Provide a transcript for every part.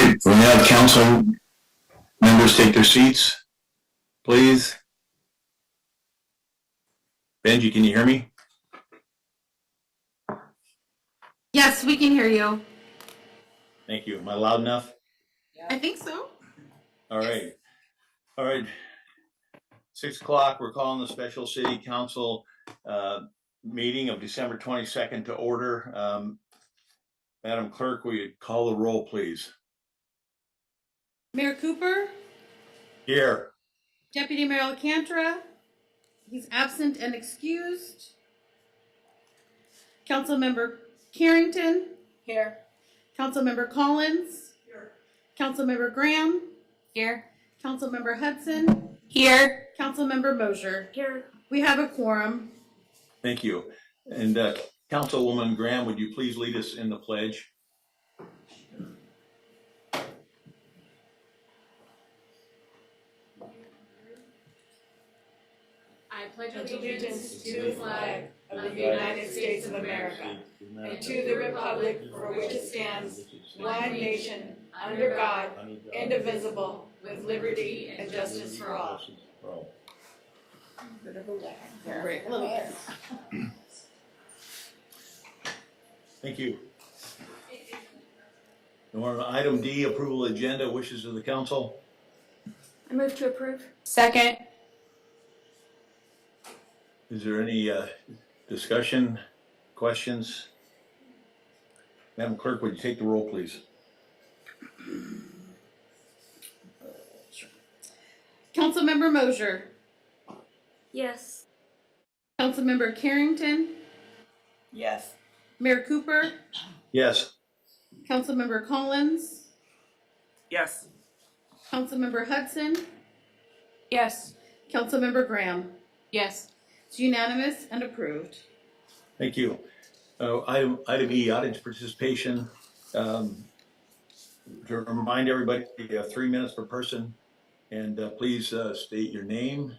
We have council members take their seats, please. Benji, can you hear me? Yes, we can hear you. Thank you. Am I loud enough? I think so. All right. All right. 6 o'clock, we're calling the special city council meeting of December 22nd to order. Madam Clerk, will you call the roll, please? Mayor Cooper, Here. Deputy Mayor Alcantara, he's absent and excused. Councilmember Carrington, Here. Councilmember Collins, Here. Councilmember Graham, Here. Councilmember Hudson, Here. Councilmember Mosier. Here. We have a quorum. Thank you. And Councilwoman Graham, would you please lead us in the pledge? I pledge allegiance to the flag of the United States of America and to the republic for which it stands, one nation, under God, indivisible, with liberty and justice for all. Great. A little bit. Thank you. And we're on item D, approval agenda, wishes of the council. I move to approve. Second. Is there any discussion, questions? Madam Clerk, would you take the roll, please? Councilmember Mosier, Yes. Councilmember Carrington, Yes. Mayor Cooper, Yes. Councilmember Collins, Yes. Councilmember Hudson, Yes. Councilmember Graham. Yes. It's unanimous and approved. Thank you. Item E, audience participation. To remind everybody, you have 3 minutes per person. And please state your name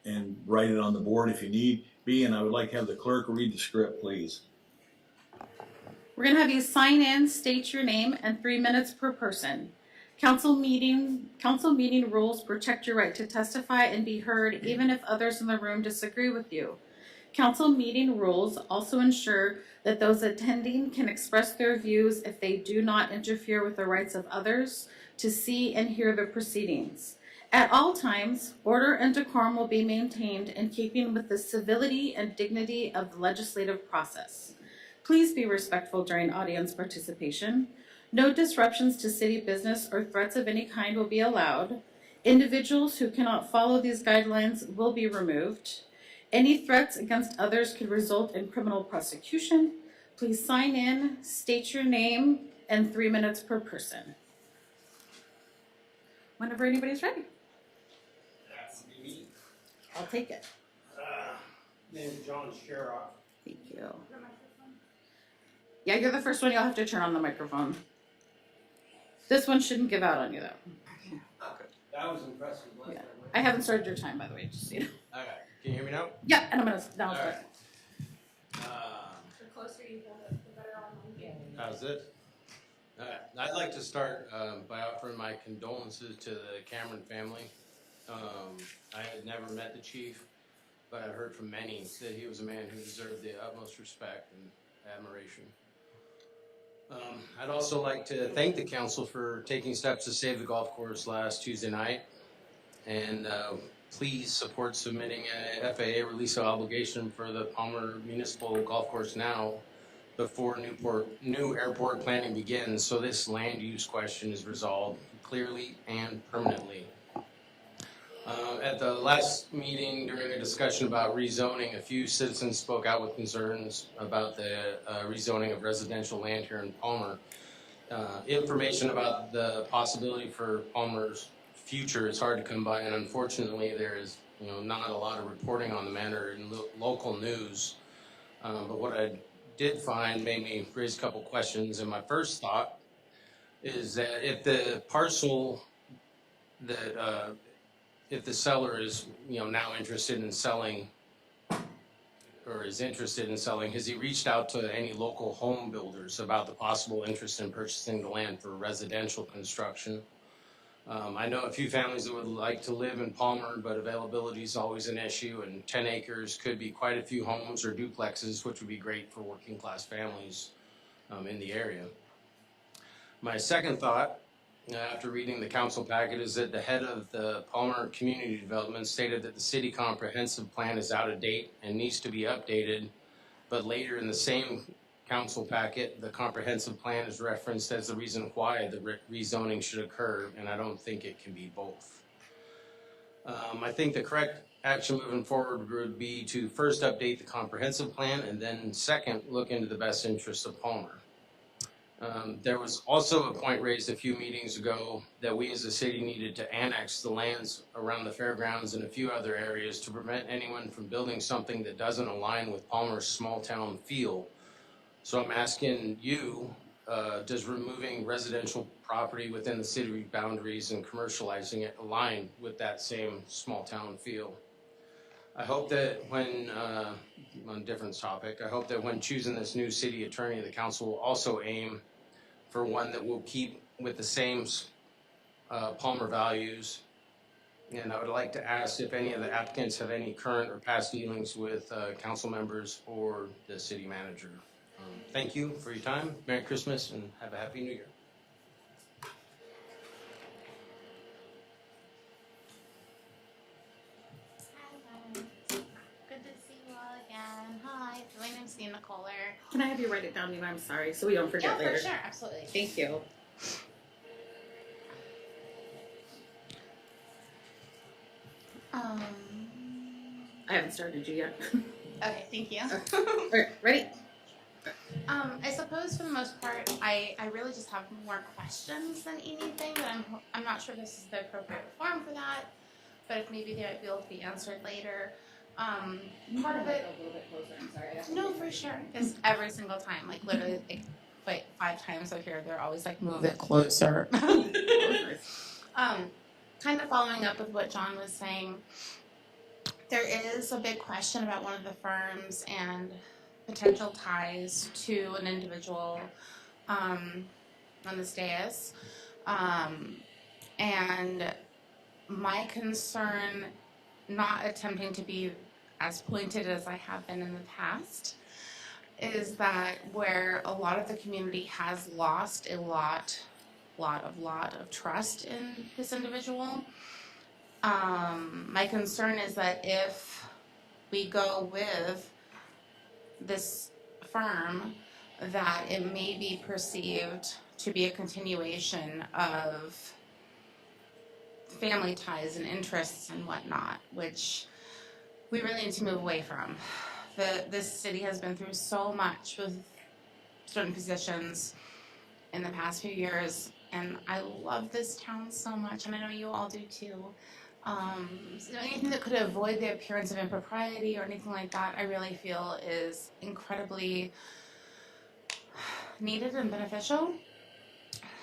and write it on the board if you need be. And I would like to have the clerk read the script, please. We're going to have you sign in, state your name, and 3 minutes per person. Council meeting rules protect your right to testify and be heard even if others in the room disagree with you. Council meeting rules also ensure that those attending can express their views if they do not interfere with the rights of others to see and hear the proceedings. At all times, order and decorum will be maintained in keeping with the civility and dignity of the legislative process. Please be respectful during audience participation. No disruptions to city business or threats of any kind will be allowed. Individuals who cannot follow these guidelines will be removed. Any threats against others could result in criminal prosecution. Please sign in, state your name, and 3 minutes per person. Whenever anybody's ready. I'll take it. Name's John Sherrock. Thank you. Yeah, you're the first one. You'll have to turn on the microphone. This one shouldn't give out on you, though. That was impressive. Yeah. I haven't started your time, by the way, just so you know. Okay. Can you hear me now? Yeah, and I'm going to now All start. right. The closer you hold it, the better online. How's it? I'd like to start by offering my condolences to the Cameron family. I had never met the chief, but I've heard from many that he was a man who deserved the utmost respect and admiration. I'd also like to thank the council for taking steps to save the golf course last Tuesday night. And please support submitting a FAA release of obligation for the Palmer Municipal Golf Course now before new airport planning begins, so this land use question is resolved clearly and permanently. At the last meeting, during a discussion about rezoning, a few citizens spoke out with concerns about the rezoning of residential land here in Palmer. Information about the possibility for Palmer's future is hard to come by, and unfortunately there is not a lot of reporting on the matter in local news. But what I did find made me raise a couple questions, and my first thought is that if the parcel that if the seller is now interested in selling or is interested in selling, has he reached out to any local home builders about the possible interest in purchasing the land for residential construction? I know a few families that would like to live in Palmer, but availability is always an issue, and 10 acres could be quite a few homes or duplexes, which would be great for working class families in the area. My second thought, after reading the council packet, is that the head of the Palmer Community Development stated that the city comprehensive plan is out of date and needs to be updated, but later in the same council packet, the comprehensive plan is referenced as the reason why the rezoning should occur, and I don't think it can be both. I think the correct action moving forward would be to first update the comprehensive plan, and then second, look into the best interests of Palmer. There was also a point raised a few meetings ago that we as a city needed to annex the lands around the fairgrounds and a few other areas to prevent anyone from building something that doesn't align with Palmer's small town feel. So I'm asking you, does removing residential property within the city boundaries and commercializing it align with that same small town feel? I hope that when, on a different topic, I hope that when choosing this new city attorney, the council will also aim for one that will keep with the same Palmer values. And I would like to ask if any of the applicants have any current or past dealings with council members or the city manager. Thank you for your time. Merry Christmas and have a Happy New Year. Good to see you all again. Hi, my name's Nina Kohler. Can I have you write it down, Nina? I'm sorry, so we don't forget Yeah, later. for sure, absolutely. Thank you. I haven't started you yet. Okay, thank you. All right, ready? I suppose for the most part, I really just have more questions than anything, but I'm not sure this is the appropriate forum for that. But if maybe they might be able to be answered later. Part of it. A little bit closer. I'm sorry. No, for sure. Because every single time, like literally, like 5 times I hear, they're always like, move it closer. Kind of following up with what John was saying, there is a big question about one of the firms and potential ties to an individual on this dais. And my concern, not attempting to be as pointed as I have been in the past, is that where a lot of the community has lost a lot of trust in this individual. My concern is that if we go with this firm, that it may be perceived to be a continuation of family ties and interests and whatnot, which we really need to move away from. This city has been through so much with certain positions in the past few years, and I love this town so much, and I know you all do too. So anything that could avoid the appearance of impropriety or anything like that, I really feel is incredibly needed and beneficial.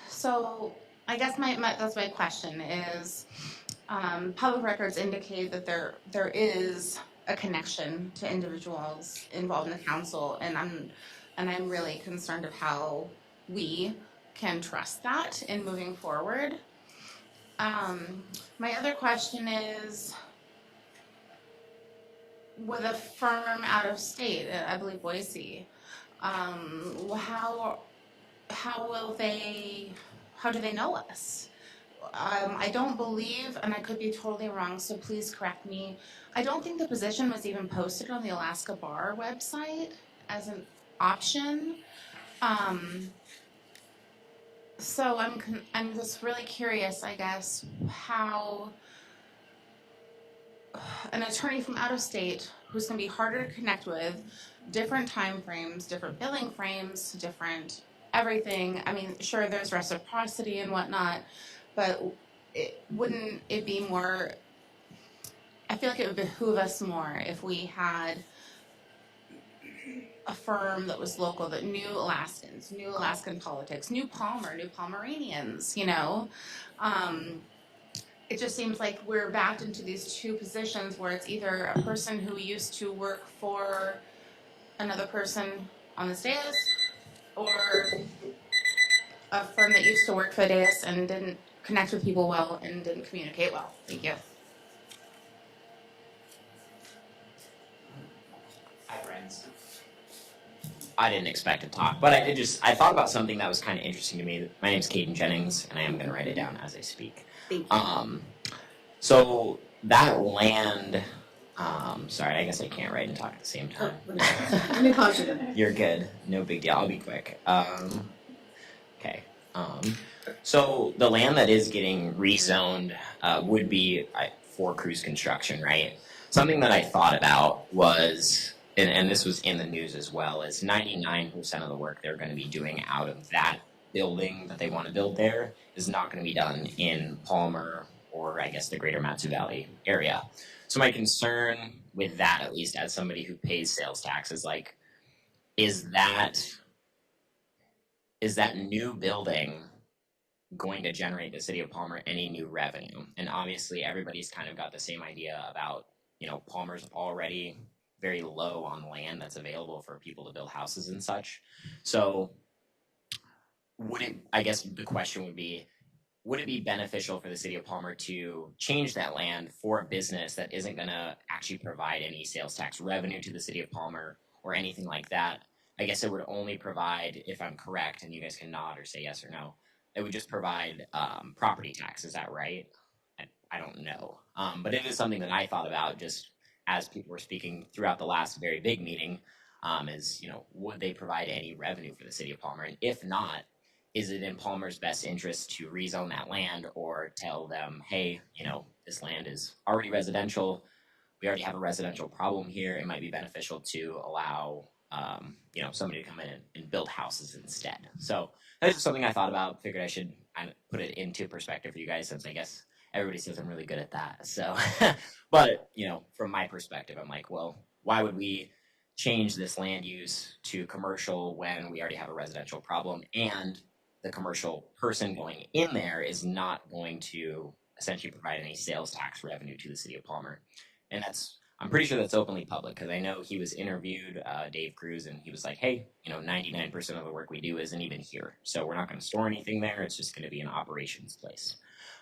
So I guess that's my question is, public records indicate that there is a connection to individuals involved in the council, and I'm really concerned of how we can trust that in moving forward. My other question is, with a firm out of state, I believe Boise, how do they know us? I don't believe, and I could be totally wrong, so please correct me, I don't think the position was even posted on the Alaska Bar website as an option. So I'm just really curious, I guess, how an attorney from out of state who's going to be harder to connect with, different time frames, different billing frames, different everything. I mean, sure, there's reciprocity and whatnot, but wouldn't it be more, I feel like it would behoove us more if we had a firm that was local, that knew Alaskans, knew Alaskan politics, knew Palmer, knew Pomeranians, you know. It just seems like we're backed into these two positions where it's either a person who used to work for another person on this dais, or a firm that used to work for the dais and didn't connect with people well and didn't communicate well? Thank you. Hi, friends. I didn't expect to talk, but I thought about something that was kind of interesting to me. My name's Caden Jennings, and I am going to write it down as I speak. Thank you. So that land, sorry, I guess I can't write and talk at the same time. Let me pause you then. You're good. No big deal. I'll be quick. Okay. So the land that is getting rezoned would be for cruise construction, right? Something that I thought about was, and this was in the news as well, is 99% of the work they're going to be doing out of that building that they want to build there is not going to be done in Palmer or I guess the greater Matsu Valley area. So my concern with that, at least as somebody who pays sales taxes, like, is that new building going to generate the city of Palmer any new revenue? And obviously everybody's kind of got the same idea about, Palmer's already very low on land that's available for people to build houses and such. So I guess the question would be, would it be beneficial for the city of Palmer to change that land for a business that isn't going to actually provide any sales tax revenue to the city of Palmer or anything like that? I guess it would only provide, if I'm correct, and you guys can nod or say yes or no, it would just provide property tax. Is that right? I don't know. But it is something that I thought about just as people were speaking throughout the last very big meeting, would they provide any revenue for the city of Palmer? And if not, is it in Palmer's best interest to rezone that land or tell them, hey, this land is already residential. We already have a residential problem here. It might be beneficial to allow, somebody to come in and build houses instead. So that's just something I thought about. Figured I should put it into perspective for you guys, since I guess everybody says I'm really good at that. So, but from my perspective, I'm like, well, why would we change this land use to commercial when we already have a residential problem, and the commercial person going in there is not going to essentially provide any sales tax revenue to the city of Palmer? And I'm pretty sure that's openly public, because I know he was interviewed, Dave Cruz, and he was like, hey, 99% of the work we do isn't even here. So we're not going to store anything there. It's just going to be an operations place.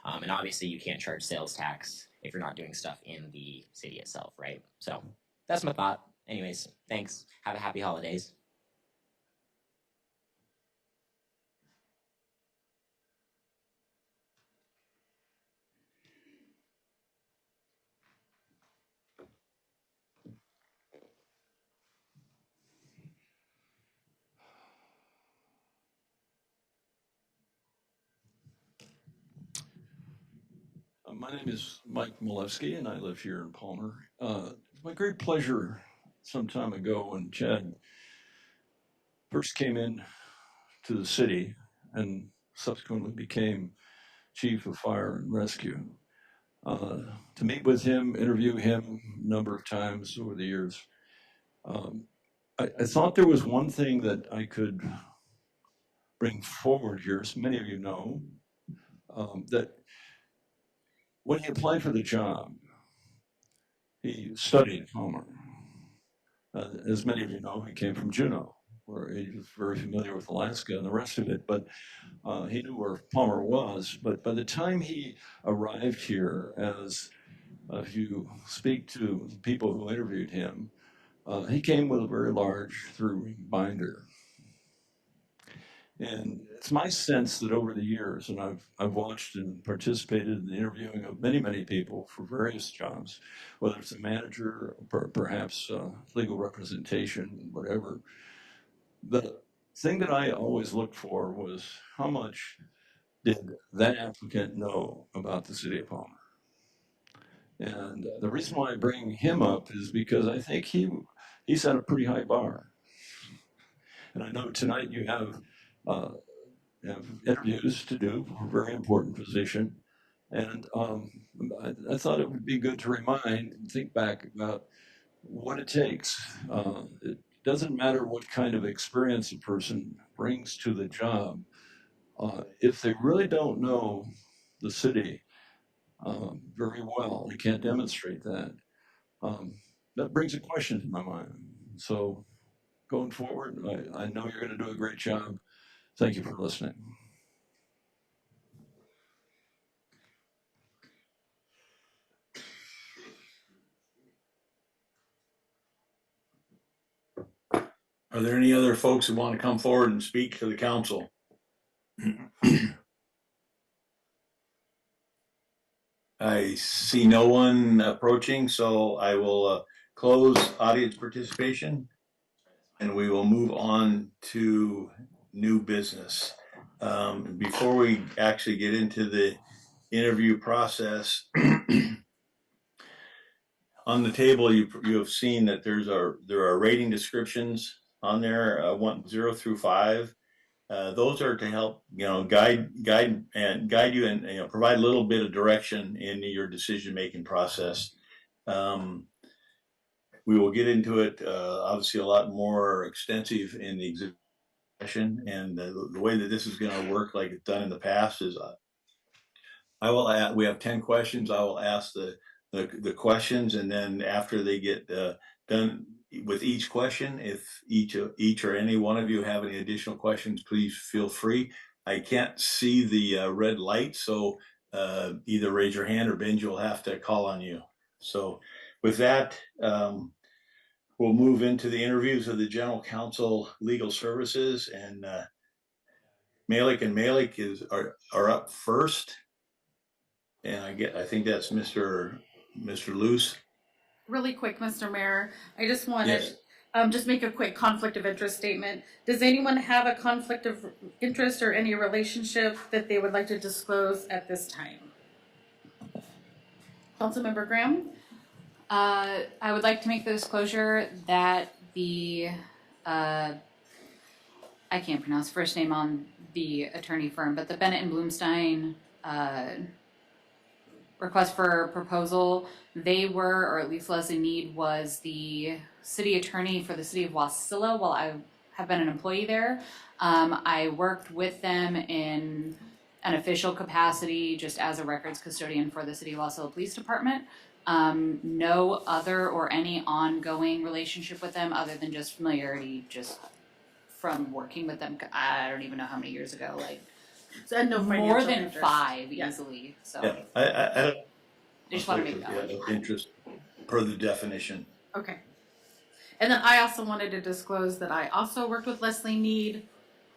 And obviously you can't charge sales tax if you're not doing stuff in the city itself, right? So that's my thought. Anyways, thanks. Have a happy holidays. My name is Mike Milewski, and I live here in Palmer. It's my great pleasure some time ago when Chad first came in to the city and subsequently became chief of fire and rescue, to meet with him, interview him a number of times over the years. I thought there was one thing that I could bring forward here, as many of you know, that when he applied for the job, he studied Palmer. As many of you know, he came from Juneau, where he was very familiar with Alaska and the rest of it, but he knew where Palmer was. But by the time he arrived here, as if you speak to people who interviewed him, he came with a very large three-ring binder. And it's my sense that over the years, and I've watched and participated in the interviewing of many, many people for various jobs, whether it's a manager, or perhaps legal representation, whatever. The thing that I always looked for was, how much did that applicant know about the city of Palmer? And the reason why I bring him up is because I think he set a pretty high bar. And I know tonight you have interviews to do for a very important position. And I thought it would be good to remind and think back about what it takes. It doesn't matter what kind of experience a person brings to the job. If they really don't know the city very well, they can't demonstrate that. That brings a question to my mind. So going forward. I know you're going to do a great job. Thank you for listening. Are there any other folks who want to come forward and speak to the council? I see no one approaching, so I will close audience participation and we will move on to new business. Before we actually get into the interview process, on the table you have seen that there are rating descriptions on there, 0 through 5. Those are to help guide you and provide a little bit of direction in your decision making process. We will get into it obviously a lot more extensive in the executive session, and the way that this is going to work like it's done in the past is we have 10 questions. I will ask the questions, and then after they get done with each question, if each or any one of you have any additional questions, please feel free. I can't see the red light, so either raise your hand or Benji will have to call on you. So with that, we'll move into the interviews of the General Counsel Legal Services, and Malik are up first. And I think that's Mr. Luce. Really quick, Mr. Mayor, I just wanted Yes. just make a quick conflict of interest statement. Does anyone have a conflict of interest or any relationship that they would like to disclose at this time? Councilmember Graham? I would like to make the disclosure that the, I can't pronounce first name on the attorney firm, but the Bennett and Bloomstein request for proposal, they were, or at least Leslie Mead was the city attorney for the city of Wasilla while I have been an employee there. I worked with them in an official capacity just as a records custodian for the city of Wasilla Police Department. No other or any ongoing relationship with them other than just familiarity just from working with them. I don't even know how many years ago, like So, no more financial than interest. 5 Yeah. easily. So Yeah, I don't just want to make that of interest per the definition. Okay. And then I also wanted to disclose that I also worked with Leslie Mead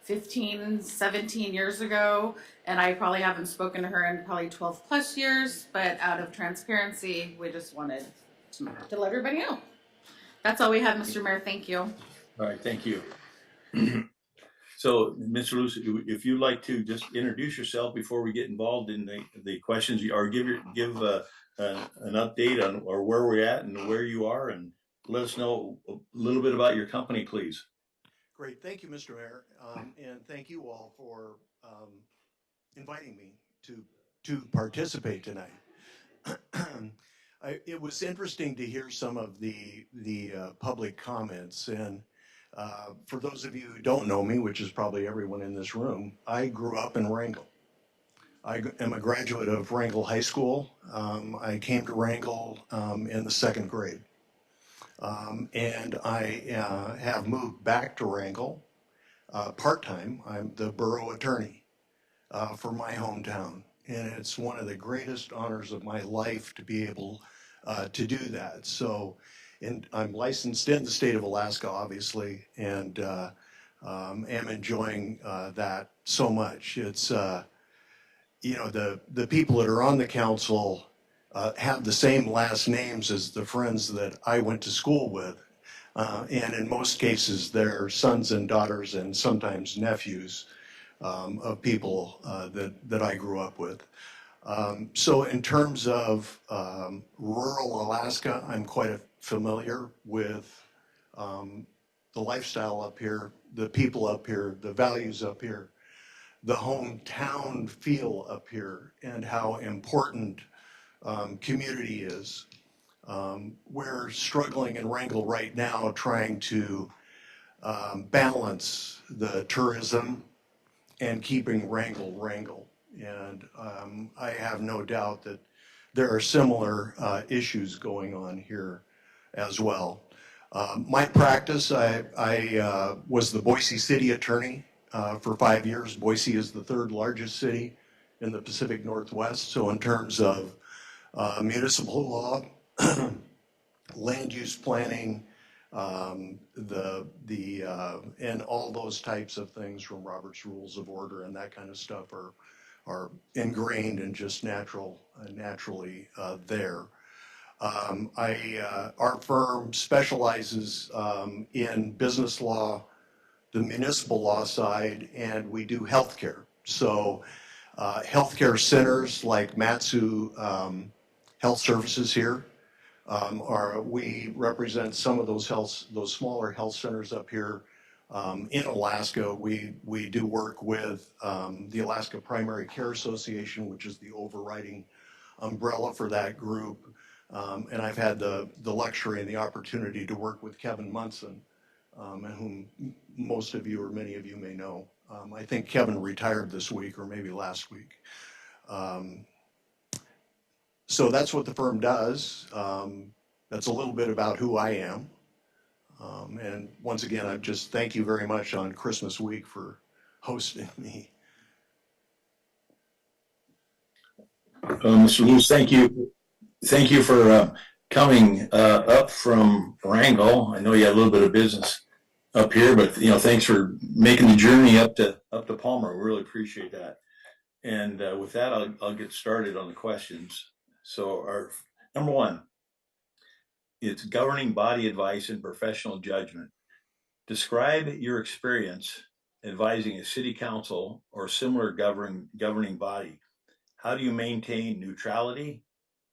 15, 17 years ago, and I probably haven't spoken to her in probably 12 plus years, but out of transparency, we just wanted to let everybody know. That's all we have, Mr. Mayor. Thank you. All right, thank you. So, Mr. Luce, if you'd like to just introduce yourself before we get involved in the questions, or give an update on or where we're at and where you are, and let us know a little bit about your company, please. Great. Thank you, Mr. Mayor. And thank you all for inviting me to participate tonight. It was interesting to hear some of the public comments. And for those of you who don't know me, which is probably everyone in this room, I grew up in Wrangell. I am a graduate of Wrangell High School. I came to Wrangell in the 2nd grade. And I have moved back to Wrangell part-time. I'm the borough attorney for my hometown. And it's one of the greatest honors of my life to be able to do that. So, and I'm licensed in the state of Alaska, obviously, and am enjoying that so much. It's, the people that are on the council have the same last names as the friends that I went to school with. And in most cases, they're sons and daughters and sometimes nephews of people that I grew up with. So in terms of rural Alaska, I'm quite familiar with the lifestyle up here, the people up here, the values up here, the hometown feel up here, and how important community is. We're struggling in Wrangell right now trying to balance the tourism and keeping Wrangell. And I have no doubt that there are similar issues going on here as well. My practice, I was the Boise City attorney for 5 years. Boise is the third largest city in the Pacific Northwest. So in terms of municipal law, land use planning, and all those types of things from Robert's Rules of Order and that kind of stuff are ingrained and just naturally there. Our firm specializes in business law, the municipal law side, and we do healthcare. So healthcare centers like Matsu Health Services here we represent some of those smaller health centers up here in Alaska. We do work with the Alaska Primary Care Association, which is the overriding umbrella for that group. And I've had the luxury and the opportunity to work with Kevin Munson, whom most of you or many of you may know. I think Kevin retired this week or maybe last week. So that's what the firm does. That's a little bit about who I am. And once again, I just thank you very much on Christmas week for hosting me. Mr. Luce, thank you. Thank you for coming up from Wrangell. I know you had a little bit of business up here, but thanks for making the journey up to Palmer. We really appreciate that. And with that, I'll get started on the questions. So our number one, it's governing body advice and professional judgment. Describe your experience advising a city council or similar governing body. How do you maintain neutrality,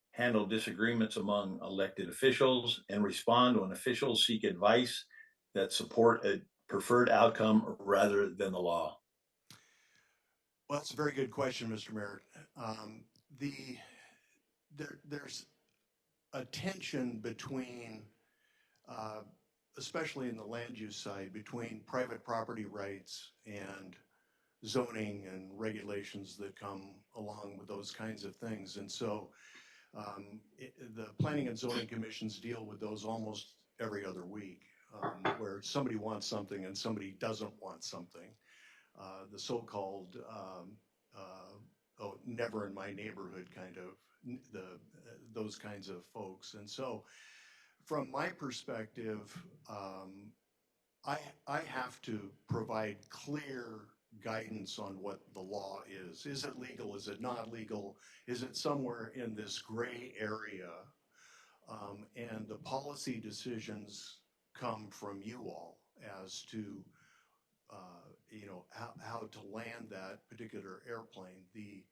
handle disagreements among elected officials, and respond when officials seek advice that support a preferred outcome rather than the law? Well, that's a very good question, Mr. Merritt. There's a tension between, especially in the land use side, between private property rights and zoning and regulations that come along with those kinds of things. And so the planning and zoning commissions deal with those almost every other week, where somebody wants something and somebody doesn't want something. The so-called never in my neighborhood kind of those kinds of folks. And so from my perspective, I have to provide clear guidance on what the law is. Is it legal? Is it not legal? Is it somewhere in this gray area? And the policy decisions come from you all as to how to land that particular airplane. The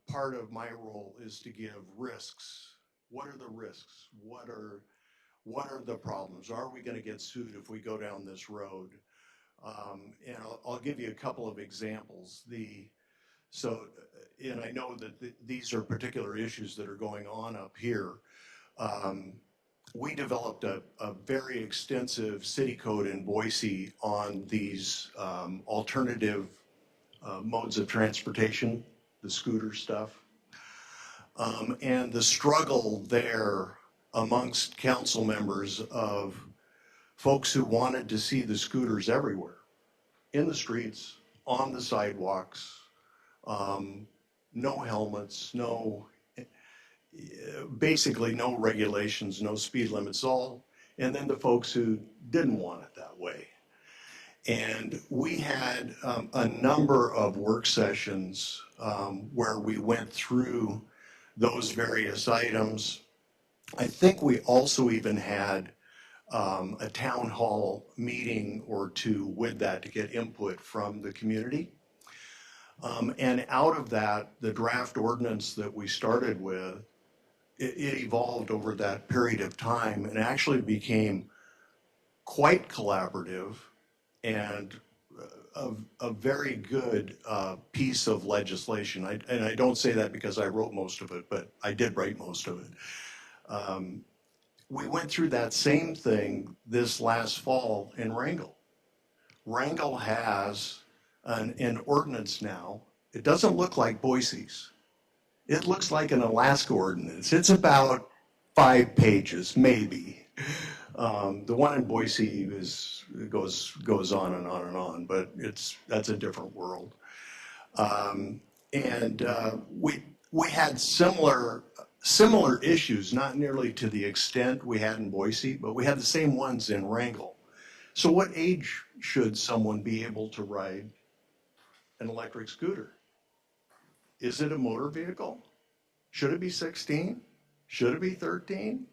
part of my role is to give risks. What are the risks? What are the problems? Are we going to get sued if we go down this road? And I'll give you a couple of examples. And I know that these are particular issues that are going on up here. We developed a very extensive city code in Boise on these alternative modes of transportation, the scooter stuff. And the struggle there amongst council members of folks who wanted to see the scooters everywhere, in the streets, on the sidewalks, no helmets, basically no regulations, no speed limits, and then the folks who didn't want it that way. And we had a number of work sessions where we went through those various items. I think we also even had a town hall meeting or two with that to get input from the community. And out of that, the draft ordinance that we started with, it evolved over that period of time and actually became quite collaborative and a very good piece of legislation. And I don't say that because I wrote most of it, but I did write most of it. We went through that same thing this last fall in Wrangell. Wrangell has an ordinance now. It doesn't look like Boise's. It looks like an Alaska ordinance. It's about 5 pages, maybe. The one in Boise goes on and on and on, but that's a different world. We had similar issues, not nearly to the extent we had in Boise, but we had the same ones in Wrangell. So what age should someone be able to ride an electric scooter? Is it a motor vehicle? Should it be 16? Should it be 13?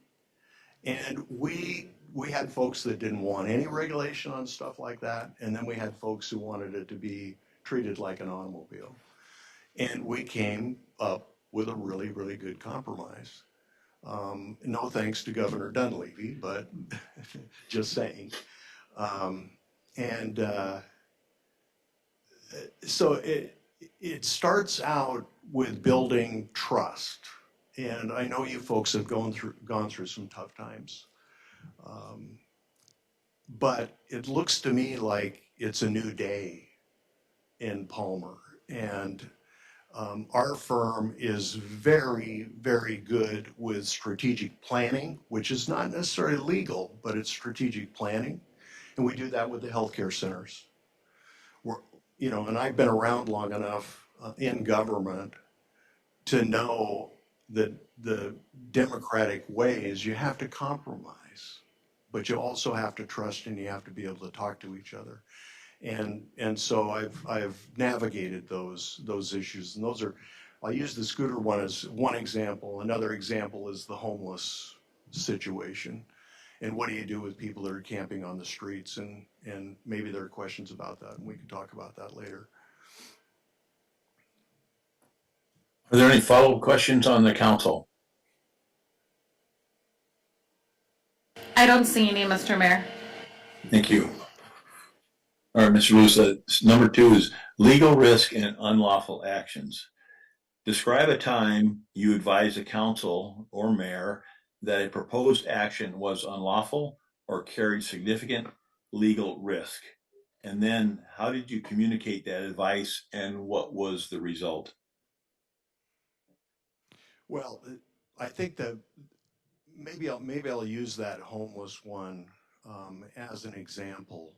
And we had folks that didn't want any regulation on stuff like that, and then we had folks who wanted it to be treated like an automobile. And we came up with a really, really good compromise. No thanks to Governor Dunleavy, but just saying. So it starts out with building trust. And I know you folks have gone through some tough times. But it looks to me like it's a new day in Palmer. And our firm is very, very good with strategic planning, which is not necessarily legal, but it's strategic planning. And we do that with the healthcare centers. And I've been around long enough in government to know that the democratic way is you have to compromise, but you also have to trust and you have to be able to talk to each other. And so I've navigated those issues, and I'll use the scooter one as one example. Another example is the homeless situation. And what do you do with people that are camping on the streets? And maybe there are questions about that, and we can talk about that later. Are there any follow-up questions on the council? I don't see any, Mr. Mayor. Thank you. All right, Mr. Lewis, number 2 is legal risk and unlawful actions. Describe a time you advised the council or mayor that a proposed action was unlawful or carried significant legal risk. And then how did you communicate that advice and what was the result? Well, I think that maybe I'll use that homeless one as an example.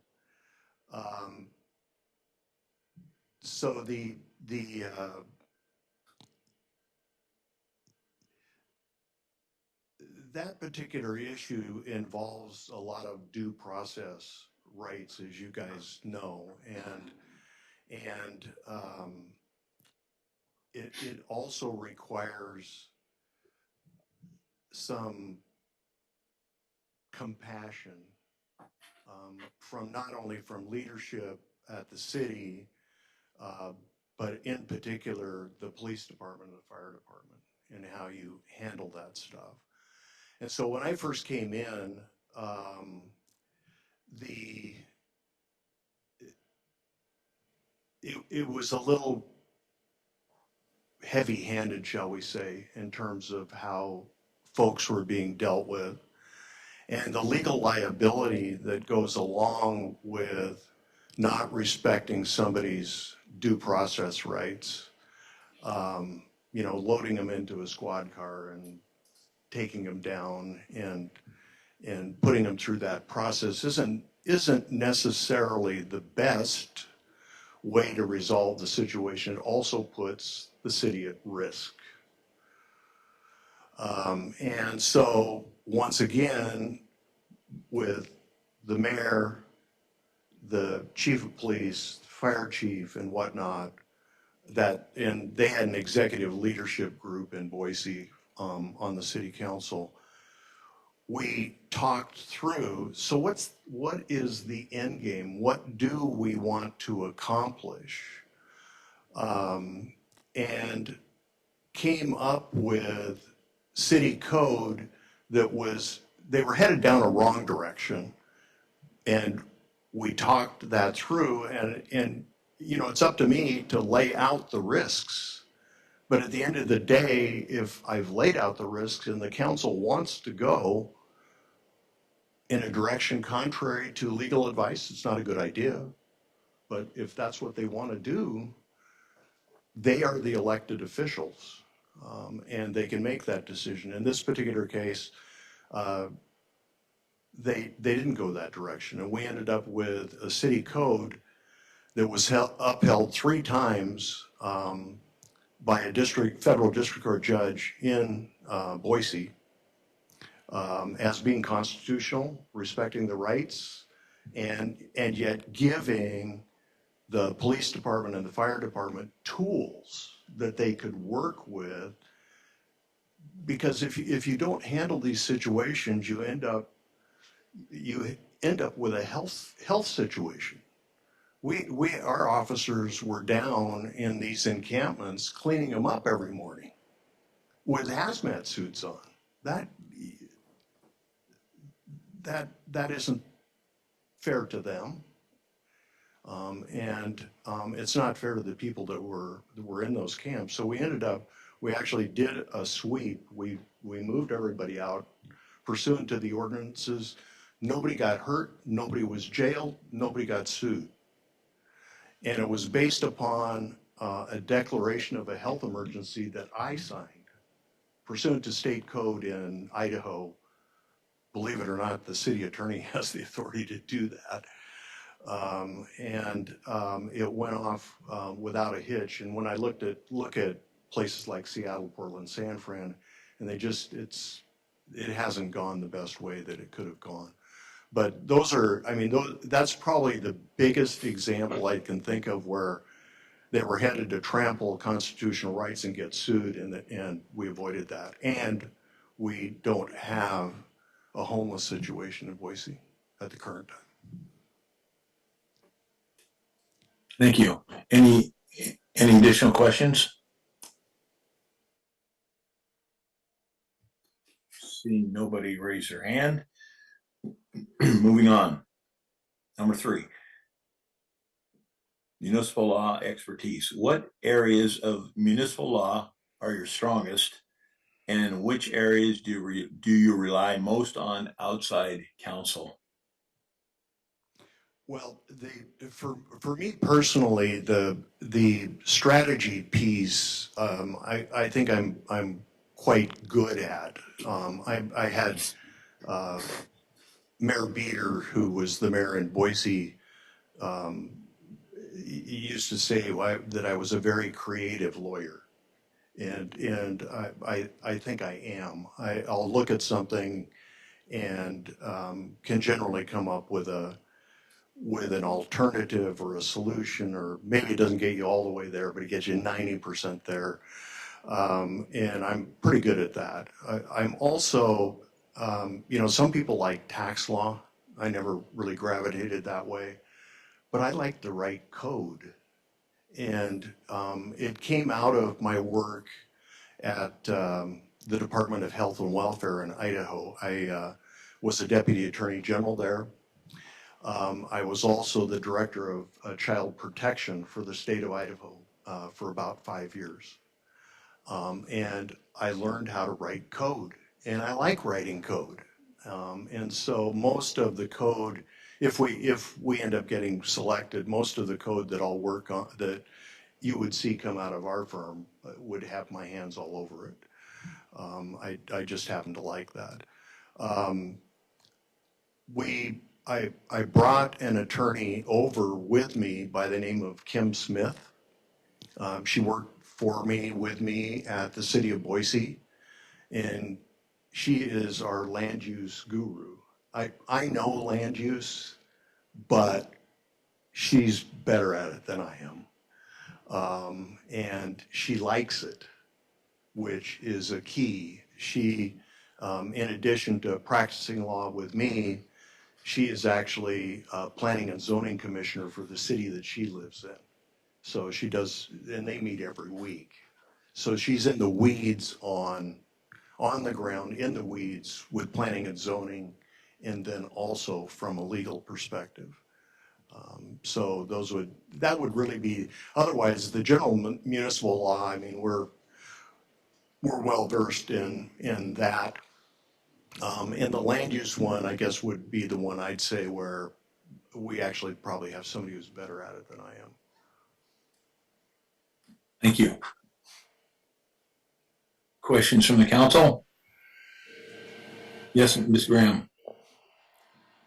So that particular issue involves a lot of due process rights, as you guys know, and it also requires some compassion from not only from leadership at the city, but in particular the police department and the fire department, and how you handle that stuff. And so when I first came in, it was a little heavy-handed, shall we say, in terms of how folks were being dealt with, and the legal liability that goes along with not respecting somebody's due process rights. Loading them into a squad car and taking them down and putting them through that process isn't necessarily the best way to resolve the situation. It also puts the city at risk. And so once again, with the mayor, the chief of police, fire chief and whatnot, and they had an executive leadership group in Boise on the city council. We talked through, so what is the end game? What do we want to accomplish? And came up with city code they were headed down a wrong direction. And we talked that through, and it's up to me to lay out the risks. But at the end of the day, if I've laid out the risks and the council wants to go in a direction contrary to legal advice, it's not a good idea. But if that's what they want to do, they are the elected officials, and they can make that decision. In this particular case, they didn't go that direction. And we ended up with a city code that was upheld 3 times by a federal district court judge in Boise as being constitutional, respecting the rights, and yet giving the police department and the fire department tools that they could work with. Because if you don't handle these situations, you end up with a health situation. Our officers were down in these encampments cleaning them up every morning with hazmat suits on. That isn't fair to them, and it's not fair to the people that were in those camps. So we actually did a sweep. We moved everybody out pursuant to the ordinances. Nobody got hurt. Nobody was jailed. Nobody got sued. And it was based upon a declaration of a health emergency that I signed pursuant to state code in Idaho. Believe it or not, the city attorney has the authority to do that. It went off without a hitch. And when I look at places like Seattle, Portland, San Fran, and it hasn't gone the best way that it could have gone. But that's probably the biggest example I can think of where they were headed to trample constitutional rights and get sued, and we avoided that. And we don't have a homeless situation in Boise at the current time. Thank you. Any additional questions? Seeing nobody raise their hand. Moving on. Number 3. Municipal law expertise. What areas of municipal law are your strongest, and in which areas do you rely most on outside counsel? Well, for me personally, the strategy piece, I think I'm quite good at. I had Mayor Beater, who was the mayor in Boise, he used to say that I was a very creative lawyer, and I think I am. I'll look at something and can generally come up with an alternative or a solution, or maybe it doesn't get you all the way there, but it gets you 90% there. And I'm pretty good at that. I'm also, some people like tax law. I never really gravitated that way, but I like the right code. And it came out of my work at the Department of Health and Welfare in Idaho. I was a deputy attorney general there. I was also the director of child protection for the state of Idaho for about 5 years. And I learned how to write code, and I like writing code. And so most of the code, if we end up getting selected, most of the code that I'll work on, that you would see come out of our firm, would have my hands all over it. I just happen to like that. I brought an attorney over with me by the name of Kim Smith. She worked with me at the city of Boise, and she is our land use guru. I know land use, but she's better at it than I am. And she likes it, which is a key. She, in addition to practicing law with me, she is actually planning and zoning commissioner for the city that she lives in. So she does, and they meet every week. So she's in the weeds on the ground, in the weeds with planning and zoning, and then also from a legal perspective. So that would really be, otherwise the general municipal law, I mean, we're well versed in that. And the land use one, I guess, would be the one I'd say where we actually probably have somebody who's better at it than I am. Thank you. Questions from the council? Yes, Ms. Graham.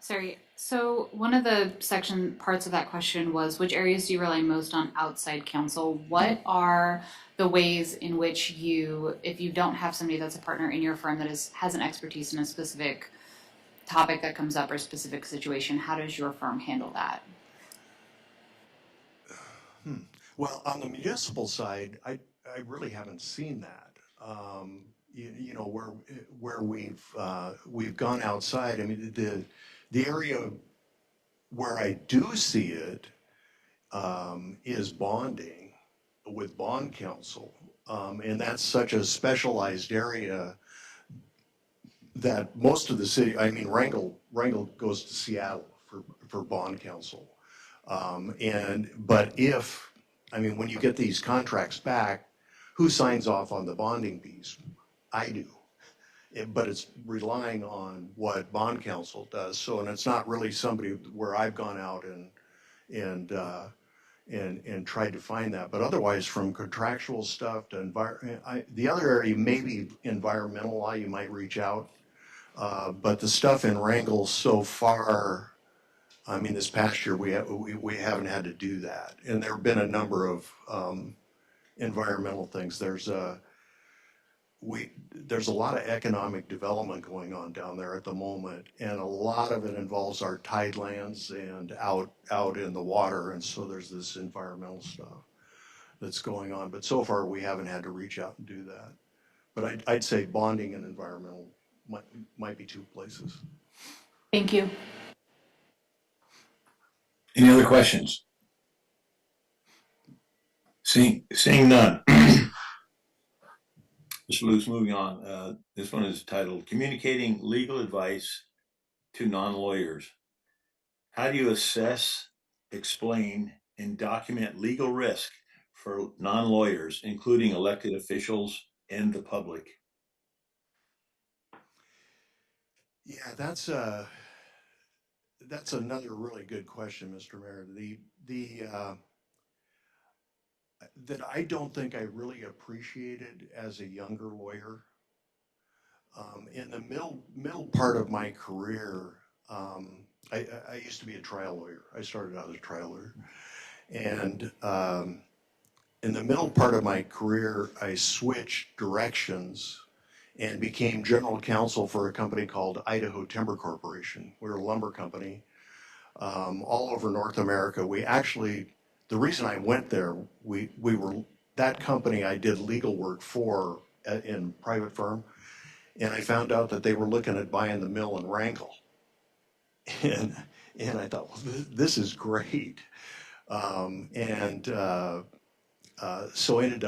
Sorry. So one of the section parts of that question was which areas do you rely most on outside counsel? What are the ways in which you, if you don't have somebody that's a partner in your firm that has an expertise in a specific topic that comes up or specific situation, how does your firm handle that? Well, on the municipal side, I really haven't seen that. You know, where we've gone outside. I mean, the area where I do see it is bonding with bond counsel, and that's such a specialized area that most of the city. I mean, Wrangell goes to Seattle for bond counsel, but if I mean, when you get these contracts back, who signs off on the bonding piece? I do. But it's relying on what bond counsel does. So, and it's not really somebody where I've gone out and tried to find that. But otherwise, from contractual stuff to the other area, maybe environmental law, you might reach out. But the stuff in Wrangell so far, I mean, this past year we haven't had to do that, and there have been a number of environmental things. There's a lot of economic development going on down there at the moment, and a lot of it involves our tidelands and out in the water, and so there's this environmental stuff that's going on. But so far we haven't had to reach out and do that. But I'd say bonding and environmental might be two places. Thank you. Any other questions? Seeing none. Mr. Luce, moving on. This one is titled Communicating Legal Advice to Non-Lawyers. How do you assess, explain, and document legal risk for non-lawyers, including elected officials and the public? Yeah, that's another really good question, Mr. Mayor. That I don't think I really appreciated as a younger lawyer. In the middle part of my career, I used to be a trial lawyer. I started out as a trial lawyer, and in the middle part of my career, I switched directions and became general counsel for a company called Idaho Timber Corporation. We're a lumber company all over North America. The reason I went there, we were that company I did legal work for in private firm, and I found out that they were looking at buying the mill in Wrangell, and I thought, well, this is great, so ended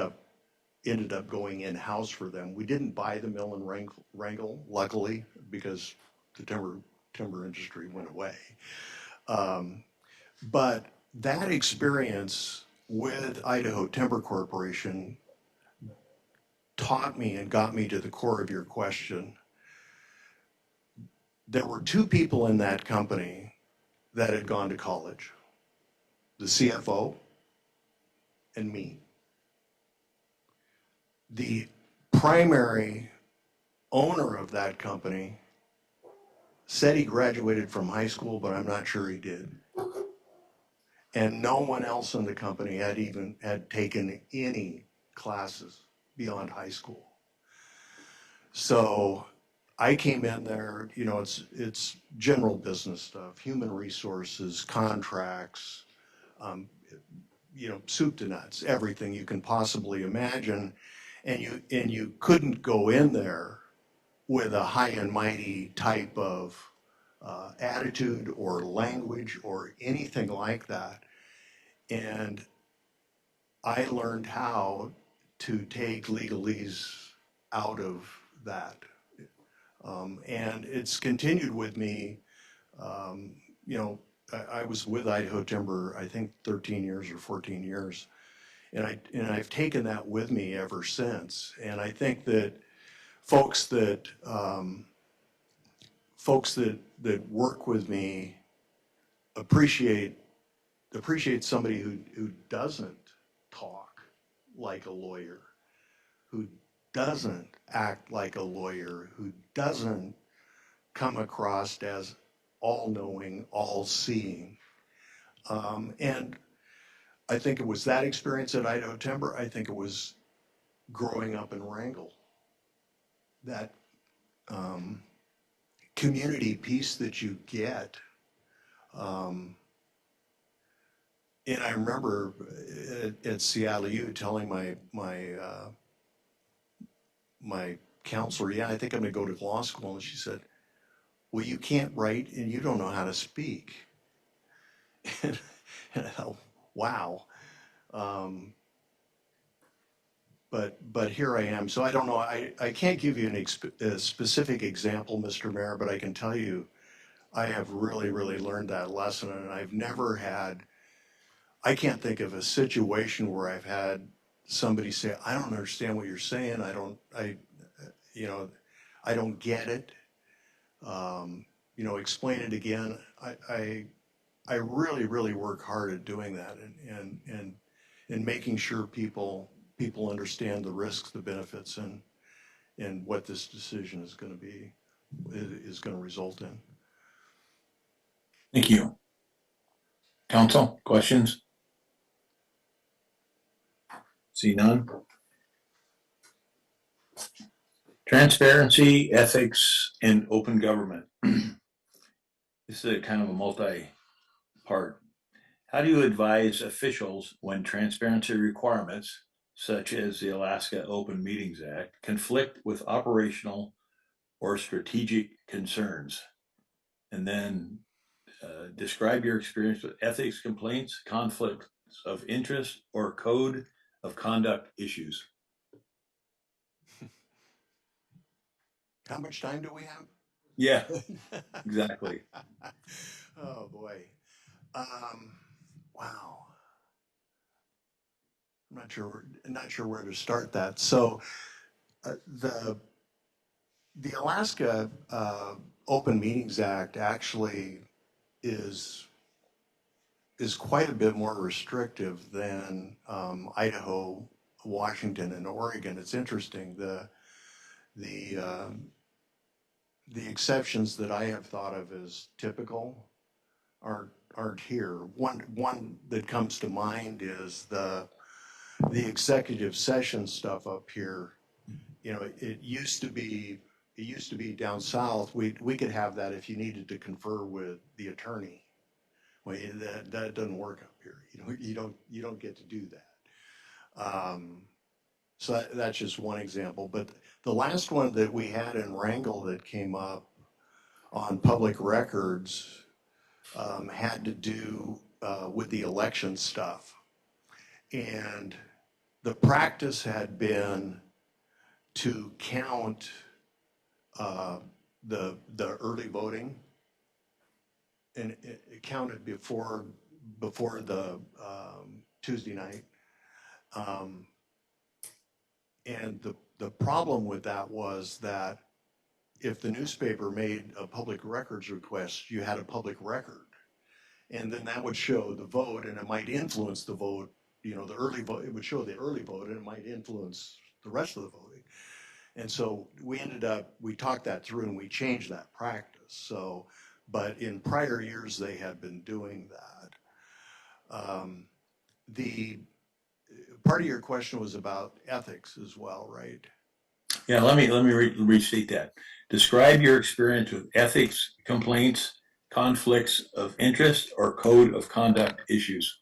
up going in house for them. We didn't buy the mill in Wrangell, luckily, because the timber industry went away. But that experience with Idaho Timber Corporation taught me and got me to the core of your question. There were two people in that company that had gone to college, the CFO and me. The primary owner of that company said he graduated from high school, but I'm not sure he did. And no one else in the company had taken any classes beyond high school. So I came in there, you know, it's general business stuff, human resources, contracts, you know, soup to nuts, everything you can possibly imagine. And you couldn't go in there with a high and mighty type of attitude or language or anything like that. And I learned how to take legalese out of that. And it's continued with me. You know, I was with Idaho Timber, I think 13 years or 14 years. And I've taken that with me ever since. And I think that folks that work with me appreciate somebody who doesn't talk like a lawyer, who doesn't act like a lawyer, who doesn't come across as all-knowing, all-seeing. And I think it was that experience at Idaho Timber. I think it was growing up in Wrangell, that community piece that you get. Um, and I remember at Seattle U telling my counselor, yeah, I think I'm going to go to law school. And she said, well, you can't write and you don't know how to speak. And I thought, wow. But here I am. So I don't know. I can't give you a specific example, Mr. Mayor, but I can tell you I have really, really learned that lesson. And I've never had, I can't think of a situation where I've had somebody say, I don't understand what you're saying. I don't get it. Explain it again. I really, really work hard at doing that and making sure people understand the risks, the benefits, and what this decision is going to result in. Thank you. Council, questions? See none? Transparency, ethics, and open government. This is a kind of a multi-part. How do you advise officials when transparency requirements, such as the Alaska Open Meetings Act, conflict with operational or strategic concerns? And then describe your experience with ethics complaints, conflicts of interest, or code of conduct issues. How much time do we have? Yeah, exactly. Oh boy. Wow. I'm not sure where to start that. So the Alaska Open Meetings Act actually is quite a bit more restrictive than Idaho, Washington, and Oregon. It's interesting. The exceptions that I have thought of as typical aren't here. One that comes to mind is the executive session stuff up here. It used to be down south. We could have that if you needed to confer with the attorney. Well, that doesn't work up here. You don't get to do that. So that's just one example. But the last one that we had in Wrangell that came up on public records had to do with the election stuff. And the practice had been to count the early voting, and it counted before the Tuesday night. And the problem with that was that if the newspaper made a public records request, you had a public record. And then that would show the vote, and it might influence the vote. The early vote, it would show the early vote, and it might influence the rest of the voting. And so we talked that through, and we changed that practice. So, but in prior years, they had been doing that. The part of your question was about ethics as well, right? Yeah, let me restate that. Describe your experience with ethics complaints, conflicts of interest, or code of conduct issues.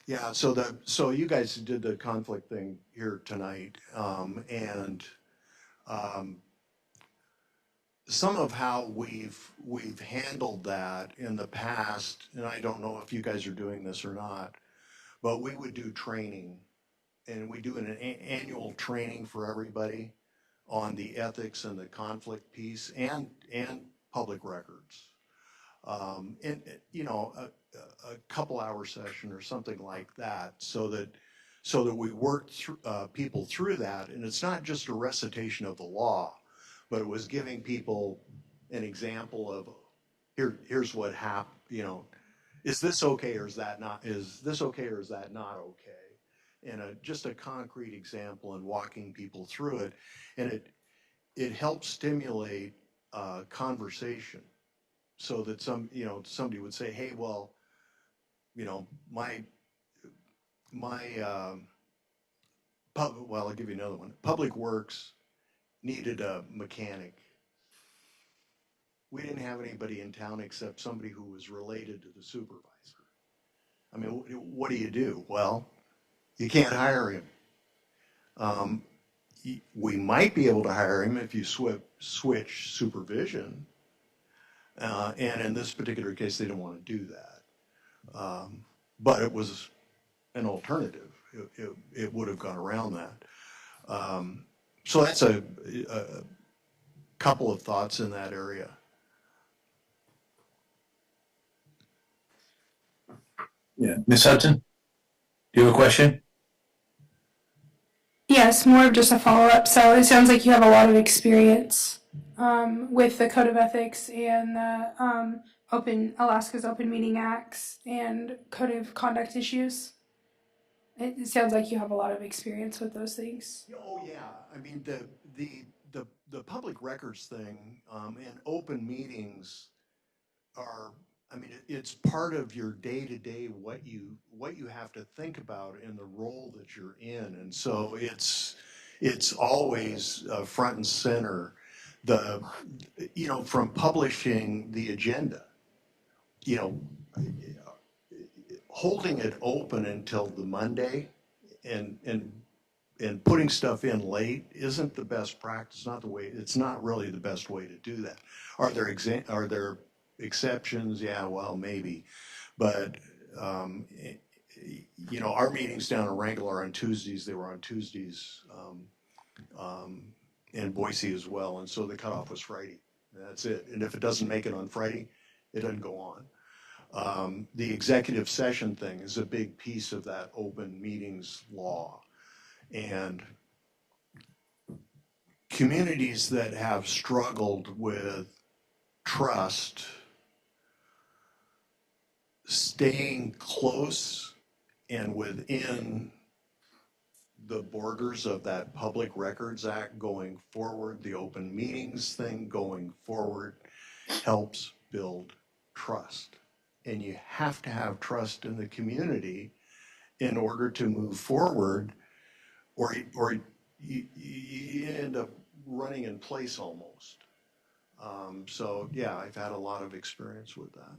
Yeah, so you guys did the conflict thing here tonight, and some of how we've handled that in the past, and I don't know if you guys are doing this or not, but we would do training, and we do an annual training for everybody on the ethics and the conflict piece and public records. And a couple hour session or something like that, so that we worked people through that, and it's not just a recitation of the law, but it was giving people an example of here's what happened. Is this okay or is that not? Is this okay or is that not okay? And just a concrete example and walking people through it, and it helps stimulate conversation. so that somebody would say, hey, well, my well, I'll give you another one. Public Works needed a mechanic. We didn't have anybody in town except somebody who was related to the supervisor. I mean, what do? Well, you can't hire him. Um, we might be able to hire him if you switch supervision. And in this particular case, they didn't want to do that. But it was an alternative. It would have gone around that. So that's a couple of thoughts in that area. Yeah, Ms. Hudson, do you have a question? Yes, more of just a follow-up. So it sounds like you have a lot of experience with the Code of Ethics and the Alaska's Open Meeting Acts and Code of Conduct issues. It sounds like you have a lot of experience with those things. Oh yeah, I mean the public records thing and open meetings are. I mean, it's part of your day-to-day what you have to think about in the role that you're in, and so it's always front and center. From publishing the agenda, holding it open until the Monday, and putting stuff in late isn't the best practice. Not the way. It's not really the best way to do that. Are there exceptions? Yeah, well, maybe, but our meetings down in Wrangell are on Tuesdays. They were on Tuesdays in Boise as well, and so the cutoff was Friday. That's it. And if it doesn't make it on Friday, it doesn't go on. The executive session thing is a big piece of that open meetings law, and communities that have struggled with trust, staying close and within the borders of that Public Records Act going forward, the open meetings thing going forward, helps build trust. And you have to have trust in the community in order to move forward, or you end up running in place almost. So yeah, I've had a lot of experience with that.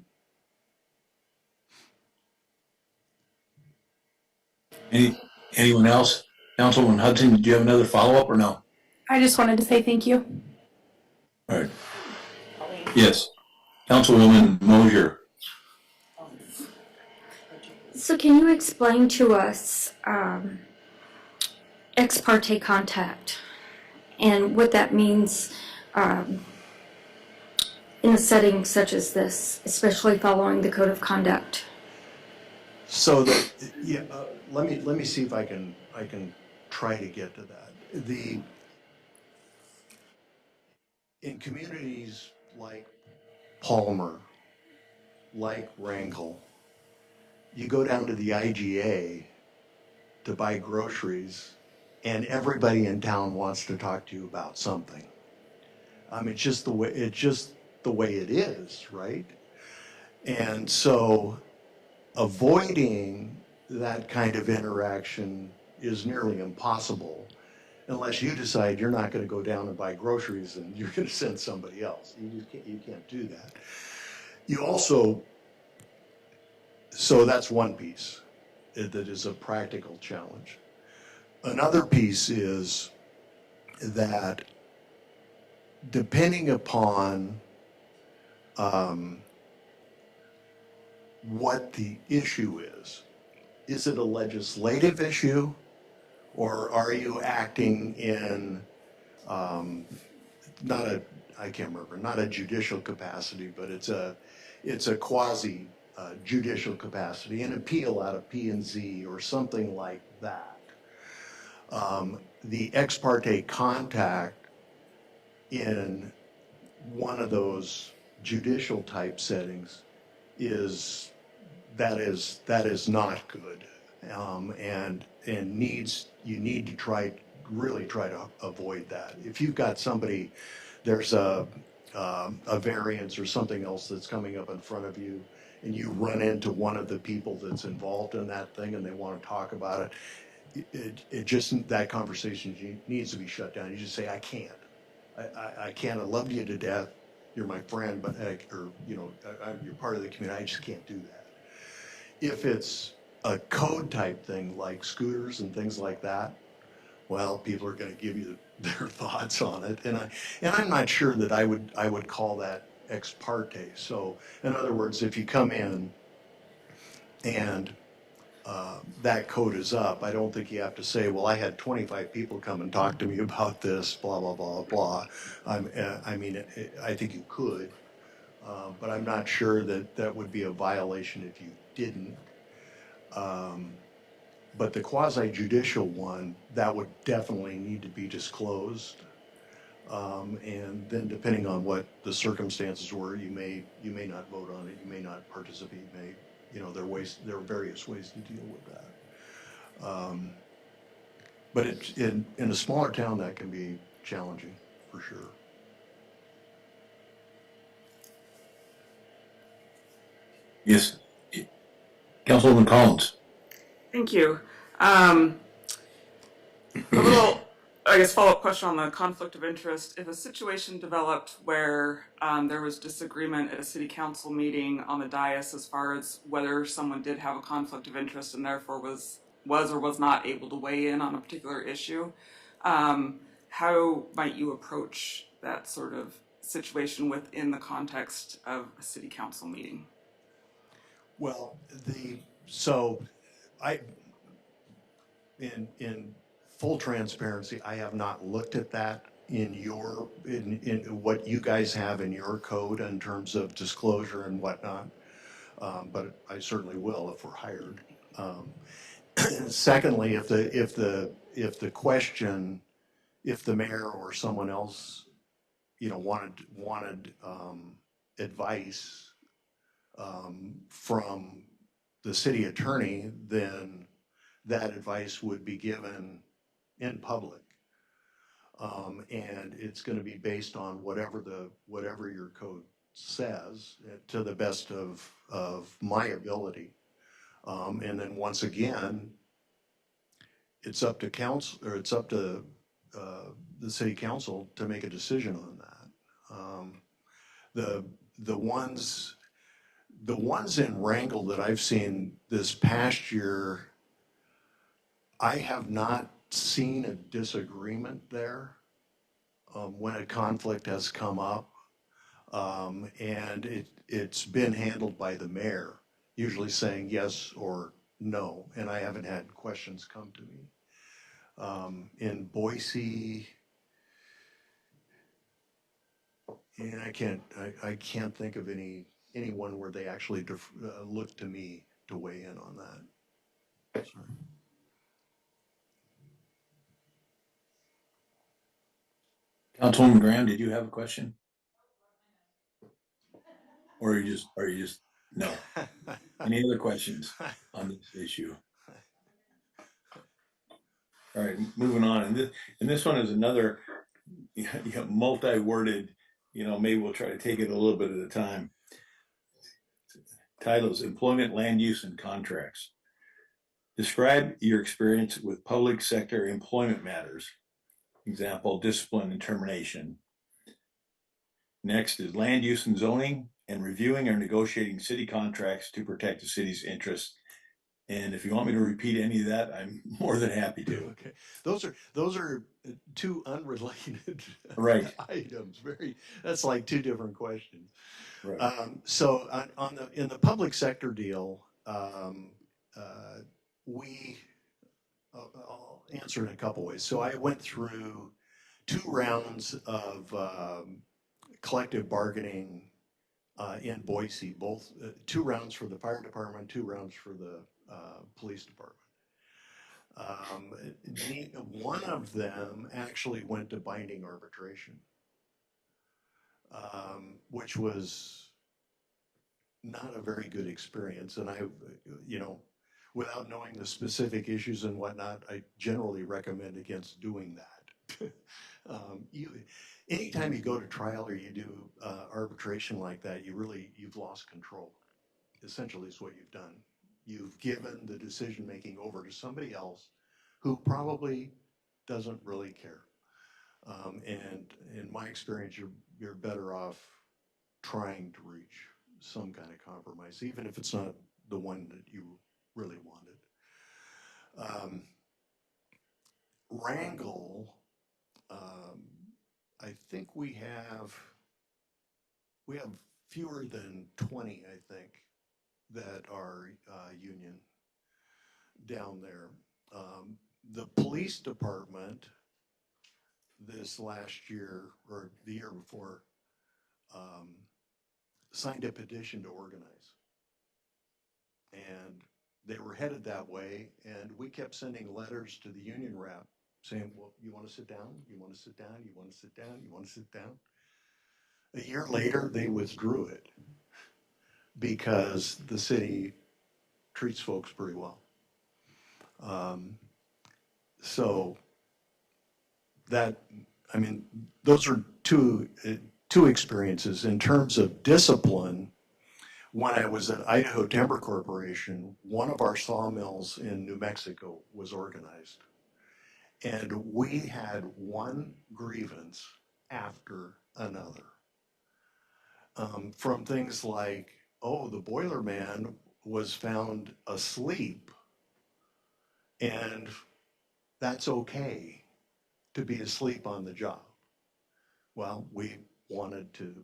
Anyone else? Councilwoman Hudson, do you have another follow-up or no? I just wanted to say thank you. All right. Yes. Councilwoman Mosier. So can you explain to us ex parte contact and what that means in a setting such as this, especially following the Code of Conduct? So let me see if I can try to get to that. In communities like Palmer, like Wrangell, you go down to the IGA to buy groceries, and everybody in town wants to talk to you about something. It's just the way it is, right? And so avoiding that kind of interaction is nearly impossible unless you decide you're not going to go down and buy groceries and you're going to send somebody else. You can't do that. You also, so that's one piece that is a practical challenge. Another piece is that depending upon what the issue is it a legislative issue, or are you acting in not a judicial capacity, but it's a quasi judicial capacity, an appeal out of P&Z or something like that. The ex parte contact in one of those judicial type settings is not good, and you need to really try to avoid that. If you've got somebody, there's a a variance or something else that's coming up in front of you, and you run into one of the people that's involved in that thing and they want to talk about it just, that conversation needs to be shut down. You just say, I can't. I can't. I love you to death. You're my friend, but, or, you know, you're part of the community. I just can't do that. If it's a code type thing like scooters and things like that, well, people are going to give you their thoughts on it, and I'm not sure that I would call that ex parte. So, in other words, if you come in and that code is up, I don't think you have to say, well, I had 25 people come and talk to me about this, blah, blah, blah, blah. I mean, I think you could, but I'm not sure that that would be a violation if you didn't. But the quasi judicial one, that would definitely need to be disclosed. And then depending on what the circumstances were, you may not vote on it, you may not participate, you may, you know, there are various ways to deal with that. But in a smaller town, that can be challenging, for sure. Yes, Councilwoman Collins. Thank you. A little, I guess, follow-up question on the conflict of interest. If a situation developed where there was disagreement at a city council meeting on the dais as far as whether someone did have a conflict of interest and therefore was or was not able to weigh in on a particular issue, how might you approach that sort of situation within the context of a city council meeting? Well, in full transparency, I have not looked at that in what you guys have in your code in terms of disclosure and whatnot. But I certainly will if we're hired. Secondly, if the question, if the mayor or someone else, you know, wanted advice from the city attorney, then that advice would be given in public. And it's going to be based on whatever your code says, to the best of my ability. And then once again, it's up to council, or it's up to the city council to make a decision on that. The ones in Wrangell that I've seen this past year, I have not seen a disagreement there when a conflict has come up, and it's been handled by the mayor, usually saying yes or no, and I haven't had questions come to me. In Boise, and I can't think of anyone where they actually look to me to weigh in on that. Sorry. Councilwoman Graham, did you have a question? Or are you just, no? Any other questions on this issue? All right, moving on. And this one is another, multi-worded, maybe we'll try to take it a little bit at a time. Titles: Employment, Land Use, and Contracts. Describe your experience with public sector employment matters. Example: discipline and termination. Next is land use and zoning, and reviewing or negotiating city contracts to protect the city's interests. And if you want me to repeat any of that, I'm more than happy to. Okay, those are two unrelated Right. items. That's like two different questions. Right. So in the public sector deal, I'll answer in a couple ways. So I went through 2 rounds of collective bargaining in Boise, both 2 rounds for the fire department, 2 rounds for the police department. One of them actually went to binding arbitration, which was not a very good experience. And without knowing the specific issues and whatnot, I generally recommend against doing that. You, anytime you go to trial or you do arbitration like that, you've lost control. Essentially, is what you've done. You've given the decision making over to somebody else who probably doesn't really care. And in my experience, you're better off trying to reach some kind of compromise, even if it's not the one that you really wanted. Wrangle, um, I think we have fewer than 20, I think, that are union down there. The police department this last year or the year before um, signed a petition to organize. And they were headed that way. And we kept sending letters to the union rep saying, well, you want to sit down? You want to sit down? You want to sit down? You want to sit down? A year later, they withdrew it because the city treats folks pretty well. So that, I mean, those are two experiences. In terms of discipline, when I was at Idaho Timber Corporation, one of our sawmills in New Mexico was organized. And we had one grievance after another. From things like, oh, the boiler man was found asleep, and that's okay to be asleep on the job. Well, we wanted to,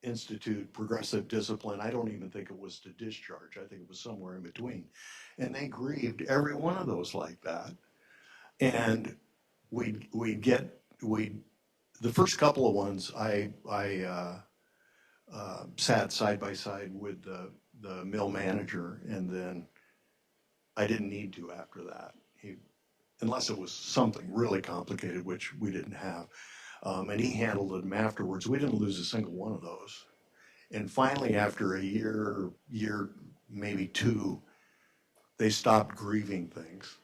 institute progressive discipline. I don't even think it was to discharge. I think it was somewhere in between. And they grieved every one of those like that. And the first couple of ones, I sat side by side with the mill manager, and then I didn't need to after that. Unless it was something really complicated, which we didn't have. And he handled them afterwards. We didn't lose a single one of those. And finally, after a year, maybe two, they stopped grieving things.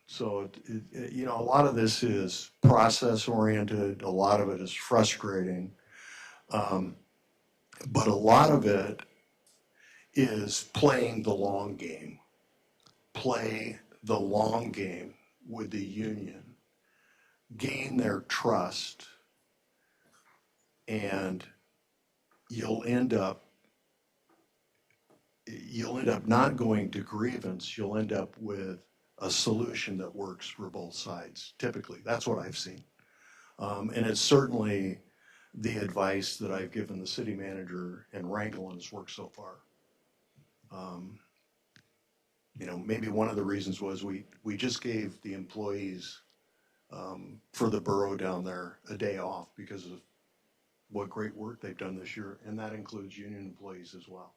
So, a lot of this is process oriented. A lot of it is frustrating. But a lot of it is playing the long game. Play the long game with the union. Gain their trust. And you'll end up not going to grievance. You'll end up with a solution that works for both sides. Typically, that's what I've seen. And it's certainly the advice that I've given the city manager, and Wrangle has worked so far. Maybe one of the reasons was we just gave the employees for the borough down there a day off because of what great work they've done this year, and that includes union employees as well.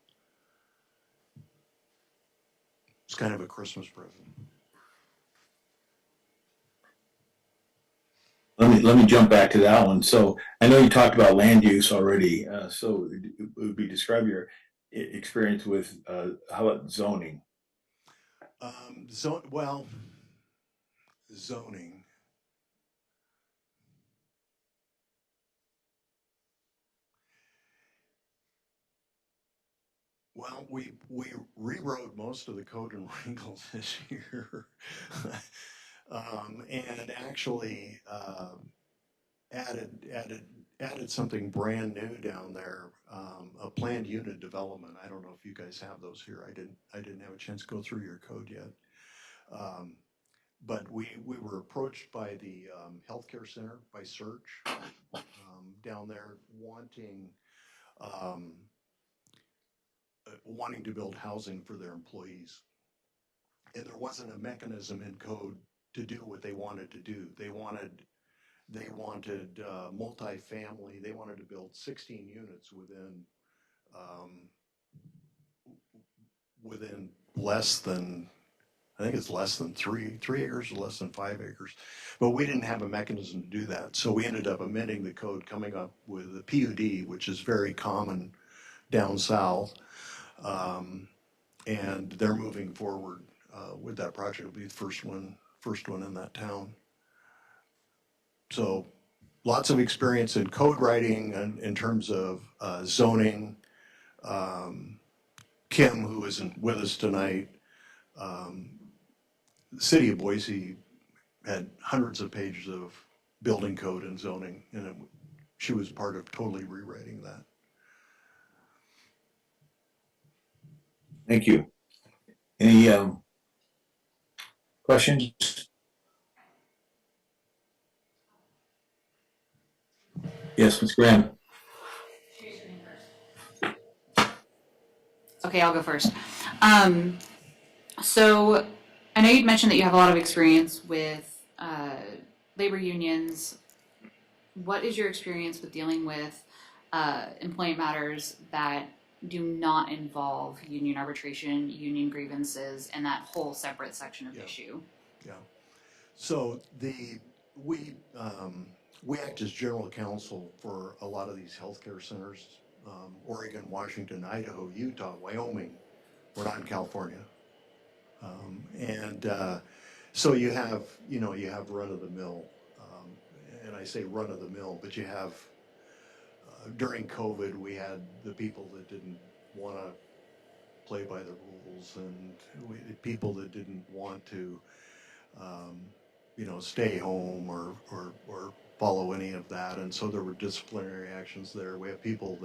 It's kind of a Christmas present. Let me jump back to that one. So I know you talked about land use already. So it would be describe your experience with how about zoning? Zoning. Well, we rewrote most of the code in Wrangle this year, and actually added something brand new down there, a planned unit development. I don't know if you guys have those here. I didn't have a chance to go through your code yet. But we were approached by the healthcare center, by Search, down there wanting to build housing for their employees. And there wasn't a mechanism in code to do what they wanted to do. They wanted multifamily. They wanted to build 16 units within less than, I think it's less than 3 acres or less than 5 acres. But we didn't have a mechanism to do that. So we ended up amending the code, coming up with a PUD, which is very common down south. And they're moving forward with that project. It'll be the first one in that town. So lots of experience in code writing and in terms of zoning. Kim, who isn't with us tonight, the city of Boise had hundreds of pages of building code and zoning, and she was part of totally rewriting that. Thank you. Any questions? Yes, Ms. Graham. Okay, I'll go first. So I know you'd mentioned that you have a lot of experience with labor unions. What is your experience with dealing with employment matters that do not involve union arbitration, union grievances, and that whole separate section of issue? Yeah. So we act as general counsel for a lot of these healthcare centers, Oregon, Washington, Idaho, Utah, Wyoming. We're not in California. So you have run of the mill, and I say run of the mill, but you have, during COVID, we had the people that didn't want to play by the rules, and people that didn't want to, stay home or follow any of that. And so there were disciplinary actions there. We have people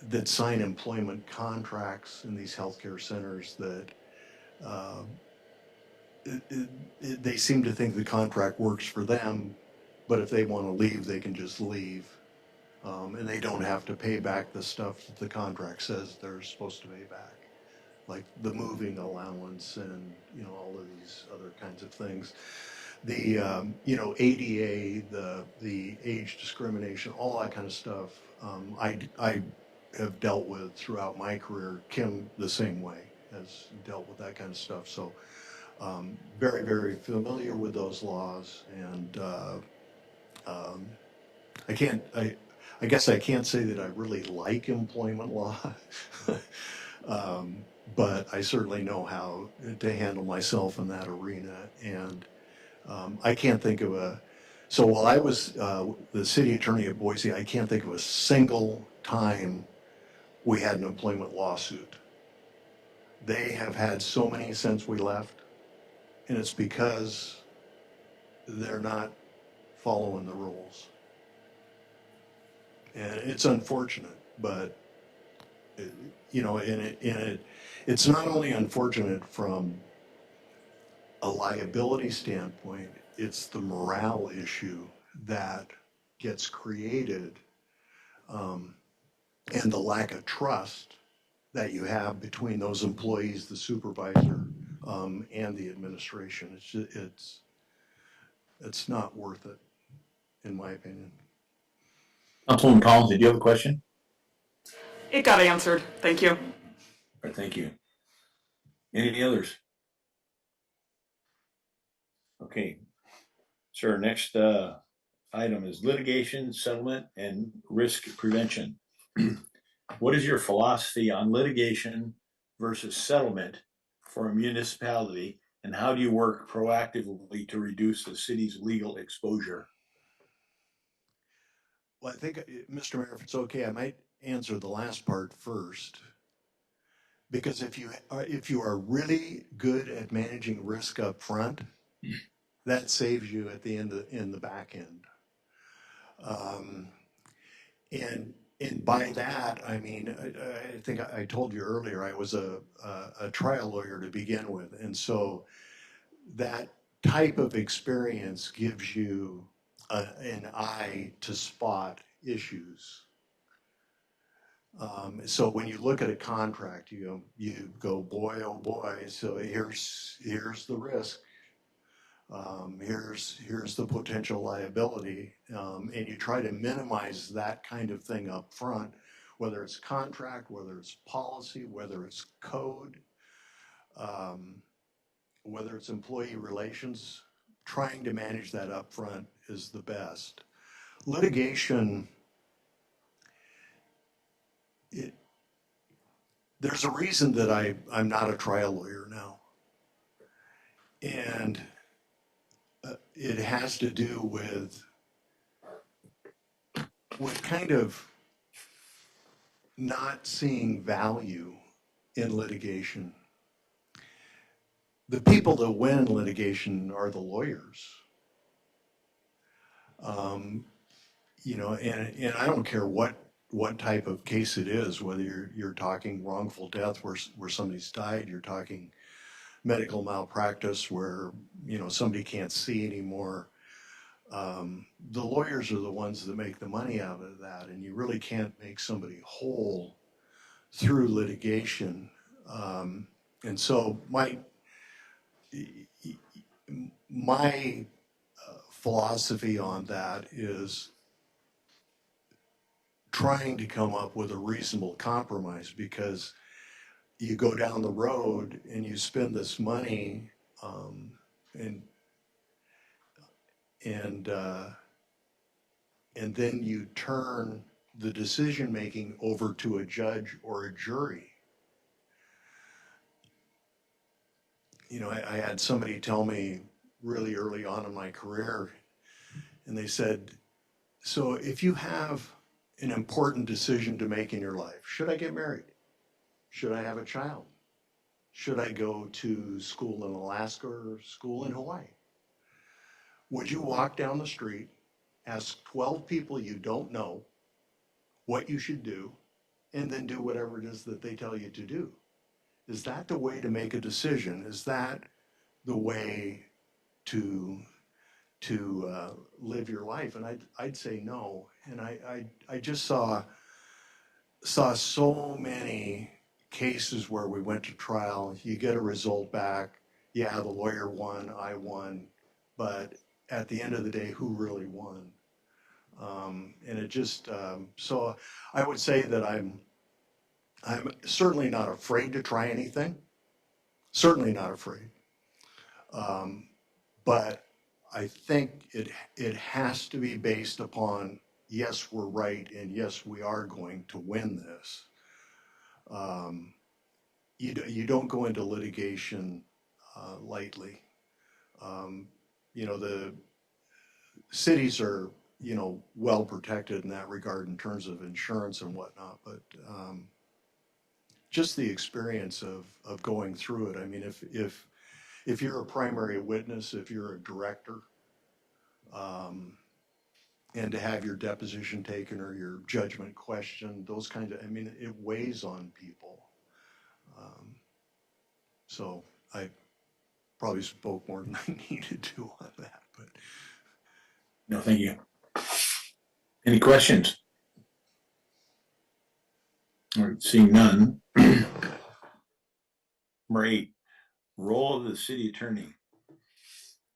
that sign employment contracts in these healthcare centers that they seem to think the contract works for them, but if they want to leave, they can just leave. And they don't have to pay back the stuff that the contract says they're supposed to pay back, like the moving allowance and, all of these other kinds of things. The, ADA, the age discrimination, all that kind of stuff, I have dealt with throughout my career. Kim, the same way, has dealt with that kind of stuff. So very, very familiar with those laws. And I guess I can't say that I really like employment law, but I certainly know how to handle myself in that arena. And I can't think of so while I was the city attorney at Boise, I can't think of a single time we had an employment lawsuit. They have had so many since we left, and it's because they're not following the rules. And it's unfortunate, but it's not only unfortunate from a liability standpoint, it's the morale issue that gets created, and the lack of trust that you have between those employees, the supervisor, and the administration. It's not worth it, in my opinion. Councilwoman Collins, did you have a question? It got answered. Thank you. All right, thank you. Any others? Okay. Sir, next item is litigation, settlement, and risk prevention. What is your philosophy on litigation versus settlement for a municipality, and how do you work proactively to reduce the city's legal exposure? Well, I think, Mr. Mayor, if it's okay, I might answer the last part first. Because if you are really good at managing risk up front, that saves you at the end in the back end. And by that, I mean, I think I told you earlier, I was a trial lawyer to begin with. And so that type of experience gives you an eye to spot issues. So when you look at a contract, you go, boy, oh boy, so here's the risk. Here's the potential liability, and you try to minimize that kind of thing up front, whether it's contract, whether it's policy, whether it's code, whether it's employee relations. Trying to manage that up front is the best. Litigation, there's a reason that I'm not a trial lawyer now, and it has to do with kind of not seeing value in litigation. The people that win litigation are the lawyers. And I don't care what type of case it is, whether you're talking wrongful death where somebody's died, you're talking medical malpractice where somebody can't see anymore. The lawyers are the ones that make the money out of that, and you really can't make somebody whole through litigation. And so my philosophy on that is trying to come up with a reasonable compromise, because you go down the road and you spend this money, and and uh, and then you turn the decision making over to a judge or a jury. I had somebody tell me really early on in my career, and they said, so if you have an important decision to make in your life, should I get married? Should I have a child? Should I go to school in Alaska or school in Hawaii? Would you walk down the street, ask 12 people you don't know what you should do, and then do whatever it is that they tell you to do? Is that the way to make a decision? Is that the way to live your life? And I'd say no. And I just saw so many cases where we went to trial. You get a result back. Yeah, the lawyer won, I won, but at the end of the day, who really won? And it just so I would say that I'm certainly not afraid to try anything. Certainly not afraid. But I think it has to be based upon, yes, we're right, and yes, we are going to win this. You don't go into litigation lightly. The cities are well protected in that regard in terms of insurance and whatnot, but just the experience of going through it. I mean, if you're a primary witness, if you're a director, and to have your deposition taken or your judgment questioned, those kinds of, I mean, it weighs on people. So I probably spoke more than I needed to on that, but. No, thank you. Any questions? All right, seeing none. Number 8, role of the city attorney.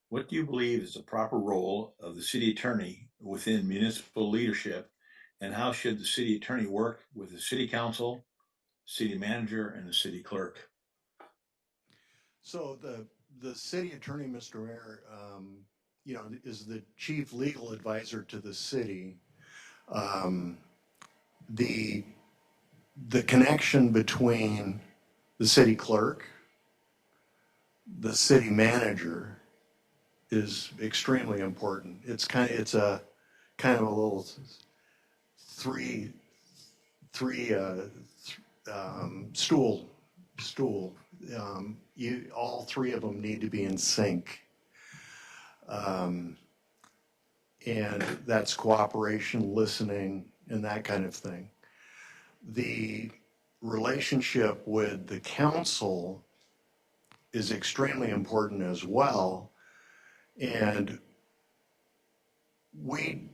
What do you believe is the proper role of the city attorney within municipal leadership, and how should the city attorney work with the city council, city manager, and the city clerk? So the city attorney, Mr. Mayor, is the chief legal advisor to the city. The connection between the city clerk, the city manager, is extremely important. It's a kind of a little three stool. All three of them need to be in sync. And that's cooperation, listening, and that kind of thing. The relationship with the council is extremely important as well. And we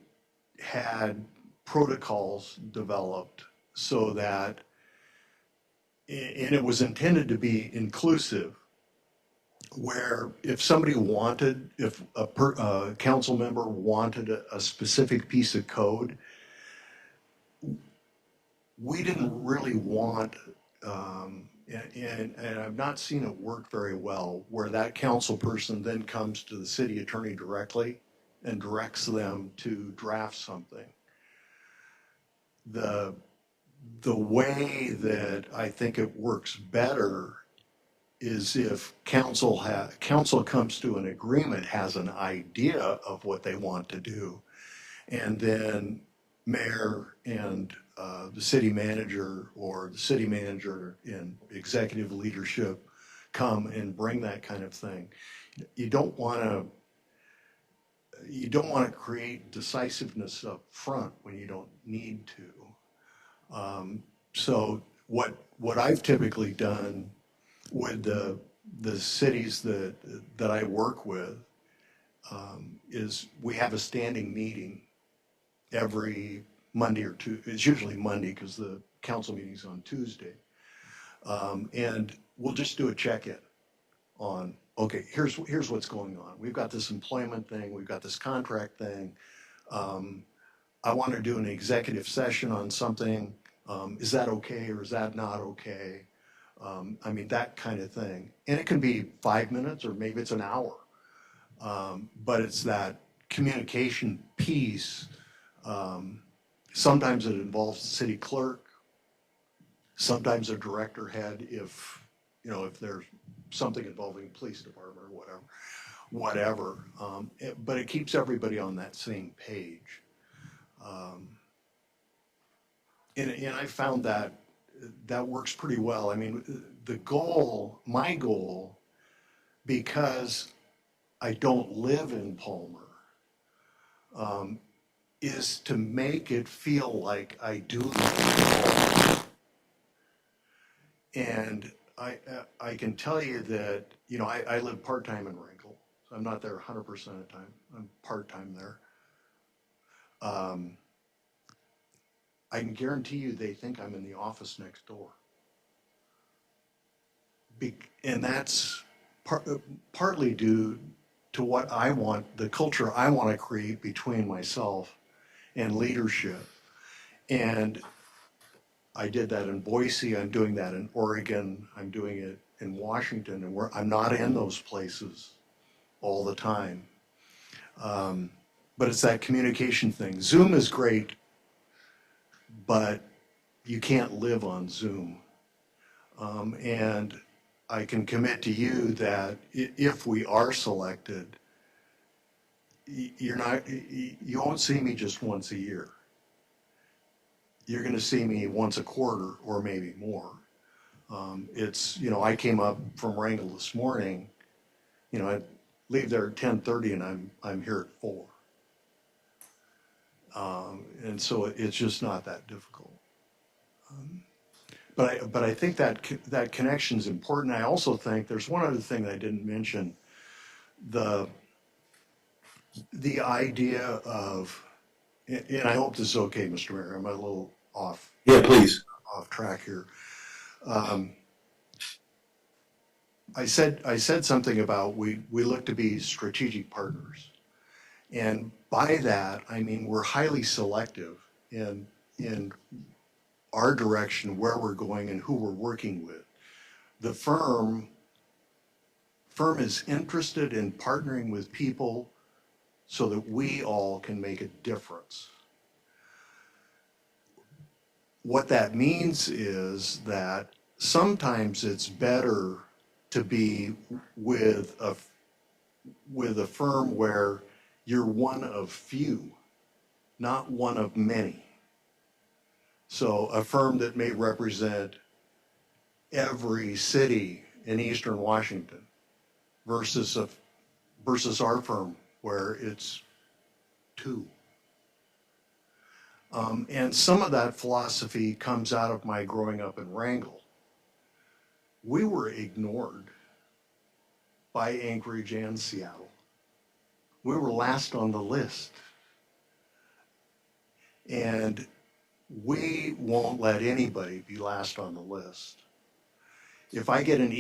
had protocols developed so that, and it was intended to be inclusive, where if a council member wanted a specific piece of code, we didn't really want, and I've not seen it work very well, where that council person then comes to the city attorney directly and directs them to draft something. The way that I think it works better is if council comes to an agreement, has an idea of what they want to do, and then mayor and the city manager or the city manager in executive leadership come and bring that kind of thing. You don't want to create decisiveness up front when you don't need to. So what I've typically done with the cities that I work with is we have a standing meeting every Monday or Tuesday. It's usually Monday because the council meeting's on Tuesday. And we'll just do a check-in on, okay, here's what's going on. We've got this employment thing, we've got this contract thing. I want to do an executive session on something. Is that okay or is that not okay? I mean, that kind of thing. And it can be 5 minutes or maybe it's an hour. But it's that communication piece. Sometimes it involves the city clerk, sometimes a director head if there's something involving police department or whatever. But it keeps everybody on that same page. And I found that works pretty well. I mean, my goal, because I don't live in Palmer, is to make it feel like I do live in Palmer. And I can tell you that, I live part-time in Wrinkle. So I'm not there 100% of the time. I'm part-time there. I can guarantee you they think I'm in the office next door. And that's partly due to what I want, the culture I want to create between myself and leadership. And I did that in Boise, I'm doing that in Oregon, I'm doing it in Washington, and I'm not in those places all the time. But it's that communication thing. Zoom is great, but you can't live on Zoom. And I can commit to you that if we are selected, you won't see me just once a year. You're going to see me once a quarter or maybe more. I came up from Wrangell this morning, I leave there at 10:30 and I'm here at 4. And so it's just not that difficult. But I think that connection is important. I also think there's one other thing that I didn't mention. The idea of, and I hope this is okay, Mr. Mayor, I'm a little off. Yeah, please. Off track here. I said something about we look to be strategic partners. And by that, I mean we're highly selective in our direction, where we're going and who we're working with. The firm is interested in partnering with people so that we all can make a difference. What that means is that sometimes it's better to be with a firm where you're one of few, not one of many. So a firm that may represent every city in Eastern Washington versus our firm where it's 2. And some of that philosophy comes out of my growing up in Wrangell. We were ignored by Anchorage and Seattle. We were last on the list. And we won't let anybody be last on the list. If I get an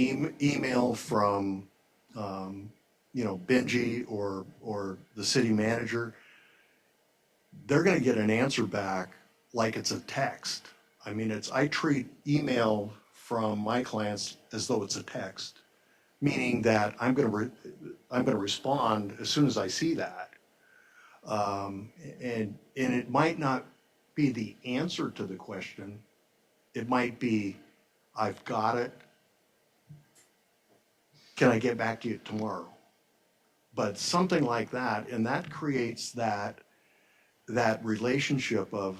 email from, Benji or the city manager, they're going to get an answer back like it's a text. I mean, I treat email from my clients as though it's a text, meaning that I'm going to respond as soon as I see that. And it might not be the answer to the question. It might be, I've got it. can I get back to you tomorrow? But something like that, and that creates that relationship of,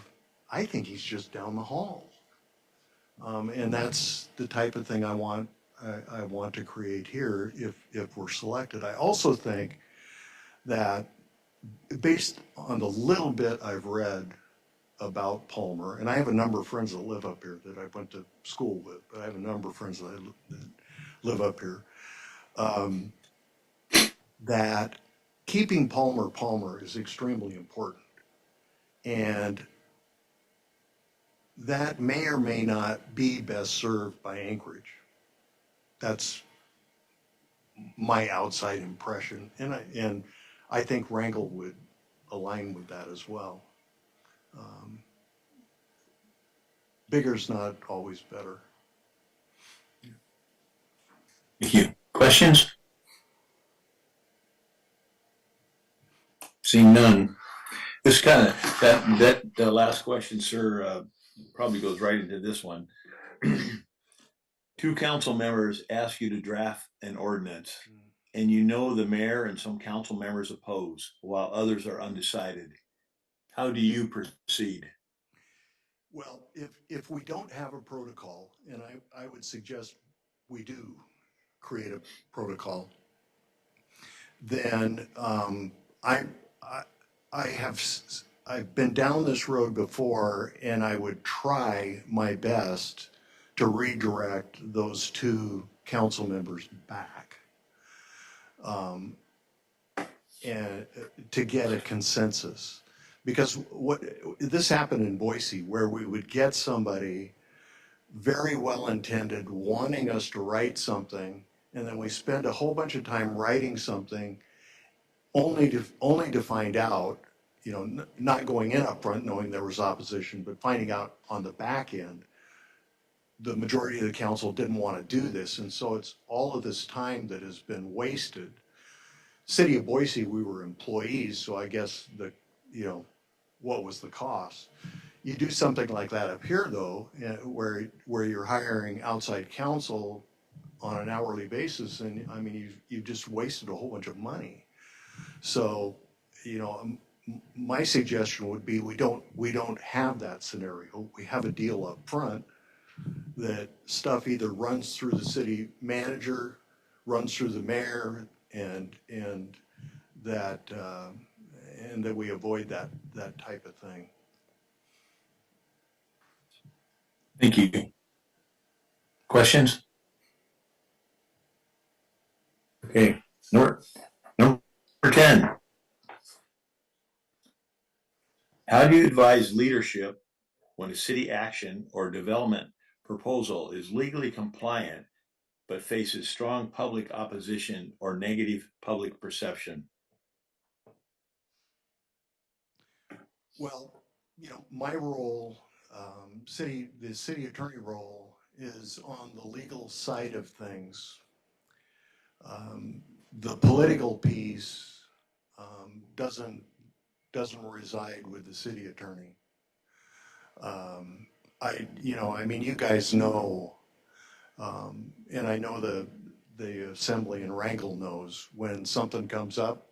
I think he's just down the hall. And that's the type of thing I want to create here if we're selected. I also think that based on the little bit I've read about Palmer, and I have a number of friends that live up here that I went to school with, but I have a number of friends that live up here, that keeping Palmer is extremely important. And that may or may not be best served by Anchorage. That's my outside impression, and I think Wrangell would align with that as well. Bigger's not always better. Thank you. Questions? Seeing none. This kind of, that last question, sir, probably goes right into this one. Two council members ask you to draft an ordinance, and you know the mayor and some council members oppose, while others are undecided. How do you proceed? Well, if we don't have a protocol, and I would suggest we do create a protocol, then I've been down this road before, and I would try my best to redirect those two council members back, and to get a consensus. Because this happened in Boise, where we would get somebody very well intended wanting us to write something, and then we spend a whole bunch of time writing something only to find out, not going in up front knowing there was opposition, but finding out on the back end the majority of the council didn't want to do this. And so it's all of this time that has been wasted. City of Boise, we were employees, so I guess what was the cost? You do something like that up here, though, where you're hiring outside counsel on an hourly basis, and I mean, you've just wasted a whole bunch of money. So, my suggestion would be we don't have that scenario. We have a deal up front that stuff either runs through the city manager, runs through the mayor, and that we avoid that type of thing. Thank you. Questions? Okay, number 10. How do you advise leadership when a city action or development proposal is legally compliant but faces strong public opposition or negative public perception? Well, my role, the city attorney role, is on the legal side of things. The political piece doesn't reside with the city attorney. You guys know, and I know the assembly in Wrangell knows, when something comes up,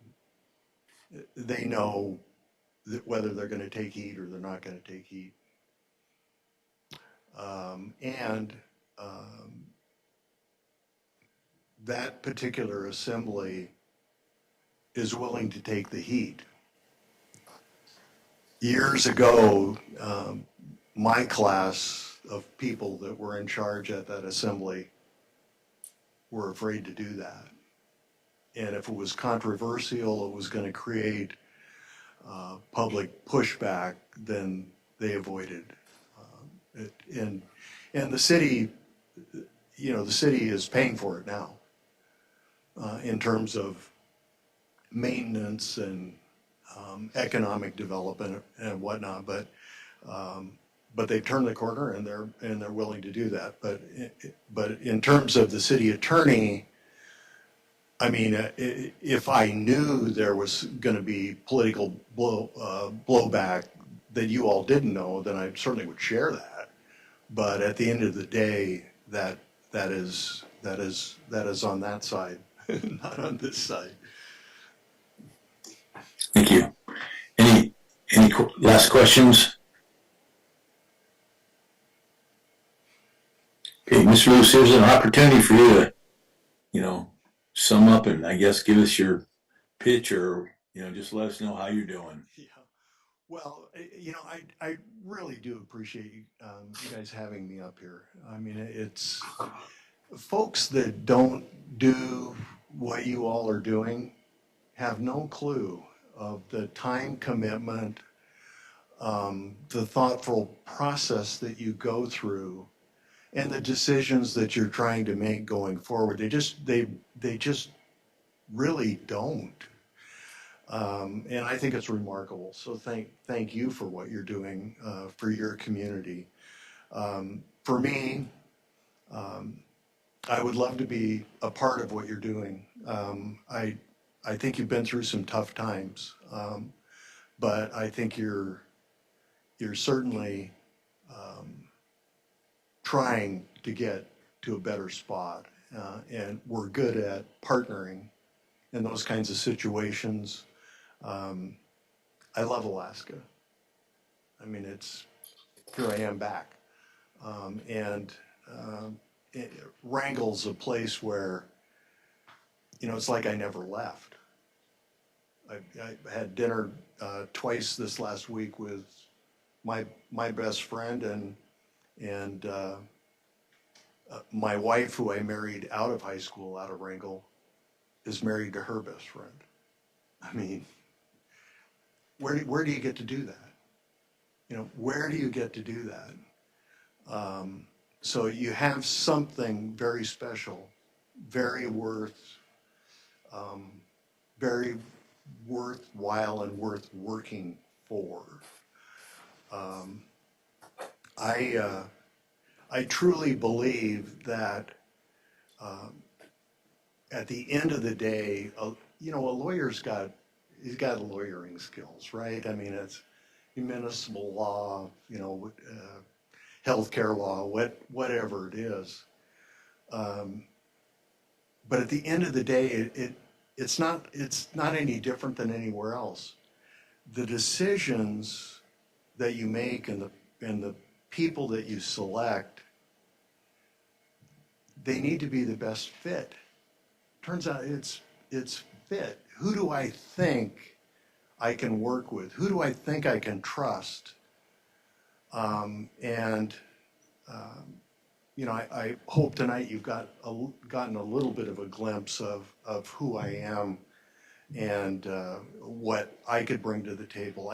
they know whether they're going to take heat or they're not going to take heat. That particular assembly is willing to take the heat. Years ago, my class of people that were in charge at that assembly were afraid to do that. And if it was controversial, it was going to create public pushback, then they avoided it. And the city, the city is paying for it now in terms of maintenance and economic development and whatnot. But they've turned the corner, and they're willing to do that. But in terms of the city attorney, I mean, if I knew there was going to be political blowback that you all didn't know, then I certainly would share that. But at the end of the day, that is that is on that side, not on this side. Thank you. Any last questions? Okay, Mr. Lewis, here's an opportunity for you to, sum up and I guess give us your pitch, or, just let us know how you're doing. Yeah. Well, I really do appreciate you guys having me up here. I mean, it's folks that don't do what you all are doing have no clue of the time commitment, the thoughtful process that you go through, and the decisions that you're trying to make going forward. They just really don't. And I think it's remarkable. So thank you for what you're doing for your community. For me, I would love to be a part of what you're doing. I think you've been through some tough times, but I think you're certainly trying to get to a better spot, and we're good at partnering in those kinds of situations. I love Alaska. I mean, here I am back. Wrangell's a place where, it's like I never left. I had dinner twice this last week with my best friend and my wife, who I married out of high school, out of Wrangell, is married to her best friend. I mean, where do you get to do that? Where do you get to do that? So you have something very special, very worthwhile and worth working for. I truly believe that at the end of the day, a lawyer's he's got lawyering skills, right? I mean, it's municipal law, healthcare law, whatever it is. But at the end of the day, it's not any different than anywhere else. The decisions that you make and the people that you select, they need to be the best fit. Turns out it's fit. Who do I think I can work with? Who do I think I can trust? I hope tonight you've gotten a little bit of a glimpse of who I am and what I could bring to the table.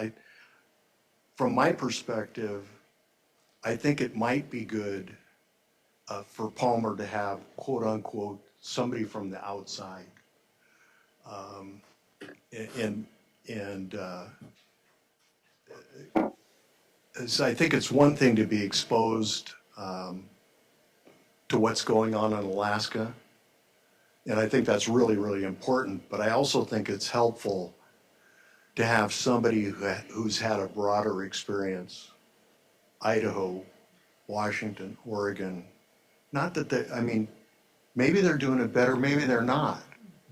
From my perspective, I think it might be good for Palmer to have, quote unquote, somebody from the outside. I think it's one thing to be exposed to what's going on in Alaska, and I think that's really, really important, but I also think it's helpful to have somebody who's had a broader experience. Idaho, Washington, Oregon. Not that maybe they're doing it better, maybe they're not,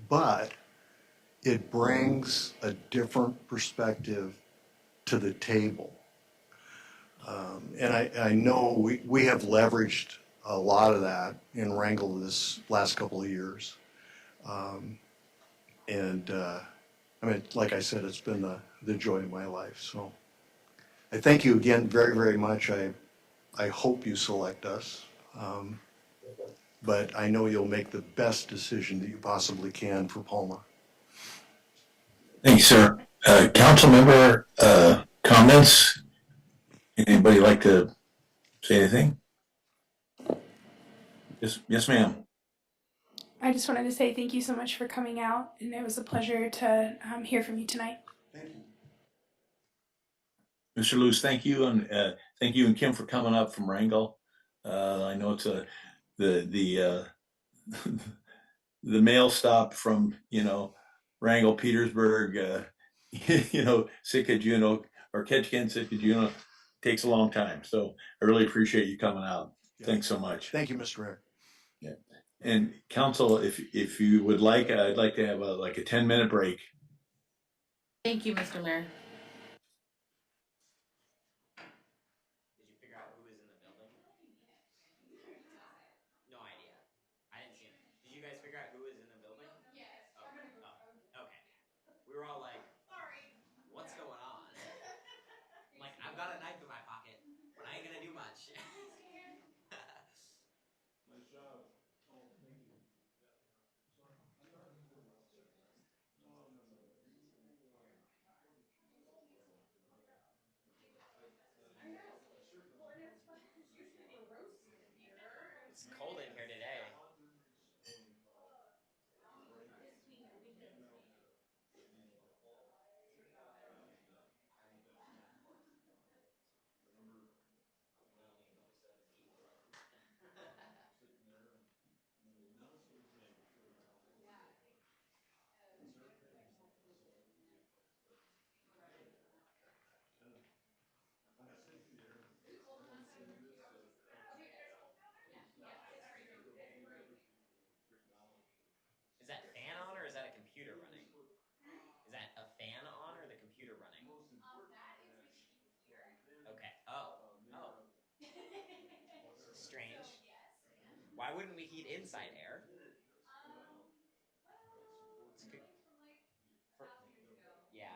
but it brings a different perspective to the table. And I know we have leveraged a lot of that in Wrangell this last couple of years. Like I said, it's been the joy of my life. So I thank you again very, very much. I hope you select us. But I know you'll make the best decision that you possibly can for Palmer. Thank you, sir. Council member comments? Anybody like to say anything? Yes, ma'am. I just wanted to say thank you so much for coming out, and it was a pleasure to hear from you tonight. Thank you. Mr. Lewis, thank you, and thank you and Kim for coming up from Wrangell. I know it's the mail stop from Wrangell, Petersburg, Sitka, Juneau, or Ketchikan, Sitka, Juneau takes a long time. So I really appreciate you coming out. Yeah. Thanks so much. Thank you, Mr. Mayor. Yeah. And council, if you would like, I'd like to have like a 10-minute break. Thank you, Mr. Mayor. Did you figure out who was in the building? No idea. I didn't see him. Did you guys figure out who was in the building? Yes. Oh, okay. We were all like, what's going on? Like, I've got a knife in my pocket, but I ain't gonna do much. Nice job. It's cold in here today. Is that fan on or is that a computer running? Is that a fan on or the computer running? Okay. Oh. Strange. Why wouldn't we heat inside air? Yeah.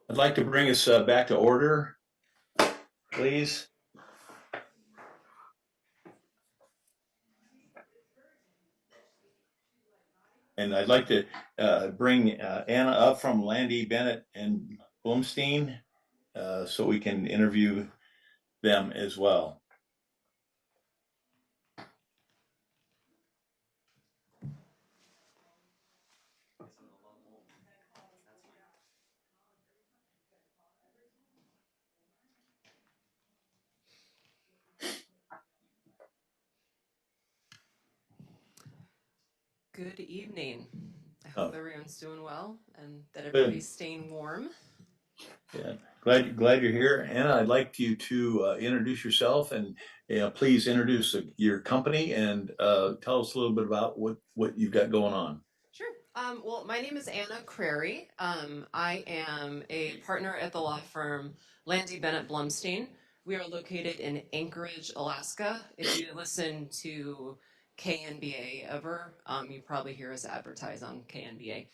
I'd like to bring us back to order, please. And I'd like to bring Anna up from Landy, Bennett, and Blumstein so we can interview them as well. Good evening. I Oh. hope everyone's doing well and that everybody's staying warm. Yeah, glad you're here, Anna. I'd like you to introduce yourself and please introduce your company and tell us a little bit about what you've got going on. Sure. Well, my name is Anna Crary. I am a partner at the law firm Landy Bennett Blumstein. We are located in Anchorage, Alaska. If you listen to KNBA ever, you probably hear us advertise on KNBA.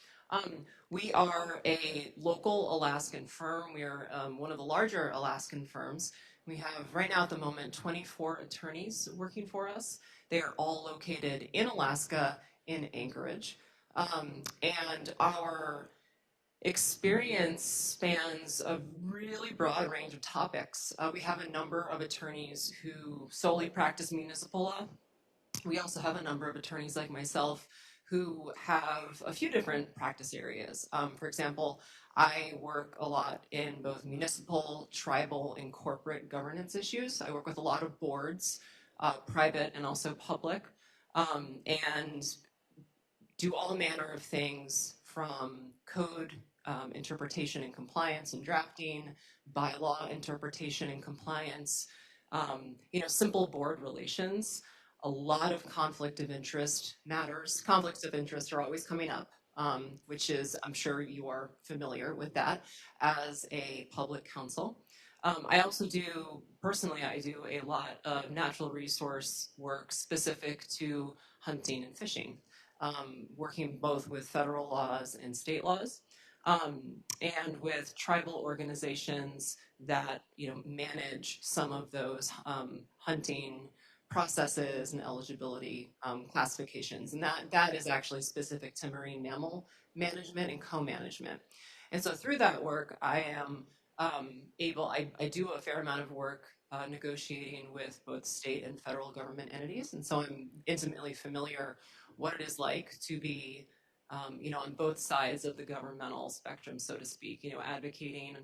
We are a local Alaskan firm. We are one of the larger Alaskan firms. We have right now at the moment 24 attorneys working for us. They are all located in Alaska in Anchorage. And our experience spans a really broad range of topics. We have a number of attorneys who solely practice municipal law. We also have a number of attorneys like myself who have a few different practice areas. For example, I work a lot in both municipal, tribal, and corporate governance issues. I work with a lot of boards, private and also public. And do all manner of things from code interpretation and compliance and drafting, bylaw interpretation and compliance, simple board relations, a lot of conflict of interest matters. Conflicts of interest are always coming up, which is, I'm sure you are familiar with that as a public counsel. I also personally, I do a lot of natural resource work specific to hunting and fishing. Working both with federal laws and state laws, and with tribal organizations that manage some of those hunting processes and eligibility classifications, and that is actually specific to marine mammal management and co-management. And so through that work, I am I do a fair amount of work negotiating with both state and federal government entities, and so I'm intimately familiar what it is like to be, on both sides of the governmental spectrum, so to speak. Advocating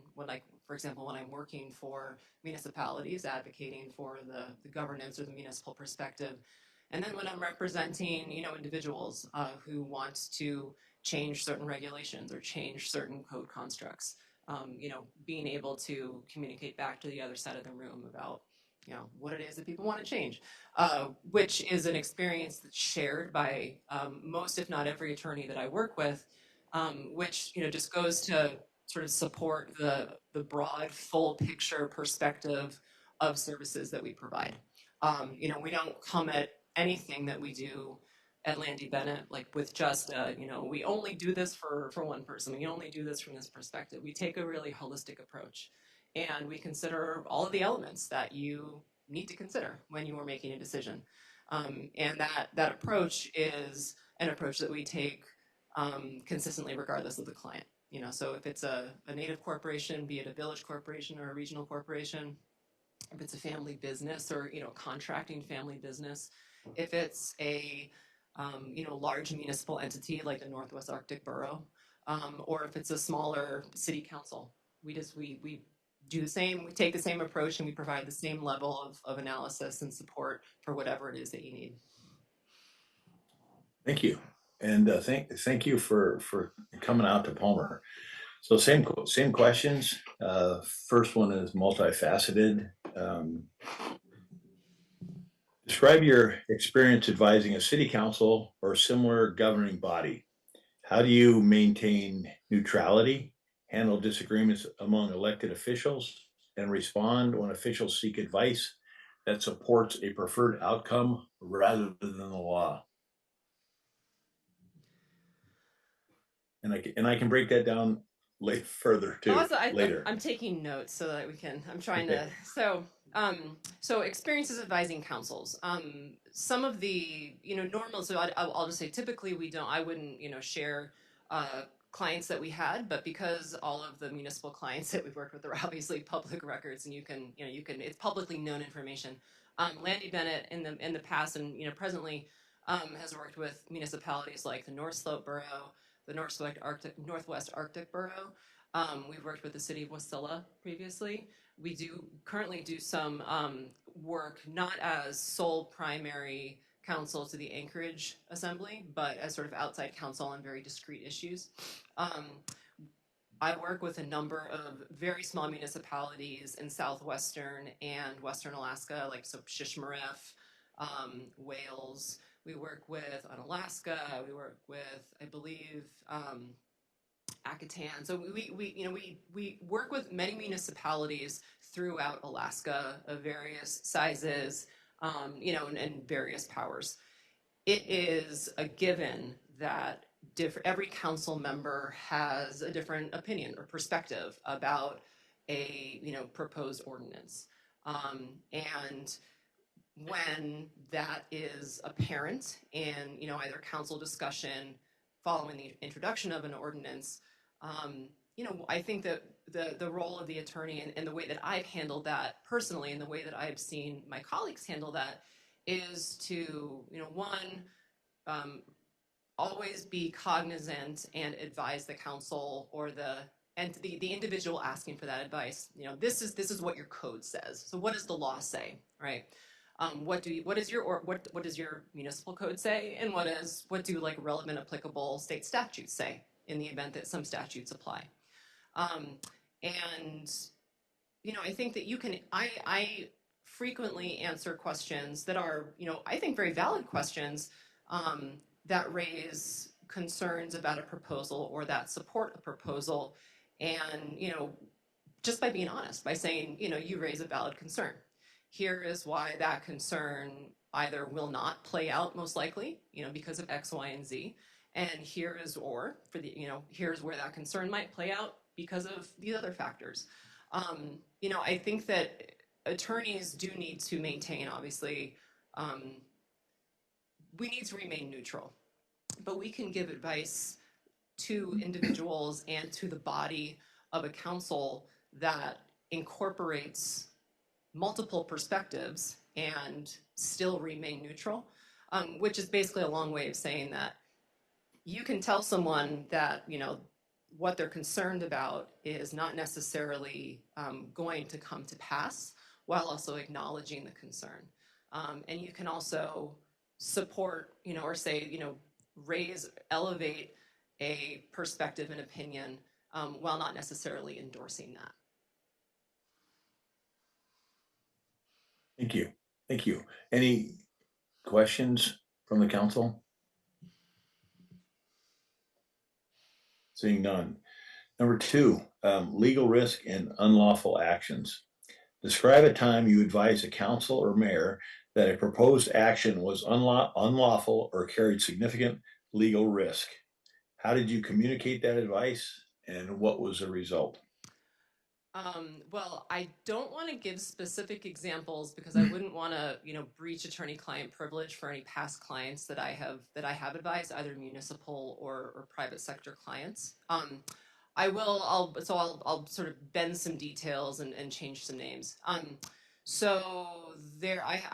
for example, when I'm working for municipalities, advocating for the governance or the municipal perspective, and then when I'm representing, individuals who want to change certain regulations or change certain code constructs. Being able to communicate back to the other side of the room about what it is that people want to change, which is an experience that's shared by most, if not every, attorney that I work with, which just goes to sort of support the broad, full picture perspective of services that we provide. We don't come at anything that we do at Landy Bennett like with just we only do this for one person. We only do this from this perspective. We take a really holistic approach. And we consider all of the elements that you need to consider when you are making a decision. And that approach is an approach that we take consistently regardless of the client. So if it's a native corporation, be it a village corporation or a regional corporation, if it's a family business or contracting family business, if it's a large municipal entity like the Northwest Arctic Borough, or if it's a smaller city council, we do the same. We take the same approach and we provide the same level of analysis and support for whatever it is that you need. Thank you, and thank you for coming out to Palmer. So same questions. First one is multifaceted. Describe your experience advising a city council or similar governing body. How do you maintain neutrality, handle disagreements among elected officials, and respond when officials seek advice that supports a preferred outcome rather than the law? And I can break that down further too Also, later. I'm taking notes so that we can. I'm trying Okay. to. So experiences advising councils. Some of the normal. So I'll just say typically we don't. I wouldn't share clients that we had, but because all of the municipal clients that we've worked with are obviously public records, and you can it's publicly known information. Landy Bennett in the past and presently has worked with municipalities like the North Slope Borough, the Northwest Arctic Borough. We've worked with the city of Wasilla previously. We do currently do some work not as sole primary counsel to the Anchorage Assembly, but as sort of outside counsel on very discrete issues. I work with a number of very small municipalities in southwestern and western Alaska, like so Shishmaref, Wales. We work with Unalaska. We work with, I believe, Akitan. So we work with many municipalities throughout Alaska of various sizes, and various powers. It is a given that every council member has a different opinion or perspective about a proposed ordinance, and when that is apparent in either council discussion following the introduction of an ordinance, I think that the role of the attorney and the way that I've handled that personally and the way that I've seen my colleagues handle that is to one, always be cognizant and advise the council or the individual asking for that advice. This is what your code says. So what does the law say, right? What does your municipal code say, and what do like relevant applicable state statutes say in the event that some statutes apply? And I think that you can. I frequently answer questions that are I think very valid questions that raise concerns about a proposal or that support a proposal, and just by being honest, by saying you raise a valid concern. Here is why that concern either will not play out most likely, because of X, Y, and Z. And here's where that concern might play out because of these other factors. I think that attorneys do need to maintain, obviously, we need to remain neutral, but we can give advice to individuals and to the body of a council that incorporates multiple perspectives and still remain neutral, which is basically a long way of saying that you can tell someone that what they're concerned about is not necessarily going to come to pass, while also acknowledging the concern. And you can also support, or say, elevate a perspective and opinion while not necessarily endorsing that. Thank you. Thank you. Any questions from the council? Seeing none. Number 2, legal risk and unlawful actions. Describe a time you advised a council or mayor that a proposed action was unlawful or carried significant legal risk. How did you communicate that advice, and what was the result? Well, I don't want to give specific examples because I wouldn't want to, breach attorney-client privilege for any past clients that I have advised, either municipal or private sector clients. I'll sort of bend some details and change some names. I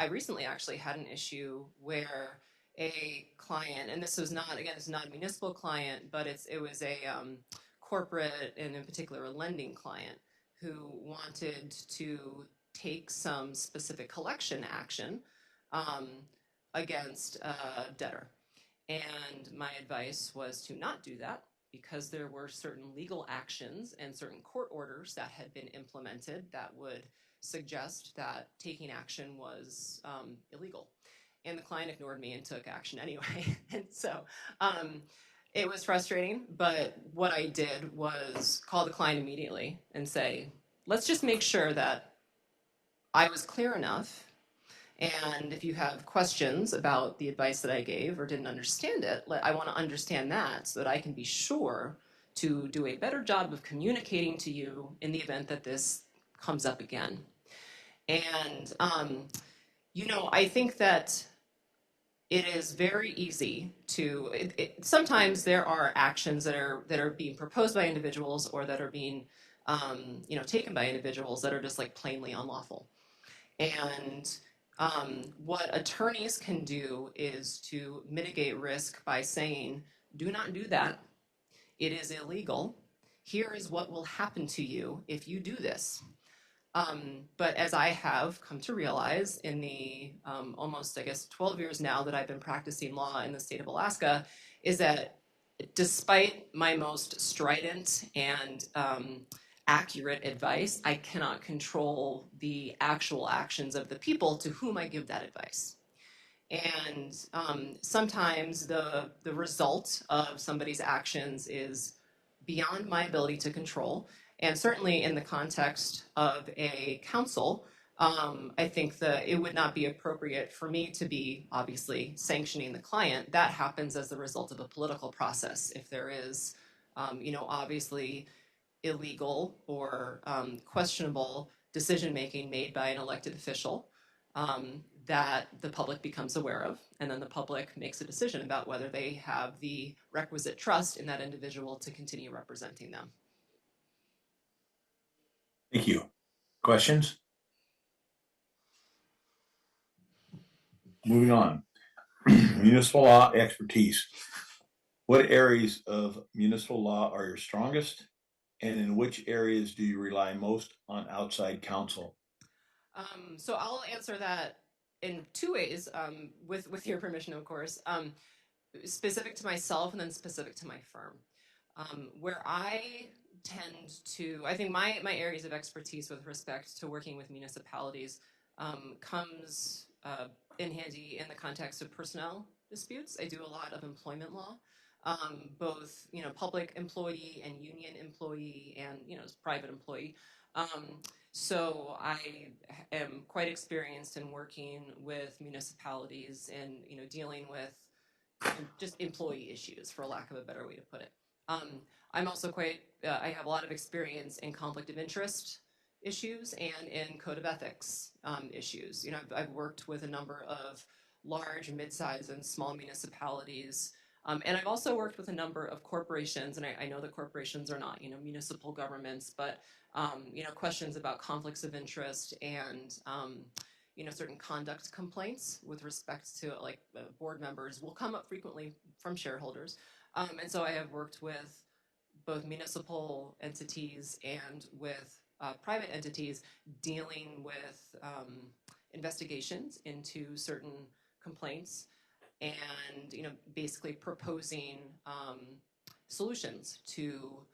recently actually had an issue where a client, and this was not, again, it's not a municipal client, but it was a corporate and in particular a lending client who wanted to take some specific collection action against a debtor. And my advice was to not do that because there were certain legal actions and certain court orders that had been implemented that would suggest that taking action was illegal. And the client ignored me and took action anyway. And so it was frustrating, but what I did was call the client immediately and say, let's just make sure that I was clear enough. And if you have questions about the advice that I gave or didn't understand it, I want to understand that so that I can be sure to do a better job of communicating to you in the event that this comes up again. And, I think that it is very easy to, sometimes there are actions that are being proposed by individuals or that are being, taken by individuals that are just like plainly unlawful. And what attorneys can do is to mitigate risk by saying, do not do that. It is illegal. Here is what will happen to you if you do this. But as I have come to realize in the almost, 12 years now that I've been practicing law in the state of Alaska, is that despite my most strident and accurate advice, I cannot control the actual actions of the people to whom I give that advice. And sometimes the result of somebody's actions is beyond my ability to control. And certainly in the context of a council, I think that it would not be appropriate for me to be obviously sanctioning the client. That happens as the result of a political process. If there is, obviously illegal or questionable decision-making made by an elected official, that the public becomes aware of, and then the public makes a decision about whether they have the requisite trust in that individual to continue representing them. Thank you. Questions? Moving on. Municipal law expertise. What areas of municipal law are your strongest, and in which areas do you rely most on outside counsel? So I'll answer that in two ways, with your permission, of course. Specific to myself and then specific to my firm. Where I tend to, I think my areas of expertise with respect to working with municipalities comes in handy in the context of personnel disputes. I do a lot of employment law, both public employee and union employee and private employee. So I am quite experienced in working with municipalities and dealing with just employee issues, for lack of a better way to put it. I'm also I have a lot of experience in conflict of interest issues and in code of ethics issues. I've worked with a number of large, mid-sized, and small municipalities. And I've also worked with a number of corporations, and I know that corporations are not, municipal governments, but, questions about conflicts of interest and, certain conduct complaints with respect to board members will come up frequently from shareholders. And so I have worked with both municipal entities and with private entities dealing with investigations into certain complaints and basically proposing solutions to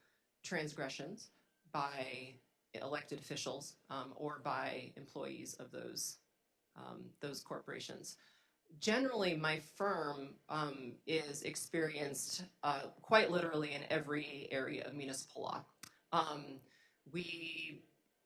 transgressions by elected officials or by employees of those corporations. Generally, my firm is experienced quite literally in every area of municipal law. We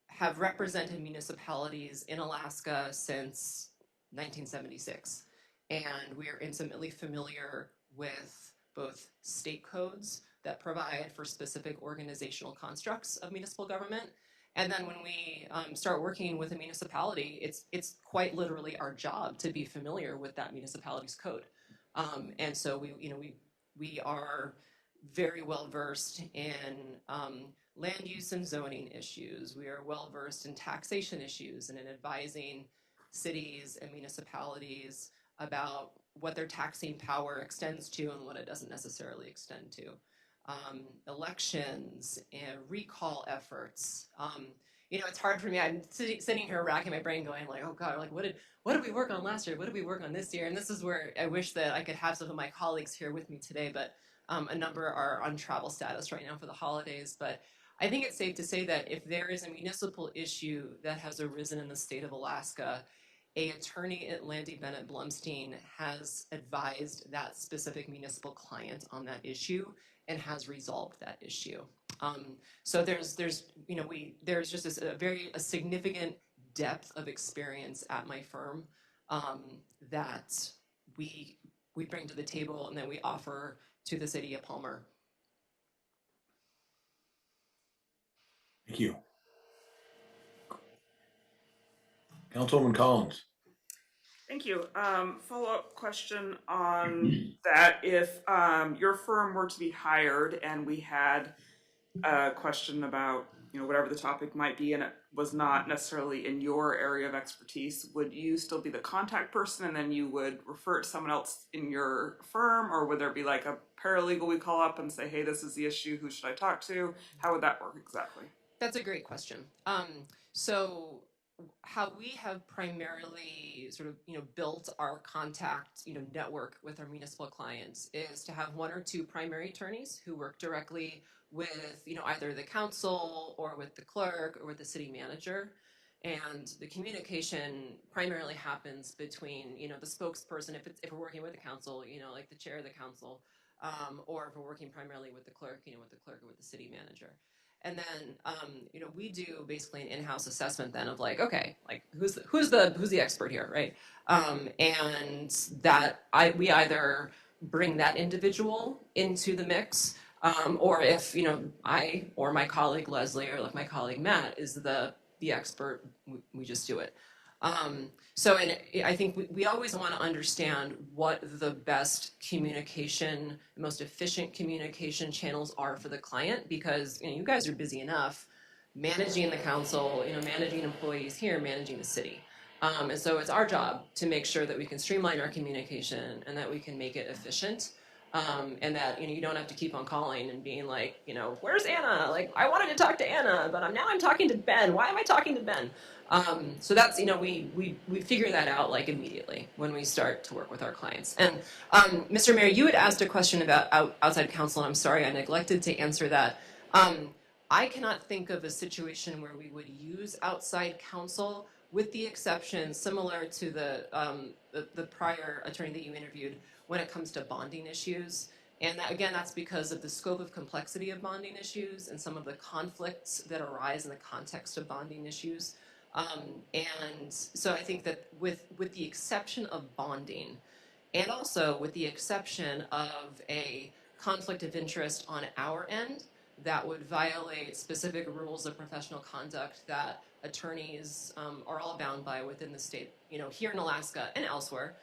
have represented municipalities in Alaska since 1976, and we are intimately familiar with both state codes that provide for specific organizational constructs of municipal government. And then when we start working with a municipality, it's quite literally our job to be familiar with that municipality's code. And so we are very well versed in land use and zoning issues. We are well versed in taxation issues and in advising cities and municipalities about what their taxing power extends to and what it doesn't necessarily extend to. Elections and recall efforts. It's hard for me. I'm sitting here racking my brain going like, oh God, like what did we work on last year? What did we work on this year? And this is where I wish that I could have some of my colleagues here with me today, but a number are on travel status right now for the holidays. But I think it's safe to say that if there is a municipal issue that has arisen in the state of Alaska, an attorney at Landy Bennett Blumstein has advised that specific municipal client on that issue and has resolved that issue. So there's just a significant depth of experience at my firm that we bring to the table and that we offer to the city of Palmer. Thank you. Councilwoman Collins. Thank you. Follow-up question on that. If your firm were to be hired and we had a question about, whatever the topic might be, and it was not necessarily in your area of expertise, would you still be the contact person and then you would refer it to someone else in your firm, or would there be like a paralegal we call up and say, hey, this is the issue, who should I talk to? How would that work exactly? That's a great question. So how we have primarily sort of built our contact network with our municipal clients is to have one or two primary attorneys who work directly with either the council or with the clerk or with the city manager, and the communication primarily happens between the spokesperson if we're working with the council, like the chair of the council, or if we're working primarily with the clerk, with the clerk or with the city manager. And then, we do basically an in-house assessment then of like, okay, like who's the expert here, right? And that we either bring that individual into the mix, or if I or my colleague Leslie or like my colleague Matt is the expert, we just do it. And I think we always want to understand what the best communication, the most efficient communication channels are for the client, because you guys are busy enough managing the council, managing employees here, managing the city. And so it's our job to make sure that we can streamline our communication and that we can make it efficient. And that you don't have to keep on calling and being like, where's Anna? Like, I wanted to talk to Anna, but now I'm talking to Ben. Why am I talking to Ben? So that's we figure that out like immediately when we start to work with our clients. And Mr. Mayor, you had asked a question about outside counsel, and I'm sorry I neglected to answer that. I cannot think of a situation where we would use outside counsel, with the exception similar to the prior attorney that you interviewed, when it comes to bonding issues. And that's because of the scope of complexity of bonding issues and some of the conflicts that arise in the context of bonding issues. And so I think that with the exception of bonding, and also with the exception of a conflict of interest on our end that would violate specific rules of professional conduct that attorneys are all bound by within the state, here in Alaska and elsewhere.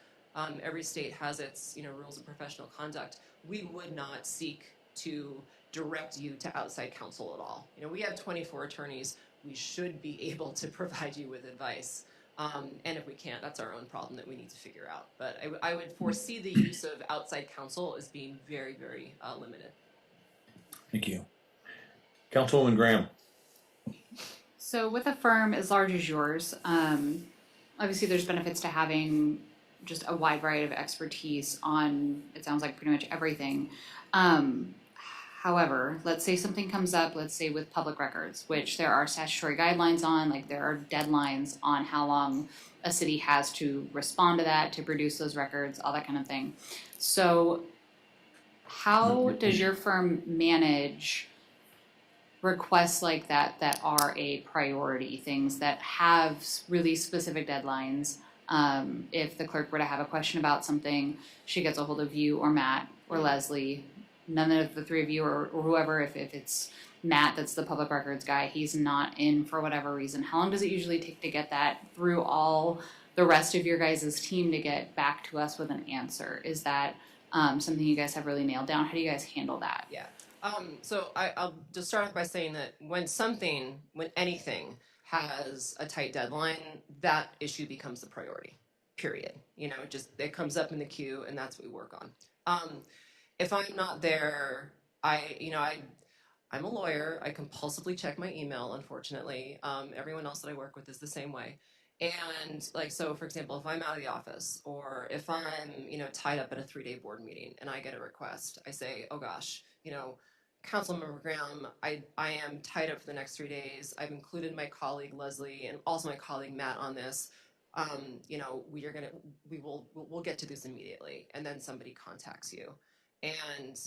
Every state has its rules of professional conduct. We would not seek to direct you to outside counsel at all. We have 24 attorneys. We should be able to provide you with advice. And if we can't, that's our own problem that we need to figure out. But I would foresee the use of outside counsel as being very, very limited. Thank you. Councilwoman Graham. So with a firm as large as yours, obviously there's benefits to having just a wide variety of expertise on, it sounds like, pretty much everything. However, let's say something comes up, let's say with public records, which there are statutory guidelines on, like there are deadlines on how long a city has to respond to that, to produce those records, all that kind of thing. So how does your firm manage requests like that are a priority, things that have really specific deadlines? If the clerk were to have a question about something, she gets a hold of you or Matt or Leslie. None of the three of you or whoever, if it's Matt that's the public records guy, he's not in for whatever reason. How long does it usually take to get that through all the rest of your guys' team to get back to us with an answer? Is that something you guys have really nailed down? How do you guys handle that? Yeah. So I'll just start off by saying that when anything has a tight deadline, that issue becomes the priority, period. It comes up in the queue, and that's what we work on. If I'm not there, I'm a lawyer. I compulsively check my email, unfortunately. Everyone else that I work with is the same way. And so for example, if I'm out of the office, or if I'm, tied up in a 3-day board meeting and I get a request, I say, oh gosh, Councilmember Graham, I am tied up for the next 3 days. I've included my colleague Leslie and also my colleague Matt on this. We'll get to this immediately. And then somebody contacts you. And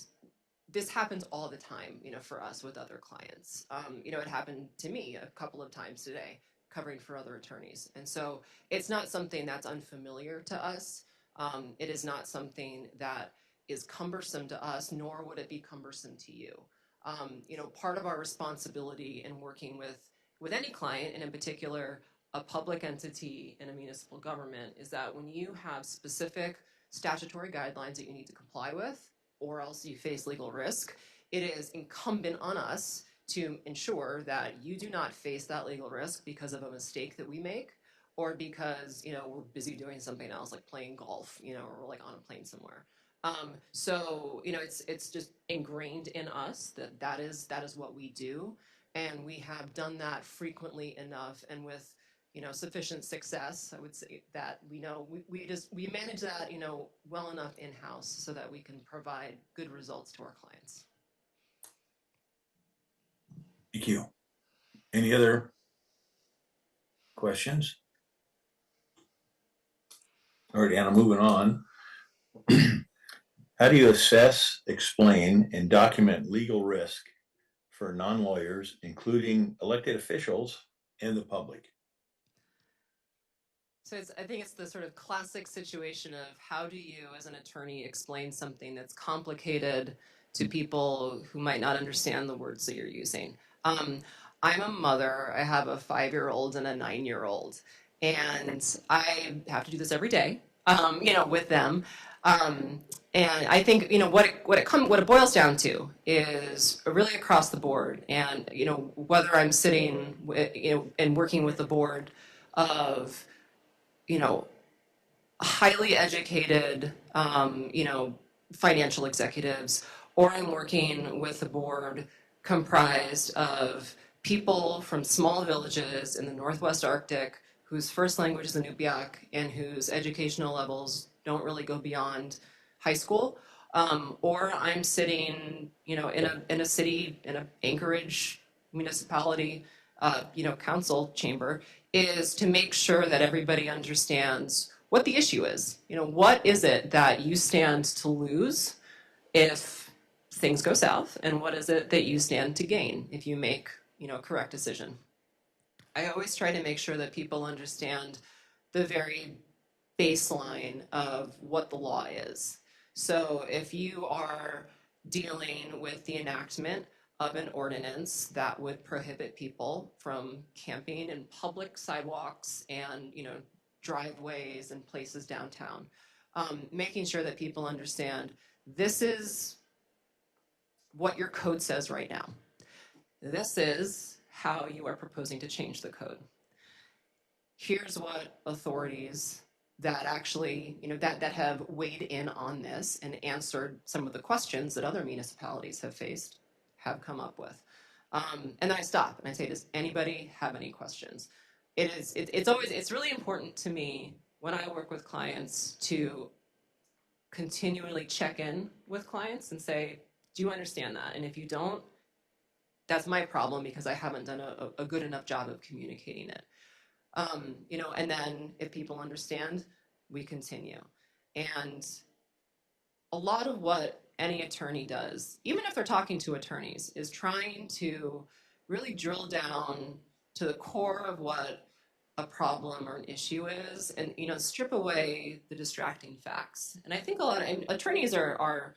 this happens all the time, for us with other clients. It happened to me a couple of times today, covering for other attorneys. And so it's not something that's unfamiliar to us. It is not something that is cumbersome to us, nor would it be cumbersome to you. Part of our responsibility in working with any client, and in particular a public entity in a municipal government, is that when you have specific statutory guidelines that you need to comply with, or else you face legal risk, it is incumbent on us to ensure that you do not face that legal risk because of a mistake that we make, or because we're busy doing something else like playing golf, or we're like on a plane somewhere. It's just ingrained in us that is what we do, and we have done that frequently enough and with sufficient success. I would say that we manage that well enough in house so that we can provide good results to our clients. Thank you. Any other questions? All right, Anna, moving on. How do you assess, explain, and document legal risk for non-lawyers, including elected officials and the public? So I think it's the sort of classic situation of how do you, as an attorney, explain something that's complicated to people who might not understand the words that you're using. I'm a mother. I have a 5-year-old and a 9-year-old, and I have to do this every day, with them. And I think what it boils down to is really across the board, and whether I'm sitting and working with the board of highly educated, financial executives, or I'm working with a board comprised of people from small villages in the Northwest Arctic whose first language is Inupiaq and whose educational levels don't really go beyond high school, or I'm sitting, in a city, in an Anchorage municipality, council chamber, is to make sure that everybody understands what the issue is. What is it that you stand to lose if things go south, and what is it that you stand to gain if you make, a correct decision? I always try to make sure that people understand the very baseline of what the law is. So if you are dealing with the enactment of an ordinance that would prohibit people from camping in public sidewalks and driveways and places downtown, making sure that people understand this is what your code says right now. This is how you are proposing to change the code. Here's what authorities that actually, that have weighed in on this and answered some of the questions that other municipalities have faced have come up with. And then I stop and I say, does anybody have any questions? It's really important to me when I work with clients to continually check in with clients and say, do you understand that? And if you don't, that's my problem because I haven't done a good enough job of communicating it. And then if people understand, we continue. And a lot of what any attorney does, even if they're talking to attorneys, is trying to really drill down to the core of what a problem or an issue is, and strip away the distracting facts. And I think a lot of attorneys are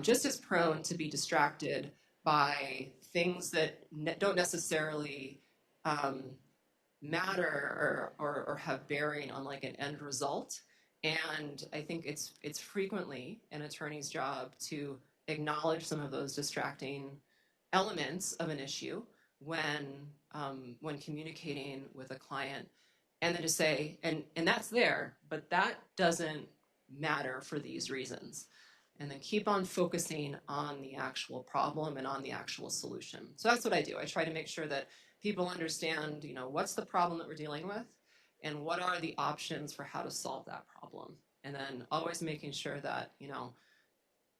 just as prone to be distracted by things that don't necessarily matter or have bearing on like an end result. And I think it's frequently an attorney's job to acknowledge some of those distracting elements of an issue when communicating with a client, and then to say, and that's there, but that doesn't matter for these reasons. And then keep on focusing on the actual problem and on the actual solution. So that's what I do. I try to make sure that people understand, what's the problem that we're dealing with and what are the options for how to solve that problem. And then always making sure that,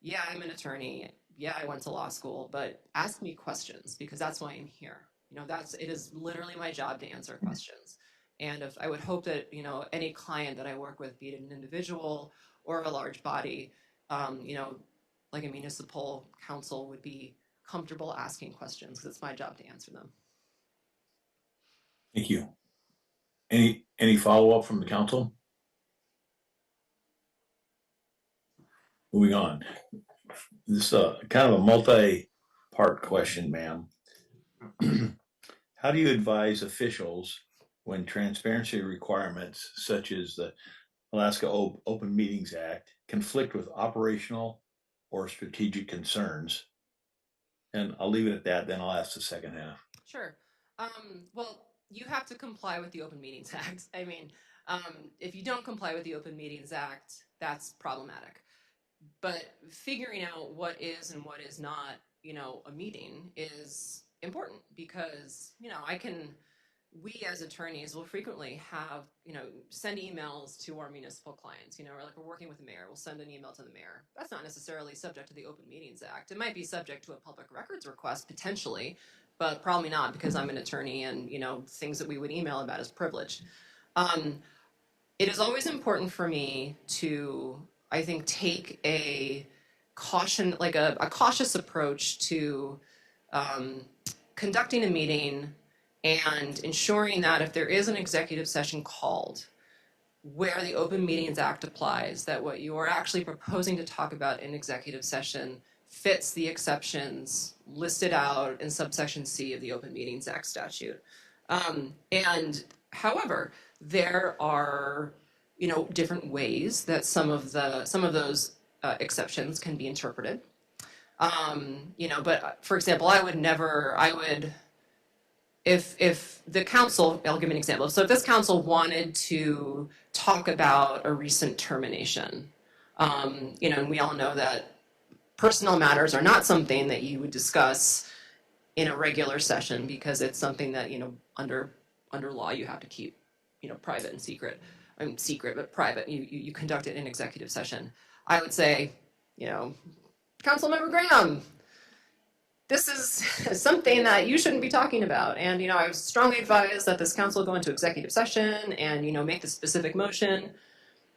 yeah, I'm an attorney. Yeah, I went to law school, but ask me questions because that's why I'm here. It is literally my job to answer questions. And if I would hope that, any client that I work with, be it an individual or a large body, like a municipal council, would be comfortable asking questions because it's my job to answer them. Thank you. Any follow-up from the council? Moving on. This is kind of a multi-part part question, ma'am. How do you advise officials when transparency requirements such as the Alaska Open Meetings Act conflict with operational or strategic concerns? And I'll leave it at that, then I'll ask the second half. Sure. Well, you have to comply with the Open Meetings Act. I mean, if you don't comply with the Open Meetings Act, that's problematic. But figuring out what is and what is not, a meeting is important because, we as attorneys will frequently have, send emails to our municipal clients, or like we're working with the mayor, we'll send an email to the mayor. That's not necessarily subject to the Open Meetings Act. It might be subject to a public records request potentially, but probably not because I'm an attorney and, things that we would email about is privileged. It is always important for me to, I think, take a caution, like a cautious approach to conducting a meeting and ensuring that if there is an executive session called where the Open Meetings Act applies, that what you are actually proposing to talk about in executive session fits the exceptions listed out in subsection C of the Open Meetings Act statute. And however, there are, different ways that some of those exceptions can be interpreted. But for example, if the council, I'll give an example. So if this council wanted to talk about a recent termination, and we all know that personnel matters are not something that you would discuss in a regular session because it's something that, under law you have to keep, private and secret. I mean, secret, but private. You conduct it in executive session. I would say, Councilmember Graham, this is something that you shouldn't be talking about. And, I would strongly advise that this council go into executive session and, make the specific motion,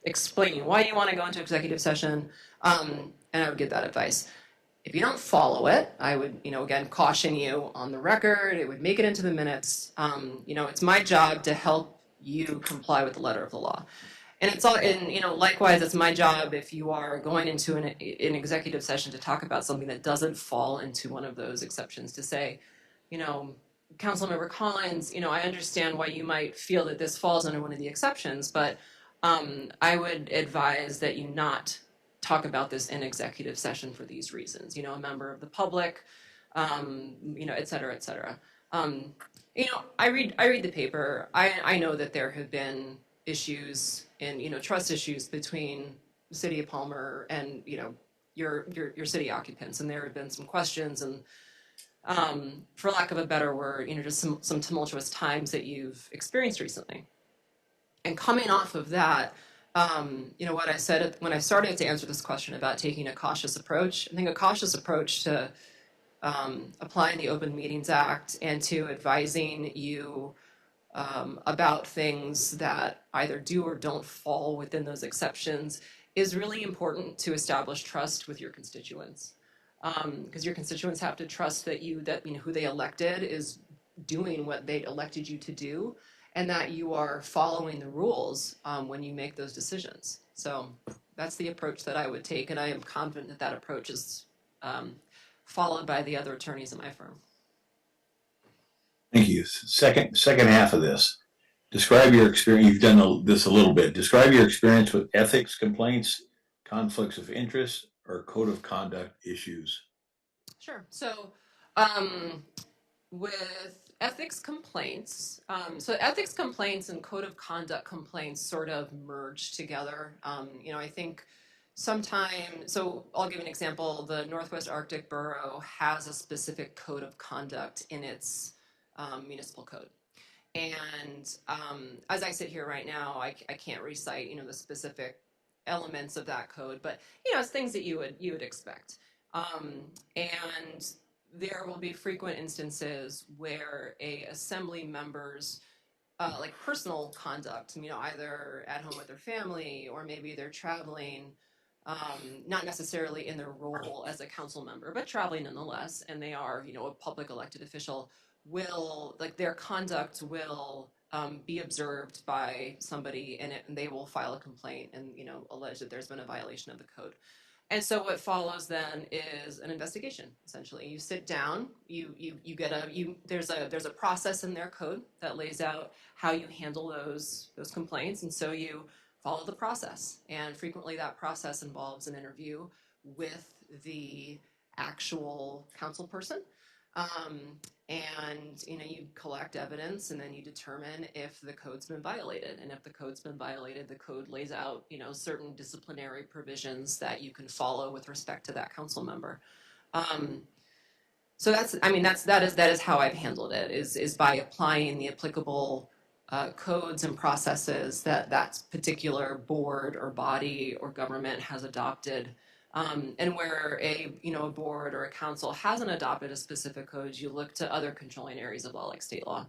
explaining why you want to go into executive session. And I would give that advice. If you don't follow it, I would, again, caution you on the record. It would make it into the minutes. It's my job to help you comply with the letter of the law. And it's all, and likewise, it's my job if you are going into an executive session to talk about something that doesn't fall into one of those exceptions to say, Councilmember Collins, I understand why you might feel that this falls under one of the exceptions, but I would advise that you not talk about this in executive session for these reasons. A member of the public, et cetera, et cetera. I read the paper. I know that there have been issues and trust issues between the city of Palmer and your city occupants, and there have been some questions and for lack of a better word, just some tumultuous times that you've experienced recently. And coming off of that, what I said when I started to answer this question about taking a cautious approach, I think a cautious approach to applying the Open Meetings Act and to advising you about things that either do or don't fall within those exceptions is really important to establish trust with your constituents. Because your constituents have to trust that who they elected is doing what they elected you to do, and that you are following the rules when you make those decisions. So that's the approach that I would take, and I am confident that that approach is followed by the other attorneys in my firm. Thank you. Second half of this. Describe your experience. You've done this a little bit. Describe your experience with ethics complaints, conflicts of interest, or code of conduct issues. Sure. So with ethics complaints, ethics complaints and code of conduct complaints sort of merge together. I think sometimes, so I'll give an example. The Northwest Arctic Borough has a specific code of conduct in its municipal code. And as I sit here right now, I can't recite, the specific elements of that code, but, it's things that you would expect. And there will be frequent instances where a assembly member's like personal conduct, either at home with their family or maybe they're traveling, not necessarily in their role as a council member, but traveling nonetheless, and they are, a public elected official, their conduct will be observed by somebody and they will file a complaint and, allege that there's been a violation of the code. And so what follows then is an investigation. Essentially, you sit down, there's a process in their code that lays out how you handle those complaints, and so you follow the process. And frequently, that process involves an interview with the actual council person. And you collect evidence, and then you determine if the code's been violated. And if the code's been violated, the code lays out certain disciplinary provisions that you can follow with respect to that council member. So that is how I've handled it, is by applying the applicable codes and processes that particular board or body or government has adopted. And where a board or a council hasn't adopted a specific code, you look to other controlling areas of law like state law.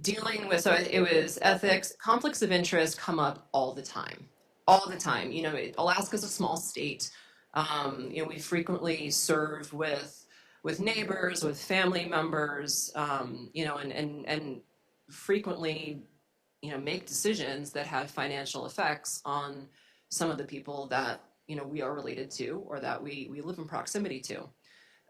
Dealing with, so it was ethics, conflicts of interest come up all the time. Alaska's a small state. We frequently serve with neighbors, with family members, and frequently, make decisions that have financial effects on some of the people that we are related to or that we live in proximity to.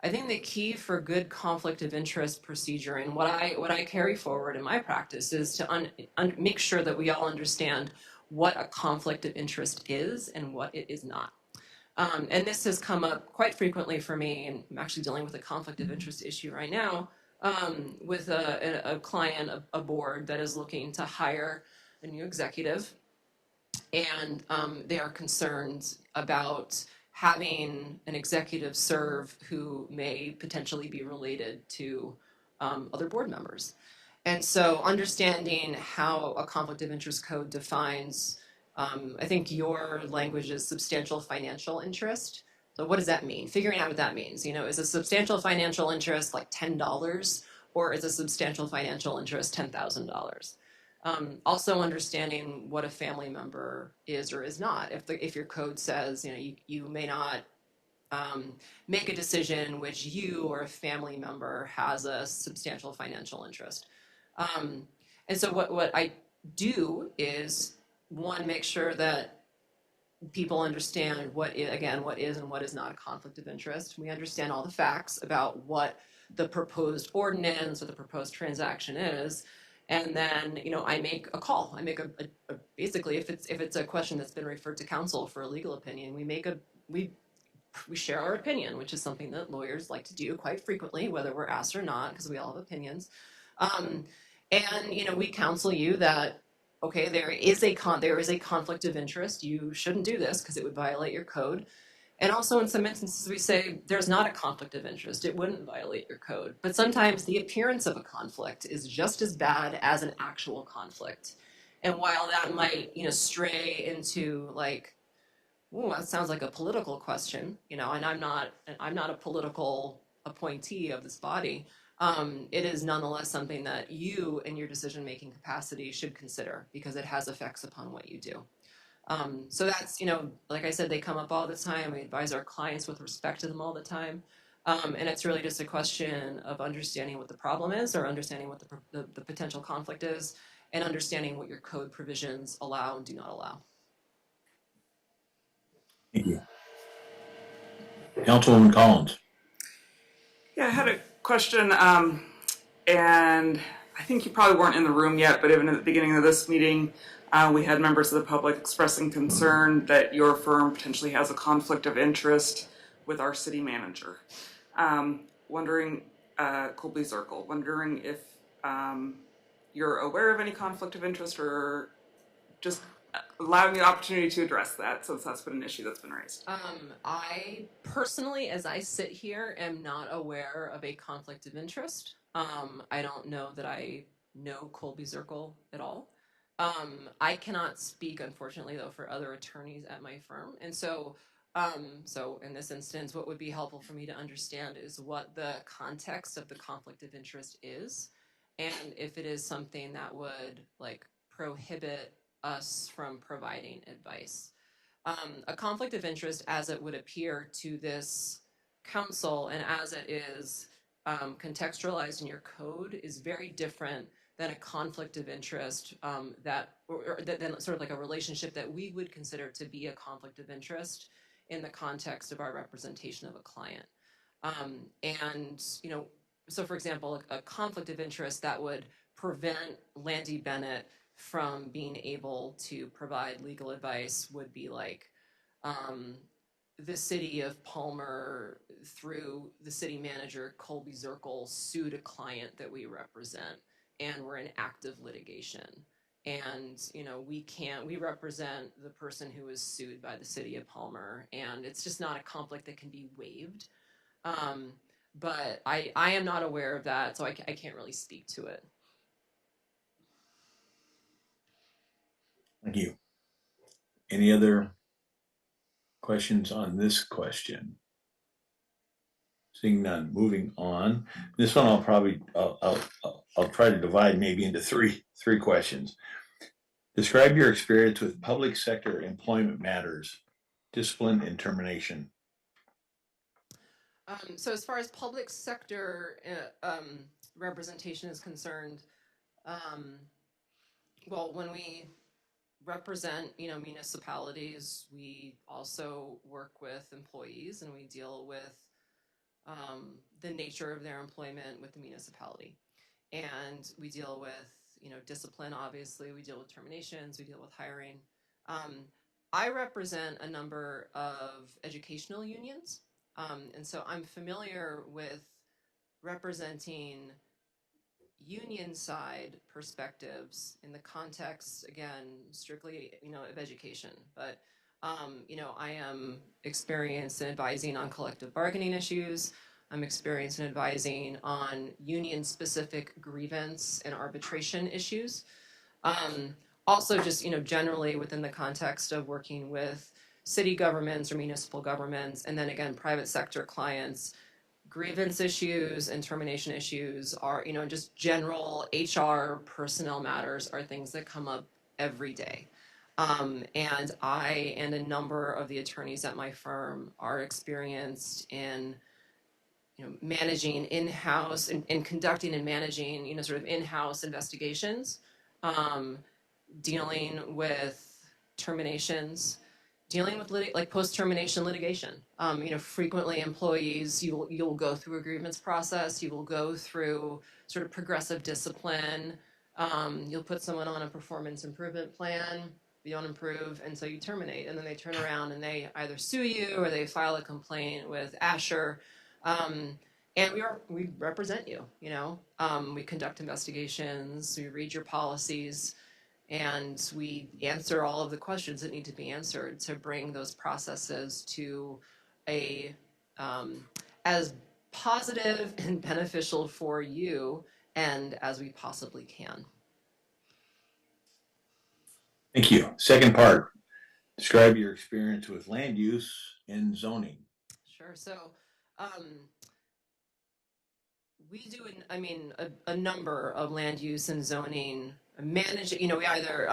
I think the key for good conflict of interest procedure and what I carry forward in my practice is to make sure that we all understand what a conflict of interest is and what it is not. And this has come up quite frequently for me, and I'm actually dealing with a conflict of interest issue right now with a client, a board that is looking to hire a new executive. And they are concerned about having an executive serve who may potentially be related to other board members. And so understanding how a conflict of interest code defines, I think your language is substantial financial interest. So what does that mean? Figuring out what that means. Is a substantial financial interest like $10 or is a substantial financial interest $10,000? Also understanding what a family member is or is not. If your code says you may not make a decision in which you or a family member has a substantial financial interest. And so what I do is, one, make sure that people understand what is and what is not a conflict of interest. We understand all the facts about what the proposed ordinance or the proposed transaction is. And then, I make a call. I make a basically, if it's a question that's been referred to counsel for a legal opinion, we share our opinion, which is something that lawyers like to do quite frequently, whether we're asked or not, because we all have opinions. And we counsel you that, okay, there is a conflict of interest. You shouldn't do this because it would violate your code. And also in some instances, we say there's not a conflict of interest. It wouldn't violate your code. But sometimes the appearance of a conflict is just as bad as an actual conflict. And while that might, stray into like, ooh, that sounds like a political question, and I'm not a political appointee of this body, it is nonetheless something that you in your decision-making capacity should consider because it has effects upon what you do. So that's, like I said, they come up all the time. We advise our clients with respect to them all the time. And it's really just a question of understanding what the problem is or understanding what the potential conflict is and understanding what your code provisions allow and do not allow. Thank you. Councilwoman Collins. Yeah, I had a question, and I think you probably weren't in the room yet, but even at the beginning of this meeting, we had members of the public expressing concern that your firm potentially has a conflict of interest with our city manager. Wondering, Colby Zirkle, wondering if you're aware of any conflict of interest or just allowing the opportunity to address that since that's been an issue that's been raised. I personally, as I sit here, am not aware of a conflict of interest. I don't know that I know Colby Zirkle at all. I cannot speak, unfortunately, though, for other attorneys at my firm. And so in this instance, what would be helpful for me to understand is what the context of the conflict of interest is, and if it is something that would prohibit us from providing advice. A conflict of interest, as it would appear to this council and as it is contextualized in your code, is very different than a conflict of interest than sort of like a relationship that we would consider to be a conflict of interest in the context of our representation of a client. And, you know, so for example, a conflict of interest that would prevent Landy Bennett from being able to provide legal advice would be like the city of Palmer, through the city manager, Colby Zirkle, sued a client that we represent, and we're in active litigation. And, you know, we represent the person who was sued by the city of Palmer, and it's just not a conflict that can be waived. But I am not aware of that, so I can't really speak to it. Thank you. Any other questions on this question? Seeing none, moving on. This one I'll try to divide maybe into three questions. Describe your experience with public sector employment matters, discipline and termination. So as far as public sector representation is concerned, well, when we represent, you know, municipalities, we also work with employees, and we deal with the nature of their employment with the municipality. And we deal with, you know, discipline, obviously. We deal with terminations. We deal with hiring. I represent a number of educational unions. And so I'm familiar with representing union side perspectives in the context, again, strictly, you know, of education. But, you know, I am experienced in advising on collective bargaining issues. I'm experienced in advising on union-specific grievance and arbitration issues. Also, just, you know, generally within the context of working with city governments or municipal governments, and then again, private sector clients, grievance issues and termination issues are, you know, just general HR personnel matters are things that come up every day. And I and a number of the attorneys at my firm are experienced in, you know, managing in-house and conducting and managing, you know, sort of in-house investigations, dealing with terminations, dealing with like post-termination litigation. You know, frequently employees, you'll go through a grievance process, you will go through sort of progressive discipline, you'll put someone on a performance improvement plan, you don't improve, and so you terminate, and then they turn around and they either sue you or they file a complaint with Asher. And we represent you, you know. We conduct investigations, we read your policies, and we answer all of the questions that need to be answered to bring those processes to a as positive and beneficial for you and as we possibly can. Thank you. Second part, describe your experience with land use and zoning. Sure. So we do, a number of land use and zoning managing. You know, we either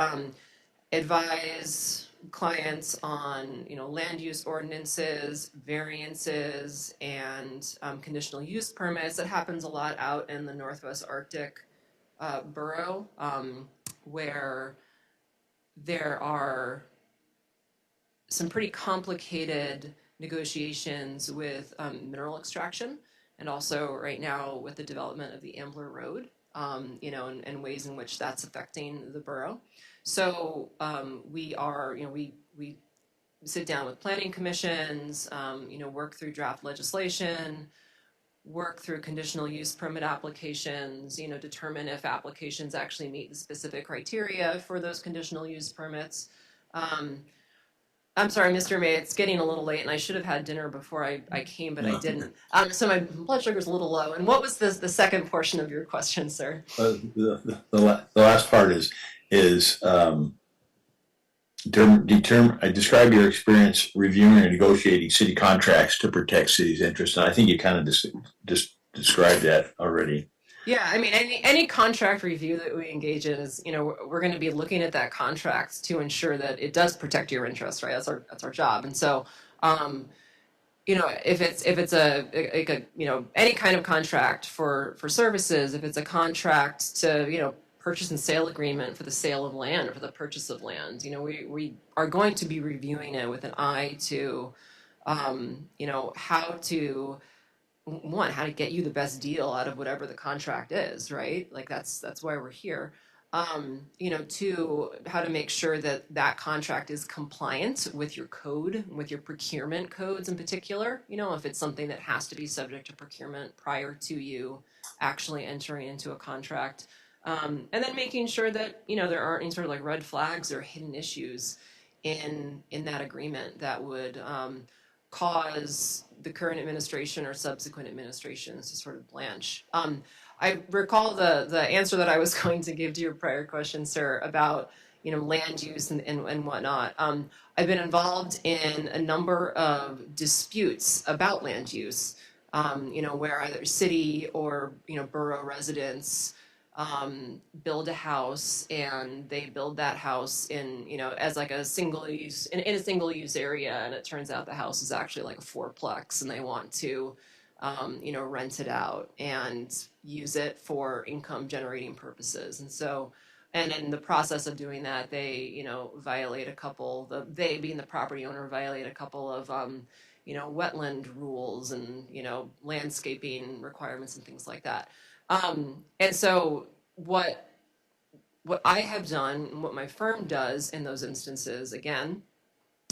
advise clients on, you know, land use ordinances, variances, and conditional use permits. That happens a lot out in the Northwest Arctic borough, where there are some pretty complicated negotiations with mineral extraction, and also right now with the development of the Ambler Road, you know, and ways in which that's affecting the borough. So we are, you know, we sit down with planning commissions, you know, work through draft legislation, work through conditional use permit applications, you know, determine if applications actually meet the specific criteria for those conditional use permits. I'm sorry, Mr. May, it's getting a little late and I should have had dinner before I came, but I didn't. So my blood sugar's a little low. And what was the second portion of your question, sir? The last part is describe your experience reviewing and negotiating city contracts to protect city's interests. And I think you kind of just described that already. Yeah, I mean, any contract review that we engage in is, you know, we're going to be looking at that contract to ensure that it does protect your interests, right? That's our job. And so, you know, if it's a you know, any kind of contract for services, if it's a contract to, you know, purchase and sale agreement for the sale of land or for the purchase of land, you know, we are going to be reviewing it with an eye to how to get you the best deal out of whatever the contract is, right? Like that's why we're here. Two, how to make sure that that contract is compliant with your code, with your procurement codes in particular. If it's something that has to be subject to procurement prior to you actually entering into a contract. And then making sure that, there aren't any sort of like red flags or hidden issues in that agreement that would cause the current administration or subsequent administrations to sort of blanch. I recall the answer that I was going to give to your prior question, sir, about land use and whatnot. I've been involved in a number of disputes about land use, where either city or borough residents build a house, and they build that house in as like a single use in a single use area, and it turns out the house is actually like a fourplex, and they want to rent it out and use it for income generating purposes. And so, and in the process of doing that, they violate a couple, they being the property owner, violate a couple of wetland rules and landscaping requirements and things like that. And so what I have done and what my firm does in those instances, again,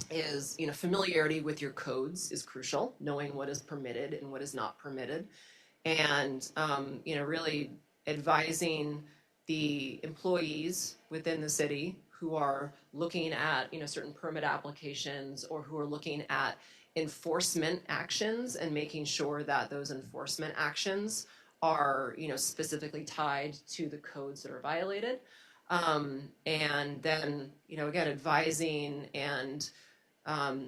is familiarity with your codes is crucial, knowing what is permitted and what is not permitted, and really advising the employees within the city who are looking at certain permit applications, or who are looking at enforcement actions, and making sure that those enforcement actions are specifically tied to the codes that are violated, and then again advising and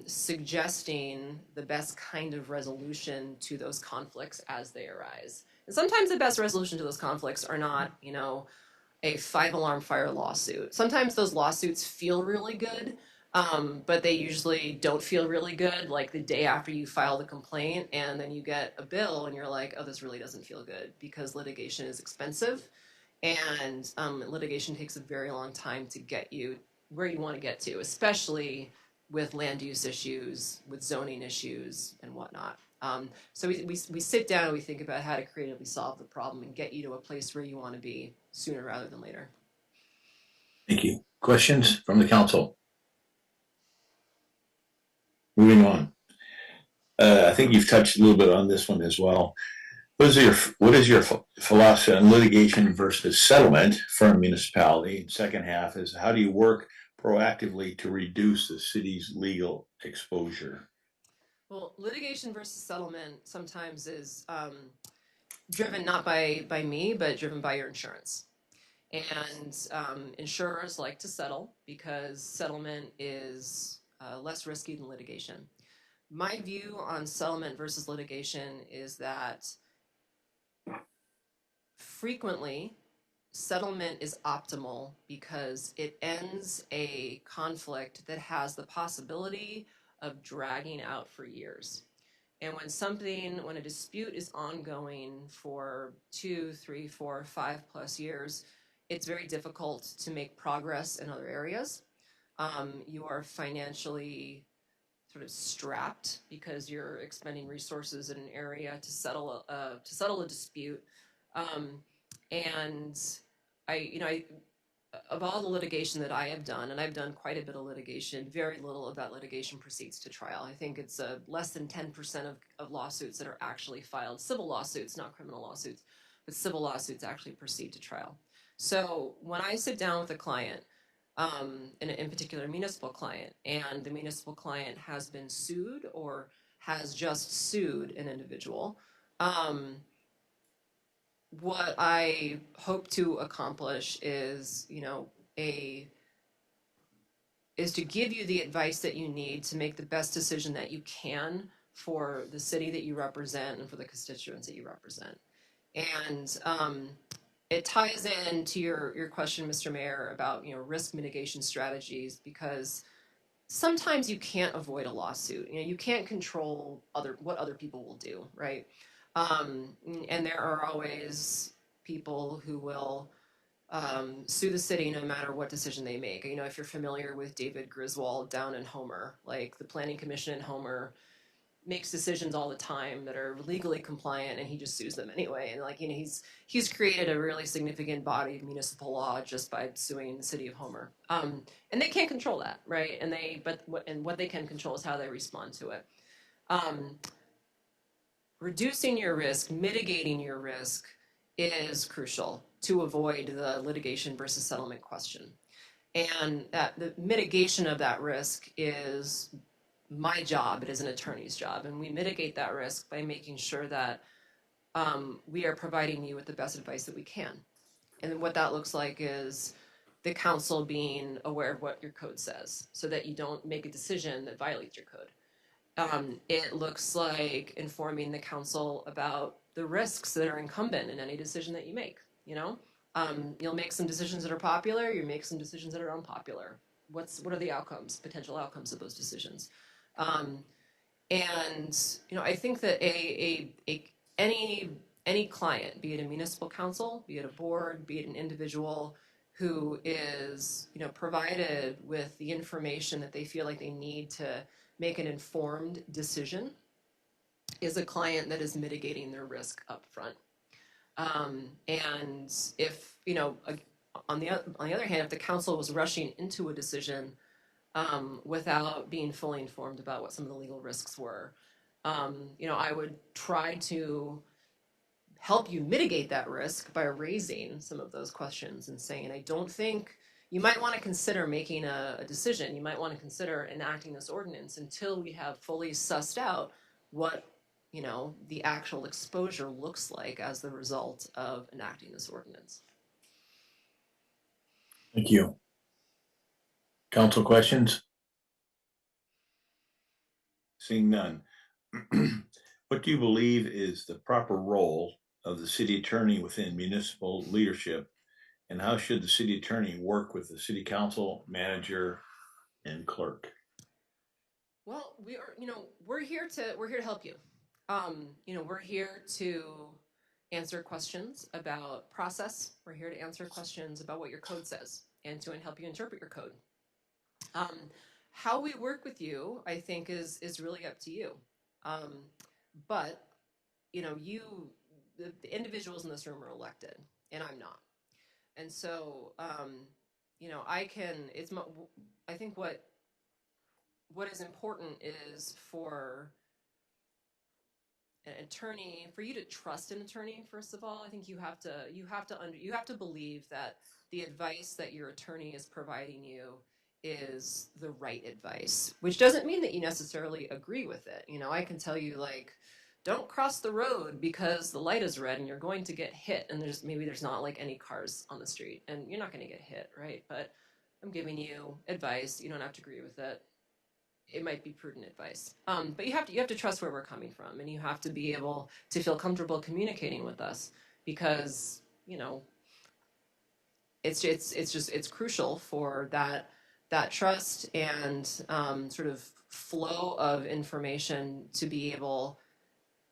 suggesting the best kind of resolution to those conflicts as they arise. And sometimes the best resolution to those conflicts are not a 5-alarm fire lawsuit. Sometimes those lawsuits feel really good, but they usually don't feel really good like the day after you file the complaint, and then you get a bill and you're like, oh, this really doesn't feel good, because litigation is expensive, and litigation takes a very long time to get you where you want to get to, especially with land use issues, with zoning issues and whatnot. So we sit down and we think about how to creatively solve the problem and get you to a place where you want to be sooner rather than later. Thank you. Questions from the council? Moving on. I think you've touched a little bit on this one as well. What is your philosophy on litigation versus settlement for a municipality? And second half is, how do you work proactively to reduce the city's legal exposure? Well, litigation versus settlement sometimes is driven not by me, but driven by your insurance. And insurers like to settle because settlement is less risky than litigation. My view on settlement versus litigation is that frequently settlement is optimal because it ends a conflict that has the possibility of dragging out for years. And when a dispute is ongoing for 2, 3, 4, 5+ years, it's very difficult to make progress in other areas. You are financially sort of strapped because you're expending resources in an area to settle a dispute. And I of all the litigation that I have done, and I've done quite a bit of litigation, very little of that litigation proceeds to trial. I think it's less than 10% of lawsuits that are actually filed, civil lawsuits, not criminal lawsuits, but civil lawsuits actually proceed to trial. So when I sit down with a client, in particular a municipal client, and the municipal client has been sued or has just sued an individual, what I hope to accomplish is, is to give you the advice that you need to make the best decision that you can for the city that you represent and for the constituents that you represent. And it ties into your question, Mr. Mayor, about risk mitigation strategies, because sometimes you can't avoid a lawsuit. You can't control what other people will do, right? And there are always people who will sue the city no matter what decision they make. If you're familiar with David Griswold down in Homer, like the Planning Commission in Homer makes decisions all the time that are legally compliant, and he just sues them anyway. And like, he's created a really significant body of municipal law just by suing the city of Homer. And they can't control that, right? And what they can control is how they respond to it. Reducing your risk, mitigating your risk is crucial to avoid the litigation versus settlement question. And that the mitigation of that risk is my job. It is an attorney's job. And we mitigate that risk by making sure that we are providing you with the best advice that we can. And what that looks like is the council being aware of what your code says so that you don't make a decision that violates your code. It looks like informing the council about the risks that are incumbent in any decision that you make. You'll make some decisions that are popular, you make some decisions that are unpopular. What are the outcomes, potential outcomes of those decisions? I think that any client, be it a municipal council, be it a board, be it an individual who is, provided with the information that they feel like they need to make an informed decision, is a client that is mitigating their risk up front. And if, on the other hand, if the council was rushing into a decision without being fully informed about what some of the legal risks were, I would try to help you mitigate that risk by raising some of those questions and saying, I don't think you might want to consider making a decision. You might want to consider enacting this ordinance until we have fully sussed out what the actual exposure looks like as the result of enacting this ordinance. Thank you. Council questions? Seeing none. What do you believe is the proper role of the city attorney within municipal leadership, and how should the city attorney work with the city council, manager, and clerk? Well, we're here to help you. We're here to answer questions about process. We're here to answer questions about what your code says and to help you interpret your code. How we work with you, I think, is really up to you. But the individuals in this room are elected, and I'm not. And so, I think what is important is for an attorney, for you to trust an attorney. First of all, I think you have to believe that the advice that your attorney is providing you is the right advice, which doesn't mean that you necessarily agree with it. I can tell you, like, don't cross the road because the light is red and you're going to get hit, and there's not like any cars on the street, and you're not going to get hit, right? But I'm giving you advice. You don't have to agree with it. It might be prudent advice. But you have to trust where we're coming from, and you have to be able to feel comfortable communicating with us, because it's crucial for that trust and sort of flow of information to be able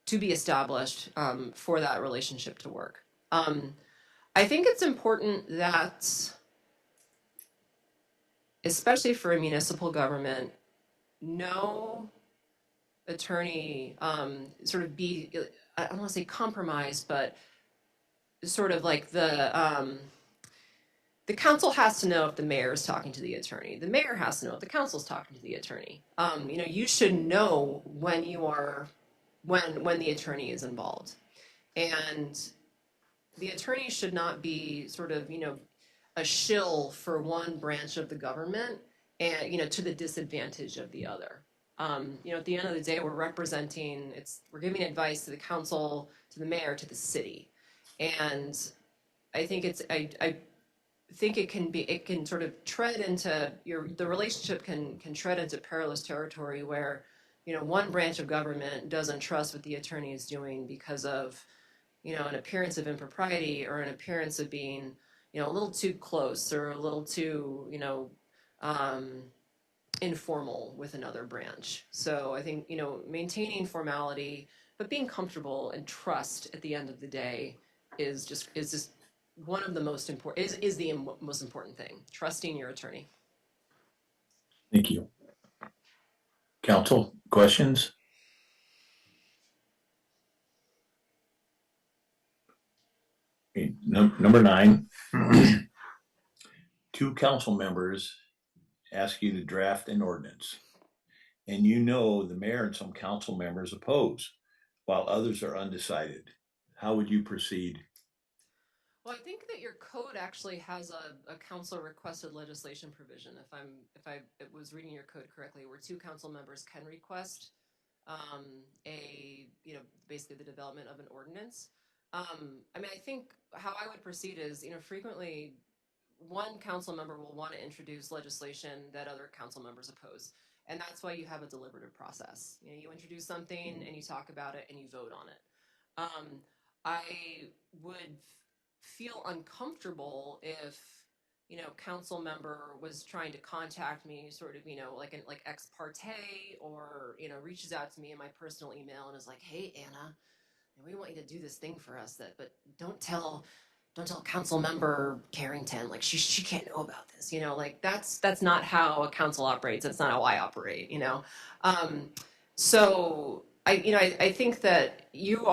to be established for that relationship to work. I think it's important that, especially for a municipal government, no attorney sort of be, I don't want to say compromised, but sort of like the council has to know if the mayor is talking to the attorney. The mayor has to know if the council is talking to the attorney. You should know when the attorney is involved. And the attorney should not be sort of, a shill for one branch of the government and, to the disadvantage of the other. At the end of the day, we're giving advice to the council, to the mayor, to the city. And I think I think it can sort of tread into the relationship can tread into perilous territory where, one branch of government doesn't trust what the attorney is doing because of, an appearance of impropriety or an appearance of being, a little too close or a little too, informal with another branch. So I think, maintaining formality, but being comfortable and trust at the end of the day is just one of the most important, is the most important thing, trusting your attorney. Thank you. Council, questions? Number 9, 2 council members ask you to draft an ordinance, and you know the mayor and some council members oppose, while others are undecided. How would you proceed? Well, I think that your code actually has a council requested legislation provision. If I was reading your code correctly, where 2 council members can request basically the development of an ordinance. I mean, I think how I would proceed is, frequently one council member will want to introduce legislation that other council members oppose. And that's why you have a deliberative process. You introduce something and you talk about it and you vote on it. I would feel uncomfortable if council member was trying to contact me sort of like ex parte, or reaches out to me in my personal email and is like, hey Anna, we want you to do this thing for us, but don't tell council member Carrington, like she can't know about this, like that's not how a council operates. That's not how I operate. So I think that you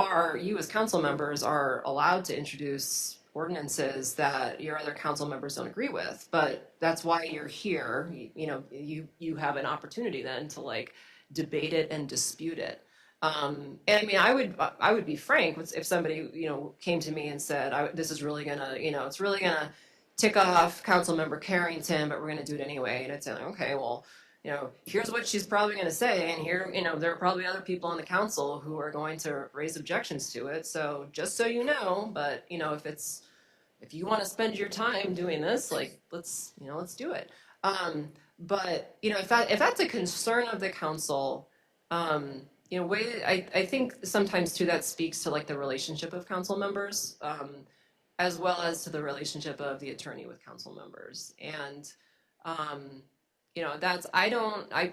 as council members are allowed to introduce ordinances that your other council members don't agree with, but that's why you're here. You have an opportunity then to like debate it and dispute it. And I mean, I would be frank if somebody came to me and said, this is really gonna it's really gonna tick off council member Carrington, but we're gonna do it anyway. And I'd say, okay, well, here's what she's probably going to say, and here, there are probably other people on the council who are going to raise objections to it. So just so you know, but if you want to spend your time doing this, like let's do it. But if that's a concern of the council, I think sometimes too that speaks to like the relationship of council members, as well as to the relationship of the attorney with council members. And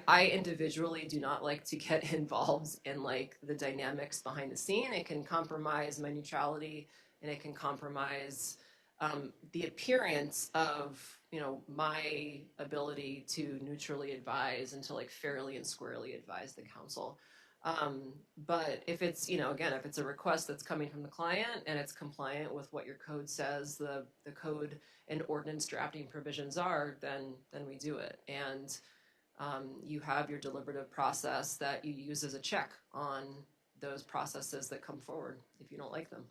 I individually do not like to get involved in like the dynamics behind the scene. It can compromise my neutrality, and it can compromise the appearance of my ability to neutrally advise and to like fairly and squarely advise the council. But if it's again, if it's a request that's coming from the client and it's compliant with what your code says the code and ordinance drafting provisions are, then we do it. And you have your deliberative process that you use as a check on those processes that come forward if you don't like them.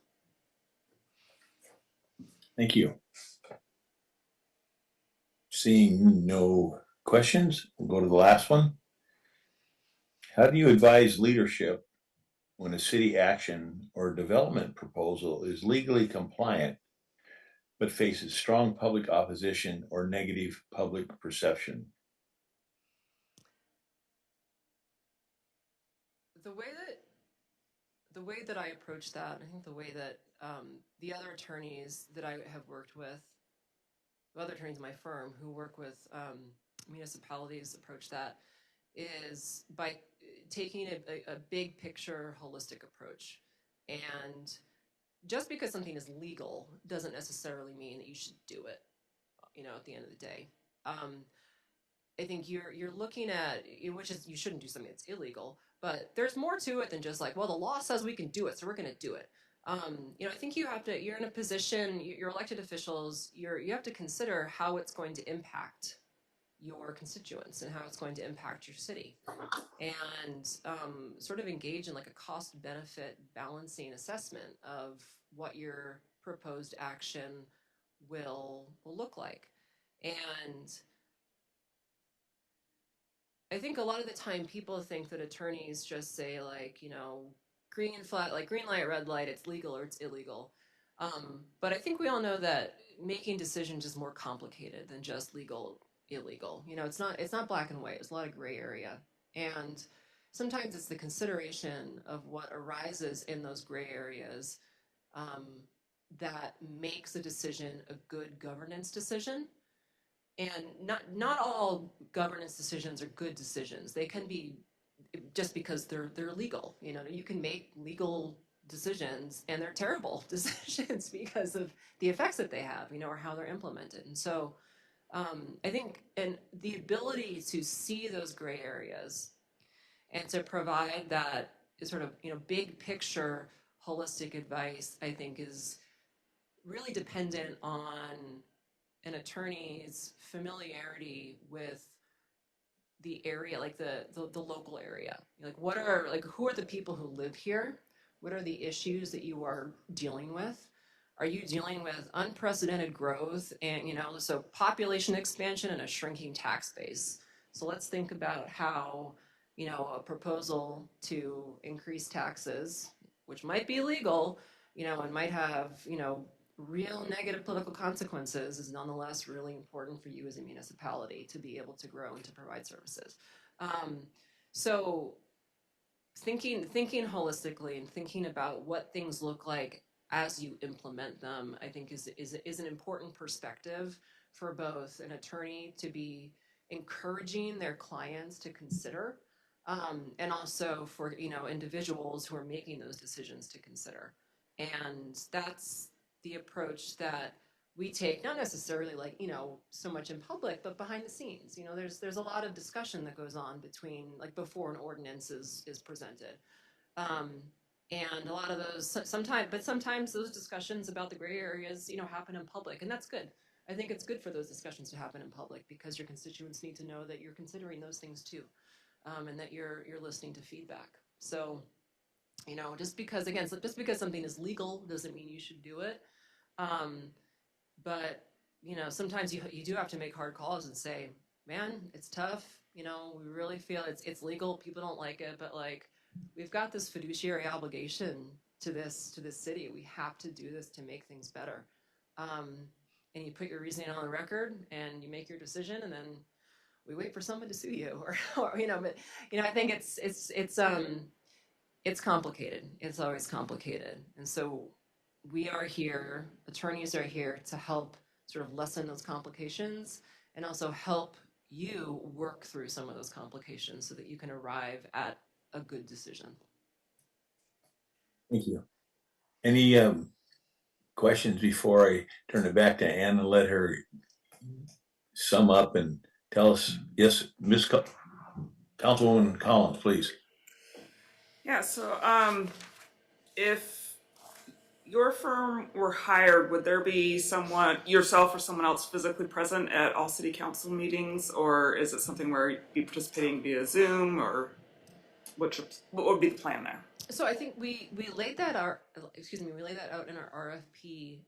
Thank you. Seeing no questions, we'll go to the last one. How do you advise leadership when a city action or development proposal is legally compliant but faces strong public opposition or negative public perception? The way that I approach that, I think the way that the other attorneys that I have worked with, other attorneys in my firm who work with municipalities approach that is by taking a big picture, holistic approach. And just because something is legal doesn't necessarily mean that you should do it, at the end of the day. I think you're looking at, which is, you shouldn't do something that's illegal, but there's more to it than just like, well, the law says we can do it, so we're going to do it. I think you're in a position, you're elected officials, you have to consider how it's going to impact your constituents and how it's going to impact your city, and sort of engage in like a cost benefit balancing assessment of what your proposed action will look like. And I think a lot of the time people think that attorneys just say like, green light, red light, it's legal or it's illegal. But I think we all know that making decisions is more complicated than just legal, illegal. It's not black and white. There's a lot of gray area. And sometimes it's the consideration of what arises in those gray areas that makes a decision a good governance decision. And not all governance decisions are good decisions. They can be just because they're legal. You can make legal decisions and they're terrible decisions because of the effects that they have, or how they're implemented. And so I think, and the ability to see those gray areas and to provide that sort of, big picture holistic advice, I think is really dependent on an attorney's familiarity with the area, like the local area. Like what are, like, who are the people who live here? What are the issues that you are dealing with? Are you dealing with unprecedented growth and, so population expansion and a shrinking tax base? So let's think about how, a proposal to increase taxes, which might be illegal, and might have, real negative political consequences, is nonetheless really important for you as a municipality to be able to grow and to provide services. So thinking holistically and thinking about what things look like as you implement them, I think is an important perspective for both an attorney to be encouraging their clients to consider, and also for individuals who are making those decisions to consider. And that's the approach that we take, not necessarily like, so much in public, but behind the scenes. There's a lot of discussion that goes on between, like, before an ordinance is presented. And a lot of those sometimes those discussions about the gray areas, happen in public, and that's good. I think it's good for those discussions to happen in public because your constituents need to know that you're considering those things too, and that you're listening to feedback. So, just because something is legal doesn't mean you should do it. But sometimes you do have to make hard calls and say, man, it's tough. We really feel it's legal. People don't like it, but like, we've got this fiduciary obligation to this city. We have to do this to make things better. And you put your reasoning on the record and you make your decision, and then we wait for someone to sue you, or but I think it's complicated. It's always complicated, and so we are here. Attorneys are here to help sort of lessen those complications and also help you work through some of those complications so that you can arrive at a good decision. Thank you. Any questions before I turn it back to Ann and let her sum up and tell us? Yes, Councilwoman Collins, please. Yeah, so if your firm were hired, would there be someone, yourself or someone else, physically present at all city council meetings, or is it something where you'd be participating via Zoom, or what would be the plan there? So I think we laid that out. We laid that out in our RFP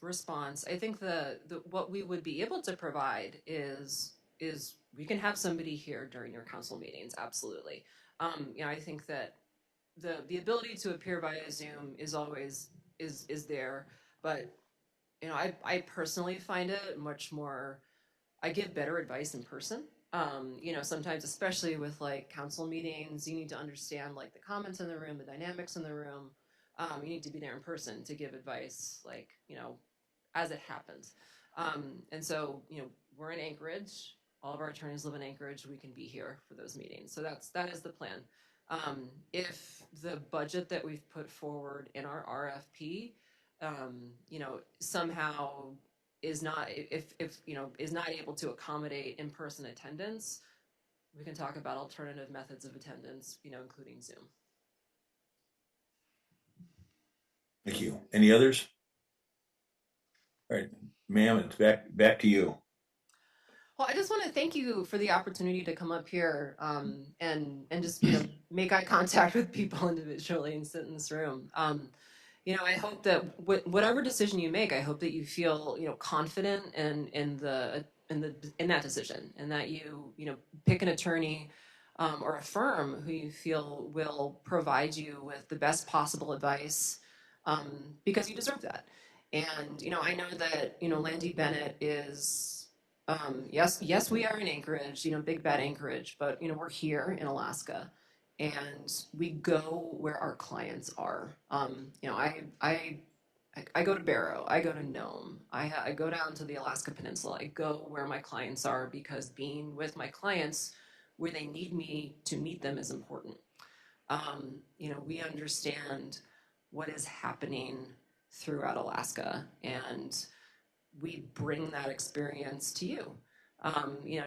response. I think the what we would be able to provide is we can have somebody here during your council meetings. Absolutely. I think that the ability to appear via Zoom is always is there, but I personally find it much more. I give better advice in person. Sometimes, especially with like council meetings, you need to understand like the comments in the room, the dynamics in the room. You need to be there in person to give advice, like, as it happens. And so, we're in Anchorage. All of our attorneys live in Anchorage. We can be here for those meetings. So that is the plan. If the budget that we've put forward in our RFP, somehow is not is not able to accommodate in-person attendance, we can talk about alternative methods of attendance, including Zoom. Thank you. Any others? All right, ma'am, it's back to you. Well, I just want to thank you for the opportunity to come up here and just make eye contact with people individually and sit in this room. I hope that whatever decision you make, I hope that you feel confident in that decision, and that you pick an attorney or a firm who you feel will provide you with the best possible advice, because you deserve that. And I know that Landy Bennett is yes, we are in Anchorage, Big Bad Anchorage, but we're here in Alaska. And we go where our clients are. I go to Barrow, I go to Nome, I go down to the Alaska Peninsula. I go where my clients are because being with my clients where they need me to meet them is important. We understand what is happening throughout Alaska, and we bring that experience to you.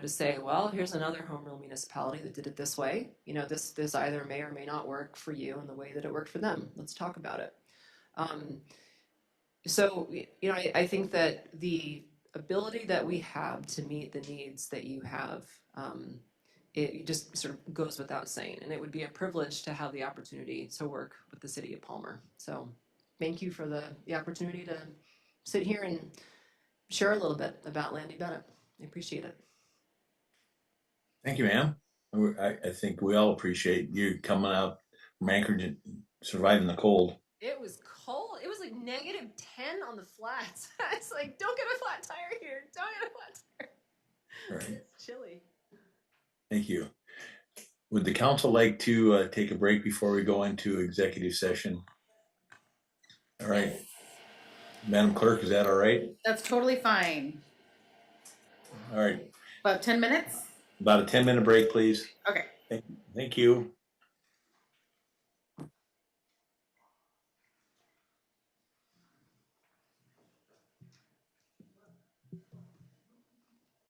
To say, well, here's another home rule municipality that did it this way. This either may or may not work for you in the way that it worked for them. Let's talk about it. So, you know, I think that the ability that we have to meet the needs that you have, it just sort of goes without saying. And it would be a privilege to have the opportunity to work with the city of Palmer. So thank you for the opportunity to sit here and share a little bit about Landy Bennett. I appreciate it. Thank you, ma'am. I think we all appreciate you coming out from Anchorage and surviving the cold. It was cold. It was like -10 on the flats. It's like, don't get a flat tire here. Don't get a flat tire. Right. It's chilly. Thank you. Would the council like to take a break before we go into executive session? All right. Madam Clerk, is that all right? That's totally fine. All right. About 10 minutes? About a 10-minute break, please. Okay. Thank you.